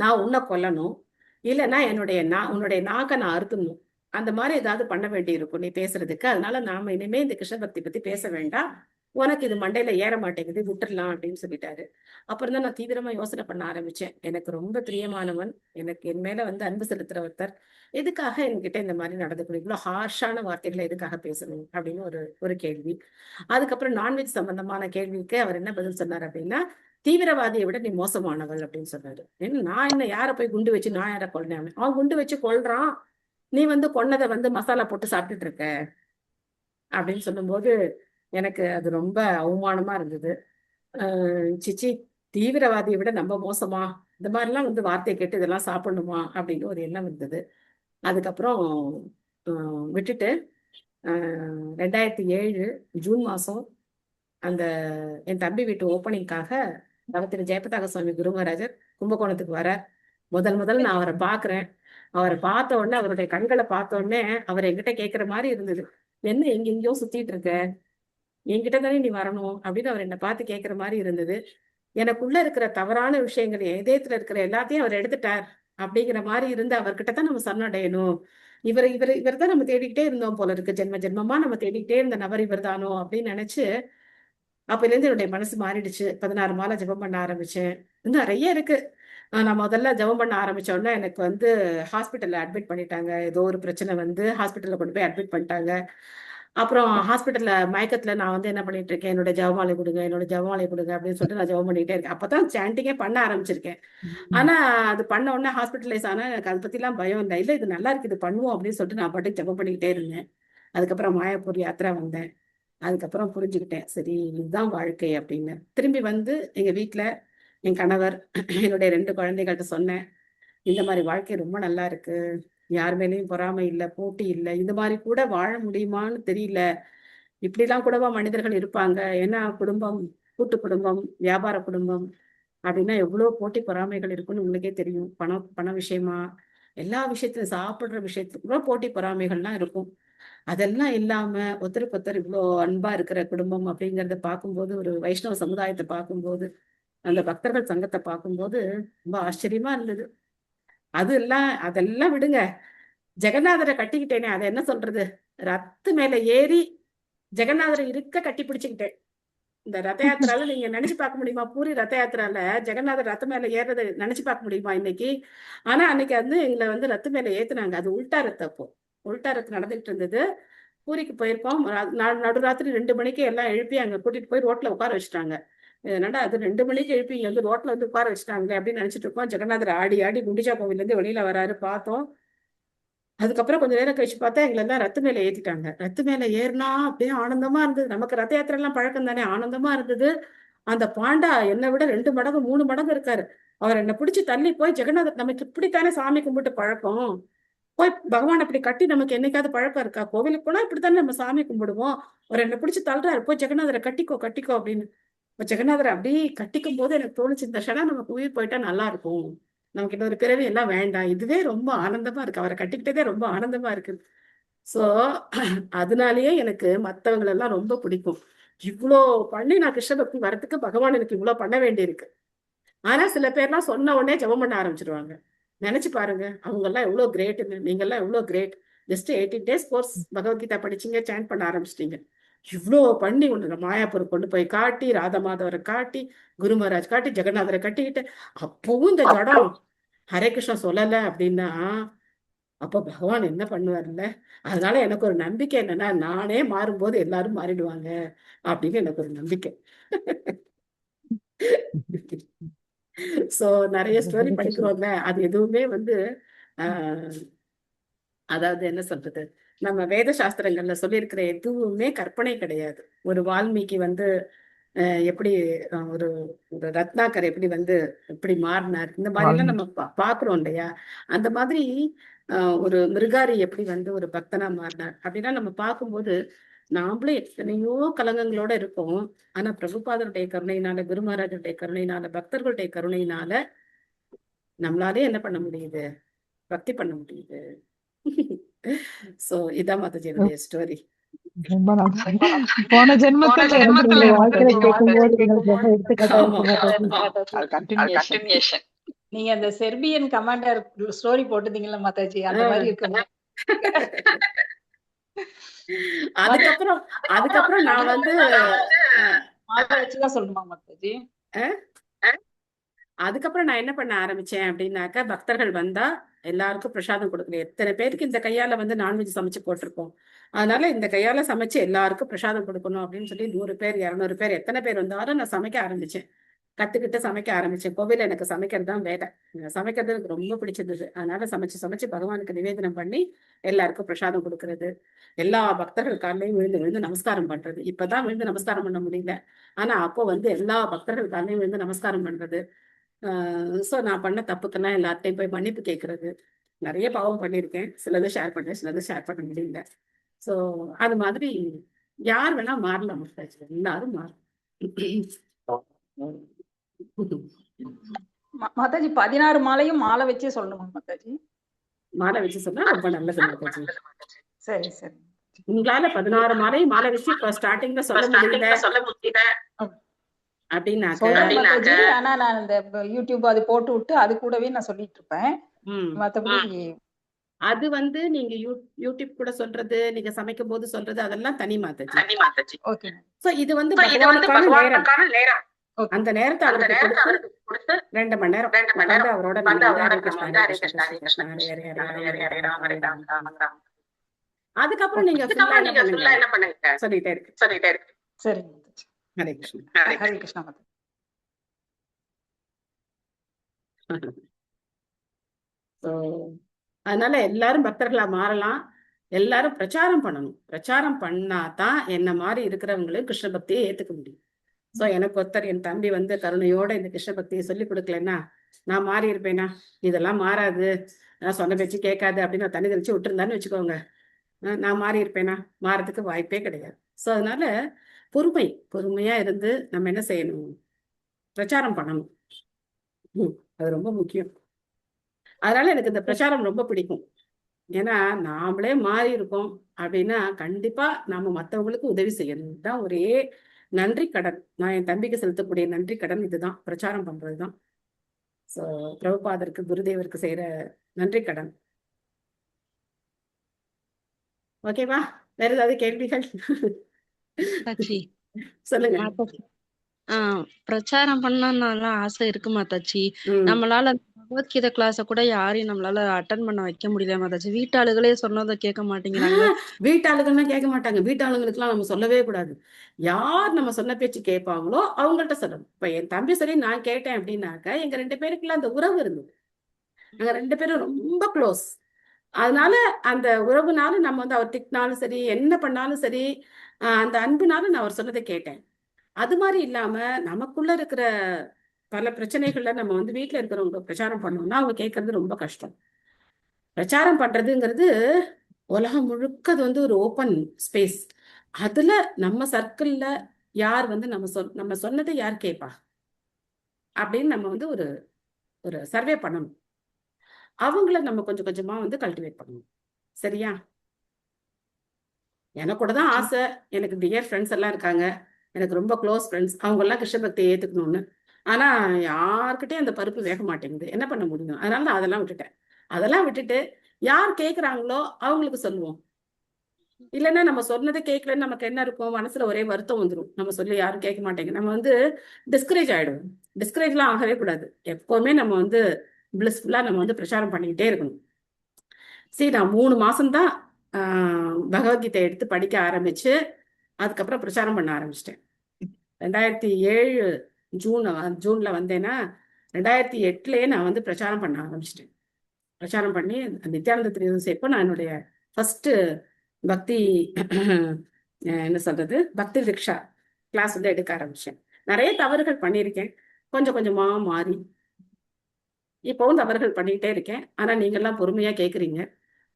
நான் உன்னை கொல்லணும், இல்லைன்னா உன்னுடைய நாக்க நான் அறுக்கணும், அந்த மாதிரி ஏதாவது பண்ண வேண்டி இருக்கும் நீ பேசுறதுக்கு. அதனால நாம இனிமே இந்த கிருஷ்ண பக்தி பத்தி பேச வேண்டாம், உனக்கு இது மண்டையில ஏற மாட்டேங்குது, விட்டுடலாம் அப்படின்னு சொல்லிட்டாரு. அப்புறம் தான் நான் தீவிரமா யோசனை பண்ண ஆரம்பிச்சேன். எனக்கு ரொம்ப பிரியமானவன், எனக்கு என் மேல வந்து அன்பு செலுத்துற ஒருத்தர் எதுக்காக என்கிட்ட இந்த மாதிரி நடந்துக்கணும், இவ்வளவு ஹார்ஷான வார்த்தைகளை எதுக்காக பேசணும் அப்படின்னு ஒரு கேள்வி. அதுக்கப்புறம் நான்வெஜ் சம்பந்தமான கேள்விக்கு அவர் என்ன பதில் சொன்னார் அப்படின்னா, தீவிரவாதியை விட நீ மோசமானவள் அப்படின்னு சொன்னாரு. நான் என்ன யாரை போய் குண்டு வச்சு நான் யாரை கொல்றேன், அவன் குண்டு வச்சு கொல்றான், நீ வந்து கொன்னதை வந்து மசாலா போட்டு சாப்பிட்டுட்டு இருக்க அப்படின்னு சொல்லும்போது எனக்கு அது ரொம்ப அவமானமா இருந்தது. சிச்சி, தீவிரவாதியை விட நம்ம மோசமா, இந்த மாதிரிலாம் வந்து வார்த்தையை கேட்டு இதெல்லாம் சாப்பிடணுமா அப்படின்னு ஒரு எண்ணம் இருந்தது. அதுக்கப்புறம் விட்டுட்டு 2007 ஜூன் மாசம் அந்த என் தம்பி வீட்டு ஓப்பனிங்காக திரு ஜெயபதாக சுவாமி குரு மகாராஜர் கும்பகோணத்துக்கு வர முதல் நான் அவரை பாக்குறேன். அவரை பார்த்த உடனே, அவருடைய கண்களை பார்த்த உடனே அவர் என்கிட்ட கேட்கிற மாதிரி இருந்தது, என்ன எங்கெங்கயோ சுத்திட்டு இருக்க, என்கிட்ட தானே நீ வரணும் அப்படின்னு அவர் என்னை பார்த்து கேட்கிற மாதிரி இருந்தது. எனக்குள்ள இருக்கிற தவறான விஷயங்கள், இதயத்துல இருக்கிற எல்லாத்தையும் அவர் எடுத்துட்டார் அப்படிங்கிற மாதிரி இருந்து அவர்கிட்ட தான் நம்ம சரணடையணும். இவர் தான் நம்ம தேடிக்கிட்டே இருந்தோம் போல இருக்கு, ஜென்ம ஜென்மமா நம்ம தேடிக்கிட்டே இருந்த நபர் இவர் தானோ அப்படின்னு நினைச்சு அப்பல இருந்து என்னுடைய மனசு மாறிடுச்சு. 16 மாலை ஜெபம் பண்ண ஆரம்பிச்சேன். இன்னும் நிறைய இருக்கு. நான் முதல்ல ஜெபம் பண்ண ஆரம்பிச்ச உடனே எனக்கு வந்து ஹாஸ்பிட்டல்ல அட்மிட் பண்ணிட்டாங்க. ஏதோ ஒரு பிரச்சனை வந்து ஹாஸ்பிட்டல்ல கொண்டு போய் அட்மிட் பண்ணிட்டாங்க. அப்புறம் ஹாஸ்பிட்டல்ல மயக்கத்துல நான் வந்து என்ன பண்ணிட்டு இருக்கேன், என்னோட ஜெபமாலை கொடுங்க, என்னோட ஜெபமாலை கொடுங்க அப்படின்னு சொல்லிட்டு நான் ஜெபம் பண்ணிட்டே இருக்கேன். அப்பதான் சாண்டிங்கே பண்ண ஆரம்பிச்சிருக்கேன். ஆனா அது பண்ண உடனே ஹாஸ்பிட்டலைஸ் ஆனா எனக்கு அதை பத்தி எல்லாம் பயம் இல்லை. இல்ல இது நல்லா இருக்கு, இது பண்ணுவோம் அப்படின்னு சொல்லிட்டு நான் பாட்டுக்கு ஜெபம் பண்ணிக்கிட்டே இருந்தேன். அதுக்கப்புறம் மாயாப்பூர் யாத்திரா வந்தேன். அதுக்கப்புறம் புரிஞ்சுக்கிட்டேன், சரி இதுதான் வாழ்க்கை அப்படின்னு. திரும்பி வந்து எங்க வீட்டுல என் கணவர், என்னுடைய 2 குழந்தைகள்கிட்ட சொன்னேன், இந்த மாதிரி வாழ்க்கை ரொம்ப நல்லா இருக்கு, யார் மேலேயும் பொறாமை இல்லை, போட்டி இல்லை, இந்த மாதிரி கூட வாழ முடியுமான்னு தெரியல, இப்படிலாம் கூடவா மனிதர்கள் இருப்பாங்க, ஏன்னா குடும்பம், கூட்டு குடும்பம், வியாபார குடும்பம் அப்படின்னா எவ்வளவு போட்டி பொறாமைகள் இருக்குன்னு உங்களுக்கே தெரியும். பண விஷயமா, எல்லா விஷயத்திலும், சாப்பிடுற விஷயத்துல கூட போட்டி பொறாமைகள்லாம் இருக்கும். அதெல்லாம் இல்லாம ஒருத்தருக்கு ஒருத்தர் இவ்வளோ அன்பா இருக்கிற குடும்பம் அப்படிங்கறத பார்க்கும்போது, ஒரு வைஷ்ணவ சமுதாயத்தை பார்க்கும்போது, அந்த பக்தர்கள் சங்கத்தை பார்க்கும்போது ரொம்ப ஆச்சரியமா இருந்தது. அதெல்லாம் விடுங்க, ஜெகநாதரை கட்டிக்கிட்டேனே, அதை என்ன சொல்றது, ரத்து மேல ஏறி ஜெகநாதரை இருக்க கட்டி பிடிச்சுக்கிட்டேன். இந்த ரத யாத்திரால நீங்க நினைச்சு பார்க்க முடியுமா? பூரி ரத யாத்திரால ஜெகநாதர் ரத்து மேல ஏறதை நினைச்சு பார்க்க முடியுமா இன்னைக்கு? ஆனா அன்னைக்கு வந்து எங்களை வந்து ரத்து மேல ஏத்துனாங்க. அது உல்டா ரத்து. அப்போ உல்டா ரத்து நடந்துகிட்டு இருந்தது. பூரிக்கு போயிருக்கோம். நடுராத்திரி 2 மணிக்கு எல்லாம் எழுப்பி அங்க கூட்டிட்டு போய் ரோட்ல உட்கார வச்சுட்டாங்க. என்னடா அது 2 மணிக்கு எழுப்பி இங்க வந்து ரோட்ல வந்து உட்கார வச்சுட்டாங்களே அப்படின்னு நினைச்சிட்டு இருக்கோம். ஜெகநாதர் ஆடி ஆடி குண்டிச்சா கோவில்ல இருந்து வெளியில வராரு, பார்த்தோம். அதுக்கப்புறம் கொஞ்ச நேரம் கழிச்சு பார்த்தா எங்களை எல்லாம் ரத்து மேல ஏத்திட்டாங்க. ரத்து மேல ஏறினா அப்படியே ஆனந்தமா இருந்தது. நமக்கு ரத்த யாத்திரை எல்லாம் பழக்கம் தானே, ஆனந்தமா இருந்தது. அந்த பாண்டா என்னை விட 2 மடங்கு 3 மடங்கு இருக்காரு. அவர் என்னை பிடிச்சு தள்ளி போய், ஜெகநாதர் நமக்கு இப்படித்தானே சாமி கும்பிட்டு பழக்கம், போய் பகவான் அப்படி கட்டி நமக்கு என்னைக்காவது பழக்கம் இருக்கா? கோவிலுக்கு போனா இப்படித்தானே நம்ம சாமி கும்பிடுவோம். அவர் என்னை பிடிச்சு தள்ளுறாரு, போய் ஜெகநாதரை கட்டிக்கோ கட்டிக்கோ அப்படின்னு. இப்ப ஜெகநாதரை அப்படி கட்டிக்கும் போது எனக்கு தோணுச்சு, இந்த க்ஷணம் நமக்கு உயிர் போயிட்டா நல்லா இருக்கும், நமக்கு இன்னொரு பிறவி எல்லாம் வேண்டாம், இதுவே ரொம்ப ஆனந்தமா இருக்கு, அவரை கட்டிக்கிட்டதே ரொம்ப ஆனந்தமா இருக்கு. சோ அதனாலேயே எனக்கு மத்தவங்களை எல்லாம் ரொம்ப பிடிக்கும். இவ்வளோ பண்ணி நான் கிருஷ்ண பக்தி வரத்துக்கு பகவான் எனக்கு இவ்வளவு பண்ண வேண்டியிருக்கு. ஆனா சில பேர்லாம் சொன்ன உடனே ஜெபம் பண்ண ஆரம்பிச்சிருவாங்க. நினைச்சு பாருங்க, அவங்க எல்லாம் எவ்வளவு கிரேட்னு. நீங்க எல்லாம் எவ்வளவு great. Just 18 days course Bhagavad Gita படிச்சீங்க, சாண்ட் பண்ண ஆரம்பிச்சிட்டீங்க. இவ்வளோ பண்ணி ஒண்ணு மாயாப்பூர் கொண்டு போய் காட்டி, ராதா மாதவரை காட்டி, குரு மகாராஜ் காட்டி, ஜெகநாதரை கட்டிக்கிட்டு, அப்பவும் இந்த ஜடம் ஹரே கிருஷ்ணா சொல்லல அப்படின்னா அப்ப பகவான் என்ன பண்ணுவார்ல. அதனால எனக்கு ஒரு நம்பிக்கை என்னன்னா, நானே மாறும்போது எல்லாரும் மாறிடுவாங்க அப்படின்னு எனக்கு ஒரு நம்பிக்கை. சோ நிறைய ஸ்டோரி படிக்கிறோம்ல, அது எதுவுமே வந்து அதாவது என்ன சொல்றது, நம்ம வேத சாஸ்திரங்கள்ல சொல்லியிருக்கிற எதுவுமே கற்பனை கிடையாது. ஒரு வால்மீகி வந்து எப்படி ஒரு ஒரு ரத்னாகர் எப்படி வந்து எப்படி மாறினார், இந்த மாதிரி எல்லாம் நம்ம பாக்குறோம் இல்லையா? அந்த மாதிரி ஒரு மிருகாரி எப்படி வந்து ஒரு பக்தனா மாறினார் அப்படின்னா நம்ம பார்க்கும்போது நாமளும் எத்தனையோ கலங்கங்களோட இருக்கோம். ஆனா பிரபுபாதருடைய கருணையினால, குரு மகாராஜருடைய கருணையினால, பக்தர்களுடைய கருணையினால நம்மளாலே என்ன பண்ண முடியுது, பக்தி பண்ண முடியுது. சோ இதான் மாதாஜியுடைய ஸ்டோரி. ரொம்ப நல்லா. போன ஜென்மத்துல உங்க வாழ்க்கையில கேட்கும்போது எங்களுக்கு ரொம்ப எடுத்துக்காட்டா கண்டினியூஷன். நீங்க அந்த செர்பியன் கமாண்டர் ஸ்டோரி போட்டுதீங்கல்ல மாதாஜி, அந்த மாதிரி இருக்கு. அதுக்கப்புறம் நான் வந்து மாதா வச்சுதான் சொல்லணுமா மாதாஜி? அதுக்கப்புறம் நான் என்ன பண்ண ஆரம்பிச்சேன் அப்படின்னாக்கா, பக்தர்கள் வந்தா எல்லாருக்கும் பிரசாதம் கொடுக்கணும். எத்தனை பேருக்கு இந்த கையால வந்து நான்வெஜ் சமைச்சு போட்டிருப்போம், அதனால இந்த கையால சமைச்சு எல்லாருக்கும் பிரசாதம் கொடுக்கணும் அப்படின்னு சொல்லி 100 பேர் 200 பேர் எத்தனை பேர் வந்தாலும் நான் சமைக்க ஆரம்பிச்சேன். கத்துக்கிட்டு சமைக்க ஆரம்பிச்சேன். கோவில எனக்கு சமைக்கிறது தான் வேலை. சமைக்கிறது எனக்கு ரொம்ப பிடிச்சிருந்தது. அதனால சமைச்சு சமைச்சு பகவானுக்கு நிவேதனம் பண்ணி எல்லாருக்கும் பிரசாதம் கொடுக்கறது, எல்லா பக்தர்கள் காலையும் விழுந்து விழுந்து நமஸ்காரம் பண்றது. இப்பதான் விழுந்து நமஸ்காரம் பண்ண முடியல, ஆனா அப்போ வந்து எல்லா பக்தர்கள் காலையும் விழுந்து நமஸ்காரம் பண்றது. சோ நான் பண்ண தப்புக்கெல்லாம் எல்லார்ட்டையும் போய் மன்னிப்பு கேட்கறது. நிறைய பாவம் பண்ணியிருக்கேன், சிலது ஷேர் பண்ணேன், சிலது ஷேர் பண்ண முடியல. சோ அது மாதிரி யார் வேணா மாறலாம், எல்லாரும் மாறலாம். மாதாஜி 16 மாலையும் மாலை வச்சே சொல்லணுமா மாதாஜி? மாலை வச்சு சொன்னா ரொம்ப நல்லது மாதாஜி. சரி சரி. உங்களால 16 மாலை வச்சு இப்ப ஸ்டார்டிங்ல சொல்ல முடியல அப்படின்னாக்க சொல்றேன் மாதாஜி. ஆனா நான் இந்த யூடியூப் அது போட்டு விட்டு அது கூடவே நான் சொல்லிட்டு இருப்பேன். மத்தபடி அது வந்து நீங்க யூடியூப் கூட சொல்றது, நீங்க சமைக்கும் போது சொல்றது, அதெல்லாம் தனி மாதாஜி. ஓகே. சோ இது வந்து பகவானுக்கான நேரம். அந்த நேரத்தை அவருக்கு கொடுத்து 2 மணி நேரம் வந்து அவரோட நம்ம வந்து ஹரே கிருஷ்ணா, ஹரே கிருஷ்ணா, ஹரே ராம. அதுக்கப்புறம் நீங்க ஃபுல்லா என்ன பண்ணுங்க சொல்லிட்டே இருக்கு. சரி. ஹரே கிருஷ்ணா. ஹரே கிருஷ்ணா மாதாஜி. So, அதனால எல்லாரும் பக்தர்களா மாறலாம். எல்லாரும் பிரச்சாரம் பண்ணணும். பிரச்சாரம் பண்ணாதான் என்ன மாதிரி இருக்கிறவங்களும் கிருஷ்ண பக்தியை ஏத்துக்க முடியும். சோ எனக்கு ஒருத்தர் என் தம்பி வந்து கருணையோட இந்த கிருஷ்ண பக்தியை சொல்லி கொடுக்கலன்னா நான் மாறி இருப்பேனா? இதெல்லாம் மாறாது, நான் சொன்ன பேச்சு கேட்காது அப்படின்னு நான் தண்ணி தெளிச்சு விட்டுருந்தான்னு வச்சுக்கோங்க, நான் மாறி இருப்பேனா? மாறதுக்கு வாய்ப்பே கிடையாது. சோ அதனால பொறுமையா இருந்து நம்ம என்ன செய்யணும்? பிரச்சாரம் பண்ணணும். அது ரொம்ப முக்கியம். அதனால எனக்கு இந்த பிரச்சாரம் ரொம்ப பிடிக்கும். ஏன்னா நாமளே மாறி இருக்கோம் அப்படின்னா கண்டிப்பா நாம மற்றவங்களுக்கு உதவி செய்யணும். இதுதான் ஒரே நன்றி கடன். நான் என் தம்பிக்கு செலுத்தக்கூடிய நன்றி கடன் இதுதான், பிரச்சாரம் பண்றதுதான். சோ பிரபுபாதருக்கு, குருதேவருக்கு செய்யற நன்றி கடன். ஓகேவா? வேற ஏதாவது கேள்விகள்? சொல்லுங்க. பிரச்சாரம் பண்ணணும்னு ஆசை இருக்கு மாதாச்சி. நம்மளால பகவத்கீதை கிளாஸ கூட யாரையும் நம்மளால அட்டன் பண்ண வைக்க முடியல மாதாச்சி. வீட்டாளுகளே சொன்னதை கேட்க மாட்டேங்கிறாங்க. வீட்டாளுகள்லாம் கேட்க மாட்டாங்க. வீட்டாளுங்களுக்கு எல்லாம் நம்ம சொல்லவே கூடாது. யார் நம்ம சொன்ன பேச்சு கேட்பாங்களோ அவங்கள்ட்ட சொல்லணும். இப்ப என் தம்பி சரி நான் கேட்டேன் அப்படின்னாக்க எங்க 2 பேருக்குள்ள அந்த உறவு இருந்தது. நாங்க 2 பேரும் ரொம்ப க்ளோஸ். அதனால அந்த உறவுனால நம்ம வந்து அவர் திட்டினாலும் சரி, என்ன பண்ணாலும் சரி, அந்த அன்புனால நான் அவர் சொன்னதை கேட்டேன். அது மாதிரி இல்லாம நமக்குள்ள இருக்கிற பல பிரச்சனைகள்ல நம்ம வந்து வீட்டுல இருக்கிறவங்க பிரச்சாரம் பண்ணோம்னா அவங்க கேட்கறது ரொம்ப கஷ்டம். பிரச்சாரம் பண்றதுங்கிறது உலகம் முழுக்க அது வந்து ஒரு ஓப்பன் ஸ்பேஸ். அதுல நம்ம சர்க்கிள்ல யார் வந்து நம்ம சொன்னதை யார் கேட்பா அப்படின்னு நம்ம வந்து ஒரு சர்வே பண்ணணும். அவங்கள நம்ம கொஞ்சம் கொஞ்சமா வந்து கல்டிவேட் பண்ணணும். சரியா? எனக்கு கூட தான் ஆசை. எனக்கு டியர் ஃப்ரெண்ட்ஸ் எல்லாம் இருக்காங்க, எனக்கு ரொம்ப க்ளோஸ் ஃப்ரெண்ட்ஸ், அவங்க எல்லாம் கிருஷ்ண பக்தியை ஏத்துக்கணும்னு. ஆனா யார்கிட்டயும் அந்த பருப்பு வேக மாட்டேங்குது. என்ன பண்ண முடியும்? அதனால நான் அதெல்லாம் விட்டுட்டு யார் கேட்குறாங்களோ அவங்களுக்கு சொல்லுவோம். இல்லைன்னா நம்ம சொன்னதை கேட்கலன்னு நமக்கு என்ன இருக்கும்? மனசுல ஒரே வருத்தம் வந்துடும். நம்ம சொல்லி யாரும் கேட்க மாட்டேங்க, நம்ம வந்து டிஸ்கரேஜ் ஆயிடுவோம். டிஸ்கரேஜ்லாம் ஆகவே கூடாது. எப்பவுமே நம்ம வந்து பிளிஸ்ஃபுல்லா நம்ம வந்து பிரச்சாரம் பண்ணிக்கிட்டே இருக்கணும். சரி, நான் 3 மாசம்தான் பகவத்கீதை எடுத்து படிக்க ஆரம்பிச்சு அதுக்கப்புறம் பிரச்சாரம் பண்ண ஆரம்பிச்சிட்டேன். 2007 ஜூன்ல வந்தேன்னா 2008லயே நான் வந்து பிரச்சாரம் பண்ண ஆரம்பிச்சிட்டேன். பிரச்சாரம் பண்ணி நித்யானந்த திரியதர்சியப்போ நான் என்னுடைய ஃபர்ஸ்ட் பக்தி என்ன சொல்றது பக்தி ரிக்ஷா கிளாஸ் வந்து எடுக்க ஆரம்பிச்சேன். நிறைய தவறுகள் பண்ணியிருக்கேன், கொஞ்சம் கொஞ்சமா மாறி இப்பவும் தவறுகள் பண்ணிக்கிட்டே இருக்கேன். ஆனா நீங்க எல்லாம் பொறுமையா கேக்குறீங்க,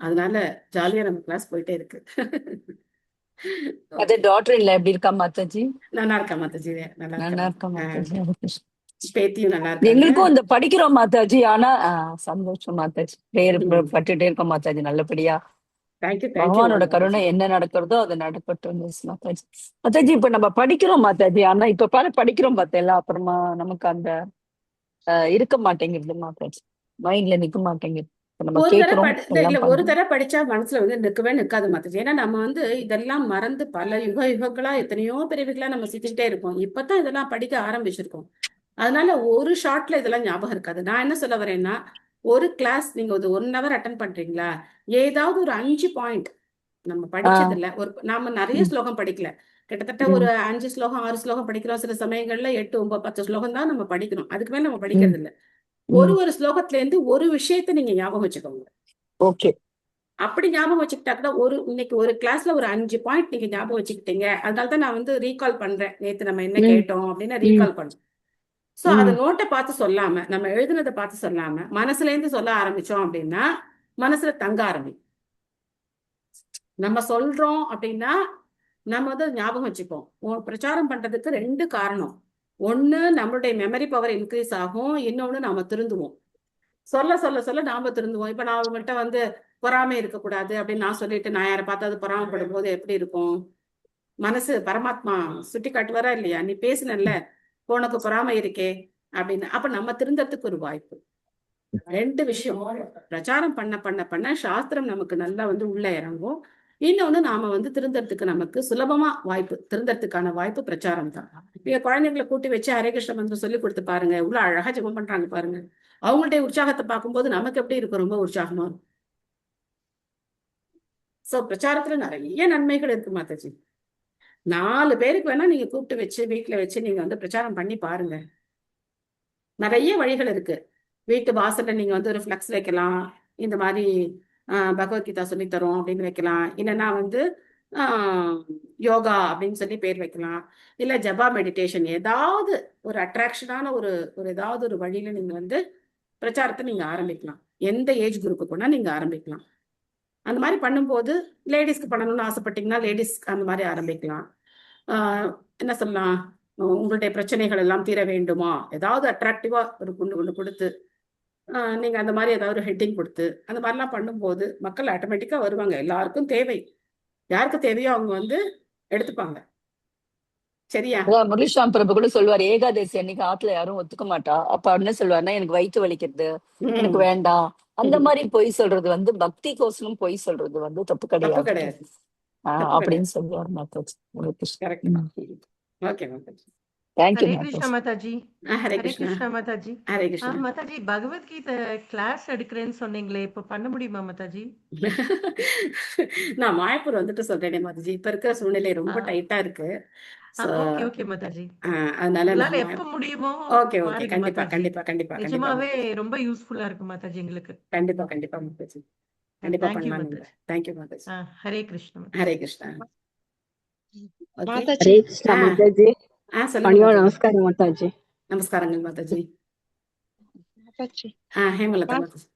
அதனால ஜாலியா நம்ம கிளாஸ் போயிட்டே இருக்கு. அது டாக்டர் இல்ல எப்படி இருக்கா மாதாஜி? நல்லா இருக்கா மாதாஜி? நல்லா இருக்கா மாதாஜி? பேத்தியும் நல்லா இருக்கு. எங்களுக்கும் இந்த படிக்கிறோம் மாதாஜி. ஆனா சந்தோஷம் மாதாஜி. பேர் பட்டுட்டே இருக்கோம் மாதாஜி. நல்லபடியா பகவானோட கருணை என்ன நடக்கிறதோ அது நடக்கட்டும் மாதாஜி. மாதாஜி இப்ப நம்ம படிக்கிறோம் மாதாஜி. ஆனா இப்ப படிக்கிறோம் பார்த்தேன், அப்புறமா நமக்கு அந்த இருக்க மாட்டேங்குது மாதாஜி. மைண்ட்ல நிக்க மாட்டேங்குது. ஒரு தடவை படிச்சா மனசுல வந்து நிக்கவே நிக்காது மாதாஜி. ஏன்னா நம்ம வந்து இதெல்லாம் மறந்து பல யுகங்களா எத்தனையோ பிறவிகளா நம்ம சுத்திக்கிட்டே இருக்கோம். இப்பதான் இதெல்லாம் படிக்க ஆரம்பிச்சிருக்கோம். அதனால ஒரு ஷார்ட்ல இதெல்லாம் ஞாபகம் இருக்காது. நான் என்ன சொல்ல வரேன்னா, ஒரு கிளாஸ் நீங்க ஒரு 1 hour அட்டன் பண்றீங்களா, ஏதாவது ஒரு 5 பாயிண்ட் நம்ம படிச்சதில்ல. நாம நிறைய ஸ்லோகம் படிக்கல, கிட்டத்தட்ட ஒரு 5 ஸ்லோகம் 6 ஸ்லோகம் படிக்கிறோம். சில சமயங்கள்ல 8, 9, 10 ஸ்லோகம் தான் நம்ம படிக்கணும். அதுக்கு மேல நம்ம படிக்கிறது இல்ல. ஒரு ஸ்லோகத்துல இருந்து ஒரு விஷயத்த நீங்க ஞாபகம் வச்சுக்கோங்க. ஓகே, அப்படி ஞாபகம் வச்சுக்கிட்டா கூட இன்னைக்கு ஒரு கிளாஸ்ல ஒரு 5 பாயிண்ட் நீங்க ஞாபகம் வச்சுக்கிட்டீங்க. அதனாலதான் நான் வந்து ரீகால் பண்றேன், நேத்து நம்ம என்ன கேட்டோம் அப்படின்னு ரீகால் பண்றோம். சோ அது நோட்டை பார்த்து சொல்லாம, நம்ம எழுதுனதை பார்த்து சொல்லாம மனசுல இருந்து சொல்ல ஆரம்பிச்சோம் அப்படின்னா மனசுல தங்க ஆரம்பிக்கும். நம்ம சொல்றோம் அப்படின்னா நம்ம வந்து ஞாபகம் வச்சுப்போம். பிரச்சாரம் பண்றதுக்கு 2 காரணம். ஒண்ணு, நம்மளுடைய மெமரி பவர் இன்க்ரீஸ் ஆகும். இன்னொன்னு, நாம திருந்துவோம். சொல்ல சொல்ல சொல்ல நாம திருந்துவோம். இப்ப நான் உங்கள்கிட்ட வந்து பொறாமை இருக்கக்கூடாது அப்படின்னு நான் சொல்லிட்டு நான் யாரை பார்த்தாது பொறாமப்படும் போது எப்படி இருக்கும்? மனசு பரமாத்மா சுட்டி காட்டுவாரா இல்லையா? நீ பேசுனல்ல உனக்கு பொறாமை இருக்கே அப்படின்னு. அப்ப நம்ம திருந்தறதுக்கு ஒரு வாய்ப்பு. ரெண்டு விஷயம், பிரச்சாரம் பண்ண பண்ண பண்ண சாஸ்திரம் நமக்கு நல்லா வந்து உள்ள இறங்கும். இன்னொன்னு நாம வந்து திருந்தறதுக்கு நமக்கு சுலபமா வாய்ப்பு, திருந்தறதுக்கான வாய்ப்பு பிரச்சாரம் தான். நீங்க குழந்தைங்களை கூட்டி வச்சு ஹரே கிருஷ்ண மந்திரம் சொல்லி கொடுத்து பாருங்க, இவ்வளவு அழகா ஜெபம் பண்றாங்க பாருங்க. அவங்களுடைய உற்சாகத்தை பார்க்கும்போது நமக்கு எப்படி இருக்கும்? ரொம்ப உற்சாகமா இருக்கும். சோ பிரச்சாரத்துல நிறைய நன்மைகள் இருக்கு மாதாஜி. 4 பேருக்கு வேணா நீங்க கூப்பிட்டு வச்சு வீட்டுல வச்சு நீங்க வந்து பிரச்சாரம் பண்ணி பாருங்க. நிறைய வழிகள் இருக்கு. வீட்டு வாசல்ல நீங்க வந்து ஒரு ஃபிளக்ஸ் வைக்கலாம், இந்த மாதிரி பகவத்கீதா சொல்லி தரோம் அப்படின்னு வைக்கலாம். இல்லைன்னா வந்து யோகா அப்படின்னு சொல்லி பேர் வைக்கலாம். இல்ல ஜபா மெடிடேஷன், ஏதாவது ஒரு அட்ராக்ஷனான ஒரு ஏதாவது ஒரு வழியில நீங்க வந்து பிரச்சாரத்தை நீங்க ஆரம்பிக்கலாம். எந்த ஏஜ் குரூப்பு கூட நீங்க ஆரம்பிக்கலாம். அந்த மாதிரி பண்ணும்போது லேடிஸ்க்கு பண்ணணும்னு ஆசைப்பட்டீங்கன்னா லேடிஸ் அந்த மாதிரி ஆரம்பிக்கலாம். என்ன சொல்லலாம், உங்களுடைய பிரச்சனைகள் எல்லாம் தீர வேண்டுமா, ஏதாவது அட்ராக்டிவா ஒரு ஒண்ணு கொடுத்து நீங்க அந்த மாதிரி ஏதாவது ஹெட்டிங் கொடுத்து அந்த மாதிரிலாம் பண்ணும்போது மக்கள் ஆட்டோமேட்டிக்கா வருவாங்க. எல்லாருக்கும் தேவை, யாருக்கு தேவையோ அவங்க வந்து எடுத்துப்பாங்க. சரியா? முரளிசாமி பிரபு கூட சொல்லுவார், ஏகாதசி அன்னைக்கு ஆத்துல யாரும் ஒத்துக்க மாட்டா. அப்ப என்ன சொல்லுவாருன்னா, எனக்கு வயிற்று வலிக்கிறது, எனக்கு வேண்டாம். அந்த மாதிரி பொய் சொல்றது வந்து பக்தி கோசமும் பொய் சொல்றது வந்து தப்பு கிடையாது அப்படின்னு சொல்லுவார் Mataji. Okay Mataji. Thank you Hare Krishna Mataji. Hare Hare Krishna. Krishna Mataji. Hare Krishna. Mataji, Bhagavad Gita class எடுக்கிறேன்னு சொன்னீங்களே, இப்ப பண்ண முடியுமா மாதாஜி? நான் மாயப்பூர் வந்துட்டு சொல்றேனே மாதாஜி, இப்ப இருக்கிற சூழ்நிலை ரொம்ப டைட்டா இருக்கு. Okay okay Mataji. அதனால உங்களால எப்ப முடியுமோ ஓகே ஓகே பாருங்க கண்டிப்பா மாதாஜி. கண்டிப்பா கண்டிப்பா கண்டிப்பா நிஜமாவே ரொம்ப யூஸ்ஃபுல்லா இருக்கு மாதாஜி எங்களுக்கு. கண்டிப்பா கண்டிப்பா மாதாஜி, கண்டிப்பா தேங்க்யூ பண்ணலாம். மாதாஜி. தேங்க்யூ மாதாஜி. ஹரே கிருஷ்ணா. ஹரே கிருஷ்ணா. ஓகே. மாதாஜி ஹரே கிருஷ்ணா மாதாஜி. சொல்லுங்க பணிவா மாதாஜி. நமஸ்காரம் மாதாஜி. நமஸ்காரங்கள் மாதாஜி. மாதாஜி ஹேமலதா மாதாஜி.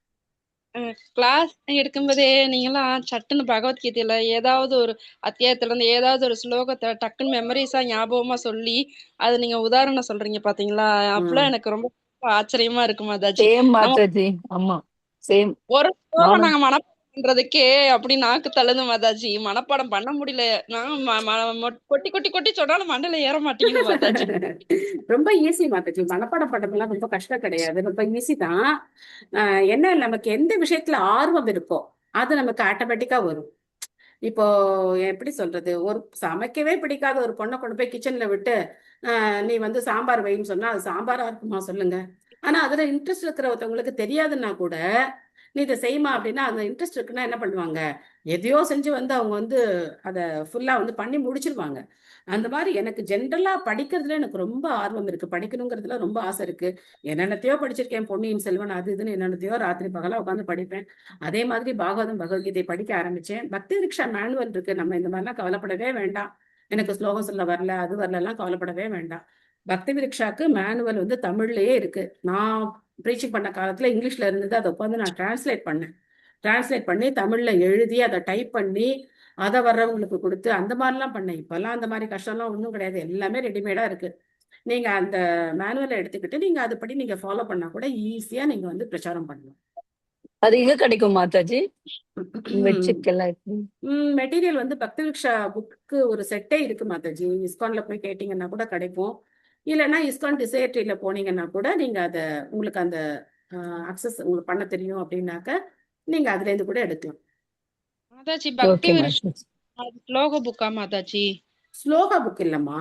கிளாஸ் எடுக்கும்போதே நீங்களாம் சட்டுன்னு பகவத்கீதையில ஏதாவது ஒரு அத்தியாயத்துல இருந்து ஏதாவது ஒரு ஸ்லோகத்தை டக்குன்னு மெமரிஸா ஞாபகமா சொல்லி அது நீங்க உதாரணம் சொல்றீங்க பாத்தீங்களா, அப்பெல்லாம் எனக்கு ரொம்ப ஆச்சரியமா இருக்கு மாதாஜி. சேம் மாதாஜி. ஆமா சேம். ஒரு ஸ்லோகம் நானும் நாங்க மனப்பாடம் பண்றதுக்கே அப்படி நாக்கு தள்ளுது மாதாஜி. மனப்பாடம் பண்ண முடியல. நான் கொட்டி கொட்டி கொட்டி சொன்னாலும் மண்டையில ஏற மாட்டேங்குது மாதாஜி. ரொம்ப ஈஸி மாதாஜி, மனப்பாடம் பண்றதுலாம் ரொம்ப கஷ்டம் கிடையாது, ரொம்ப ஈஸி தான். என்ன, நமக்கு எந்த விஷயத்துல ஆர்வம் இருக்கோ அது நமக்கு ஆட்டோமேட்டிக்கா வரும். இப்போ எப்படி சொல்றது, ஒரு சமைக்கவே பிடிக்காத ஒரு பொண்ணை கொண்டு போய் கிச்சன்ல விட்டு நீ வந்து சாம்பார் வைன்னு சொன்னா அது சாம்பாரா இருக்குமா சொல்லுங்க? ஆனா அதுல இன்ட்ரெஸ்ட் இருக்கிற ஒருத்தவங்களுக்கு தெரியாதுன்னா கூட நீ இதை செய்யுமா அப்படின்னா, அந்த இன்ட்ரெஸ்ட் இருக்குன்னா என்ன பண்ணுவாங்க, எதையோ செஞ்சு வந்து அவங்க வந்து அதை ஃபுல்லா வந்து பண்ணி முடிச்சிருவாங்க. அந்த மாதிரி எனக்கு ஜென்ரலா படிக்கிறதுல எனக்கு ரொம்ப ஆர்வம் இருக்கு, படிக்கணுங்கிறதுல ரொம்ப ஆசை இருக்கு. என்னென்னத்தையோ படிச்சிருக்கேன், பொன்னியின் செல்வன் அது இதுன்னு என்னென்னத்தையோ ராத்திரி பகலா உட்காந்து படிப்பேன். அதே மாதிரி பாகவதம் பகவத்கீதை படிக்க ஆரம்பிச்சேன். பக்தி விருக்ஷா மேனுவல் இருக்கு, நம்ம இந்த மாதிரிலாம் கவலைப்படவே வேண்டாம். எனக்கு ஸ்லோகம் சொல்ல வரல அது வரலாம் கவலைப்படவே வேண்டாம். பக்தி விருக்ஷாக்கு மேனுவல் வந்து தமிழ்லயே இருக்கு. நான் ப்ரீச்சிங் பண்ண காலத்துல இங்கிலீஷ்ல இருந்தது, அதை உட்காந்து நான் டிரான்ஸ்லேட் பண்ணி தமிழ்ல எழுதி அதை டைப் பண்ணி அதை வர்றவங்களுக்கு கொடுத்து அந்த மாதிரிலாம் பண்ணேன். இப்பெல்லாம் அந்த மாதிரி கஷ்டம்லாம் ஒன்றும் கிடையாது, எல்லாமே ரெடிமேடா இருக்கு. நீங்க அந்த மேனுவலை எடுத்துக்கிட்டு நீங்க அதுபடி நீங்க ஃபாலோ பண்ணா கூட ஈஸியா நீங்க வந்து பிரச்சாரம் பண்ணலாம். அது எங்க கிடைக்கும் மாதாஜி? மெட்டீரியல் வந்து பக்தி விருக்ஷா புக்கு ஒரு செட்டே இருக்கு மாதாஜி. இஸ்கான்ல போய் கேட்டீங்கன்னா கூட கிடைக்கும். இல்லைன்னா இஸ்கான் டிசையர்ட்ரியில போனீங்கன்னா கூட நீங்க அதை உங்களுக்கு அந்த அக்சஸ் உங்களுக்கு பண்ண தெரியும் அப்படின்னாக்க நீங்க அதுல இருந்து கூட எடுக்கலாம். மாதாஜி பக்தி ஸ்லோக புக்கா மாதாஜி? ஸ்லோகா புக் இல்லம்மா,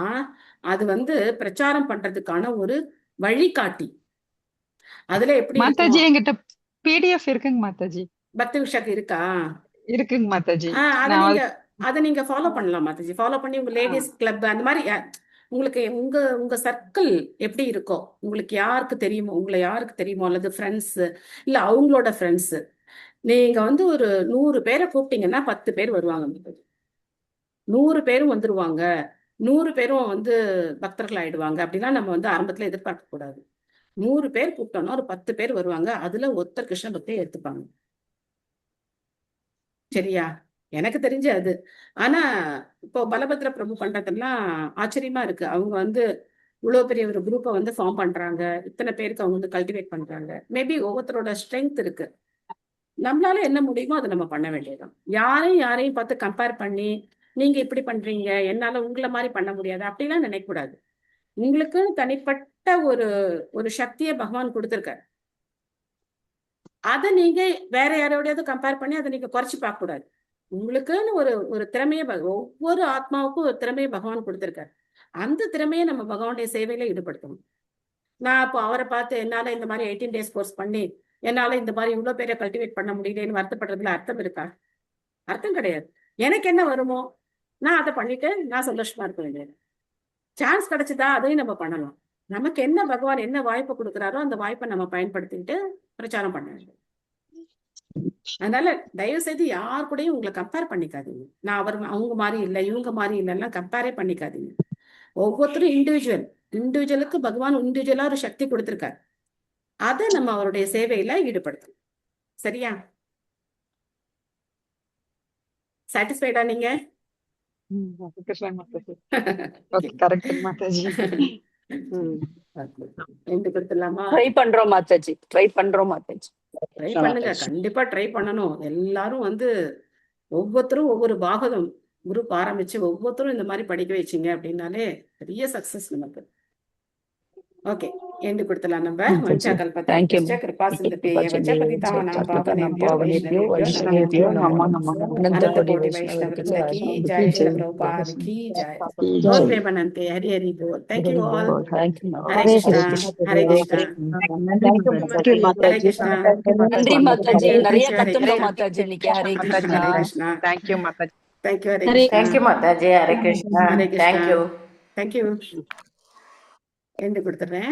அது வந்து பிரச்சாரம் பண்றதுக்கான ஒரு வழிகாட்டி. அதுல எப்படி மாதாஜி என்கிட்ட பிடிஎஃப் இருக்குங்க மாதாஜி. பக்தி விருக்ஷாக்கு இருக்கா? இருக்குங்க மாதாஜி. அதை நீங்க ஃபாலோ பண்ணலாம் மாதாஜி. ஃபாலோ பண்ணி உங்க லேடிஸ் கிளப் அந்த மாதிரி உங்களுக்கு உங்க சர்க்கிள் எப்படி இருக்கோ, உங்களுக்கு யாருக்கு தெரியுமோ, உங்களை யாருக்கு தெரியுமோ, அல்லது ஃப்ரெண்ட்ஸ் இல்ல அவங்களோட ஃப்ரெண்ட்ஸ், நீங்க வந்து ஒரு 100 பேரை கூப்பிட்டீங்கன்னா 10 பேர் வருவாங்க. 100 பேரும் வந்துருவாங்க, 100 பேரும் வந்து பக்தர்கள் ஆயிடுவாங்க அப்படின்னா நம்ம வந்து ஆரம்பத்துல எதிர்பார்க்க கூடாது. 100 பேர் கூப்பிட்டோம்னா ஒரு 10 பேர் வருவாங்க, அதுல ஒருத்தர் கிருஷ்ண பக்தியை எடுத்துப்பாங்க. சரியா? எனக்கு தெரிஞ்ச அது. ஆனா இப்போ பலபத்ர பிரபு பண்றதெல்லாம் ஆச்சரியமா இருக்கு. அவங்க வந்து இவ்வளவு பெரிய ஒரு குரூப்பை வந்து ஃபார்ம் பண்றாங்க, இத்தனை பேருக்கு அவங்க வந்து கல்டிவேட் பண்றாங்க. மேபி ஒவ்வொருத்தரோட ஸ்ட்ரென்த் இருக்கு. நம்மளால என்ன முடியுமோ அதை நம்ம பண்ண வேண்டியதுதான். யாரையும் பார்த்து கம்பேர் பண்ணி நீங்க இப்படி பண்றீங்க, என்னால உங்களை மாதிரி பண்ண முடியாது அப்படிலாம் நினைக்க கூடாது. உங்களுக்கு தனிப்பட்ட ஒரு ஒரு சக்தியை பகவான் கொடுத்திருக்காரு. அதை நீங்க வேற யாரோடையாவது கம்பேர் பண்ணி அதை நீங்க குறைச்சு பார்க்க கூடாது. உங்களுக்குன்னு ஒரு ஒரு திறமையை ஒவ்வொரு ஆத்மாவுக்கும் ஒரு திறமையை பகவான் கொடுத்திருக்காரு. அந்த திறமையை நம்ம பகவானுடைய சேவையில ஈடுபடுத்தணும். நான் இப்போ அவரை பார்த்து என்னால இந்த மாதிரி 18 days கோர்ஸ் பண்ணி என்னால இந்த மாதிரி இவ்வளவு பேரை கல்டிவேட் பண்ண முடியலன்னு வருத்தப்படுறதுல அர்த்தம் இருக்கா? அர்த்தம் கிடையாது. எனக்கு என்ன வருமோ நான் அதை பண்ணிட்டு நான் சந்தோஷமா இருக்க வேண்டியது. சான்ஸ் கிடைச்சதா அதையும் நம்ம பண்ணலாம். நமக்கு என்ன பகவான் என்ன வாய்ப்பு கொடுக்குறாரோ அந்த வாய்ப்பை நம்ம பயன்படுத்திட்டு பிரச்சாரம் பண்ண வேண்டும். அதனால தயவு செய்து யார் கூடயும் உங்களை கம்பேர் பண்ணிக்காதீங்க. நான் அவங்க மாதிரி இல்லை இவங்க மாதிரி இல்லைன்னா கம்பேரே பண்ணிக்காதீங்க. ஒவ்வொருத்தரும் இண்டிவிஜுவலுக்கு பகவான் இண்டிவிஜுவலா ஒரு சக்தி கொடுத்திருக்காரு. அதை நம்ம அவருடைய சேவையில ஈடுபடுத்தணும். சரியா? சாட்டிஸ்ஃபைடா நீங்க? ட்ரை பண்றோம் மாதாஜி. ட்ரை பண்ணுங்க, கண்டிப்பா ட்ரை பண்ணணும். எல்லாரும் ஒவ்வொருத்தரும் ஒவ்வொரு பாகவதம் குரூப் ஆரம்பிச்சு ஒவ்வொருத்தரும் இந்த மாதிரி படிக்க வச்சிங்க அப்படின்னாலே பெரிய சக்சஸ் நமக்கு. ஓகே, எண்டு கொடுத்தலாம் நம்ம. வஞ்சா கல்பத்தா கிருபா சிந்ததே வஞ்சா பதிதானாம் பாவனேப்யோ வைஷ்ணவேப்யோ நமோ நமः. அனந்த கோடி வைஷ்ணவ वृंद की जय, श्रील प्रभुपाद की जय. बहुत प्रेमानंते हरि हरि बोल. Thank you all. Hare Krishna Hare Krishna. நன்றி மாதாஜி. நிறைய கத்துண்டோம் மாதாஜி இன்னைக்கு. ஹரே கிருஷ்ணா. தேங்க்யூ மாதாஜி. தேங்க்யூ ஹரே கிருஷ்ணா. தேங்க்யூ மாதாஜி. Hare Krishna. Hare Krishna. Thank you. Thank you. End கொடுத்துறேன்.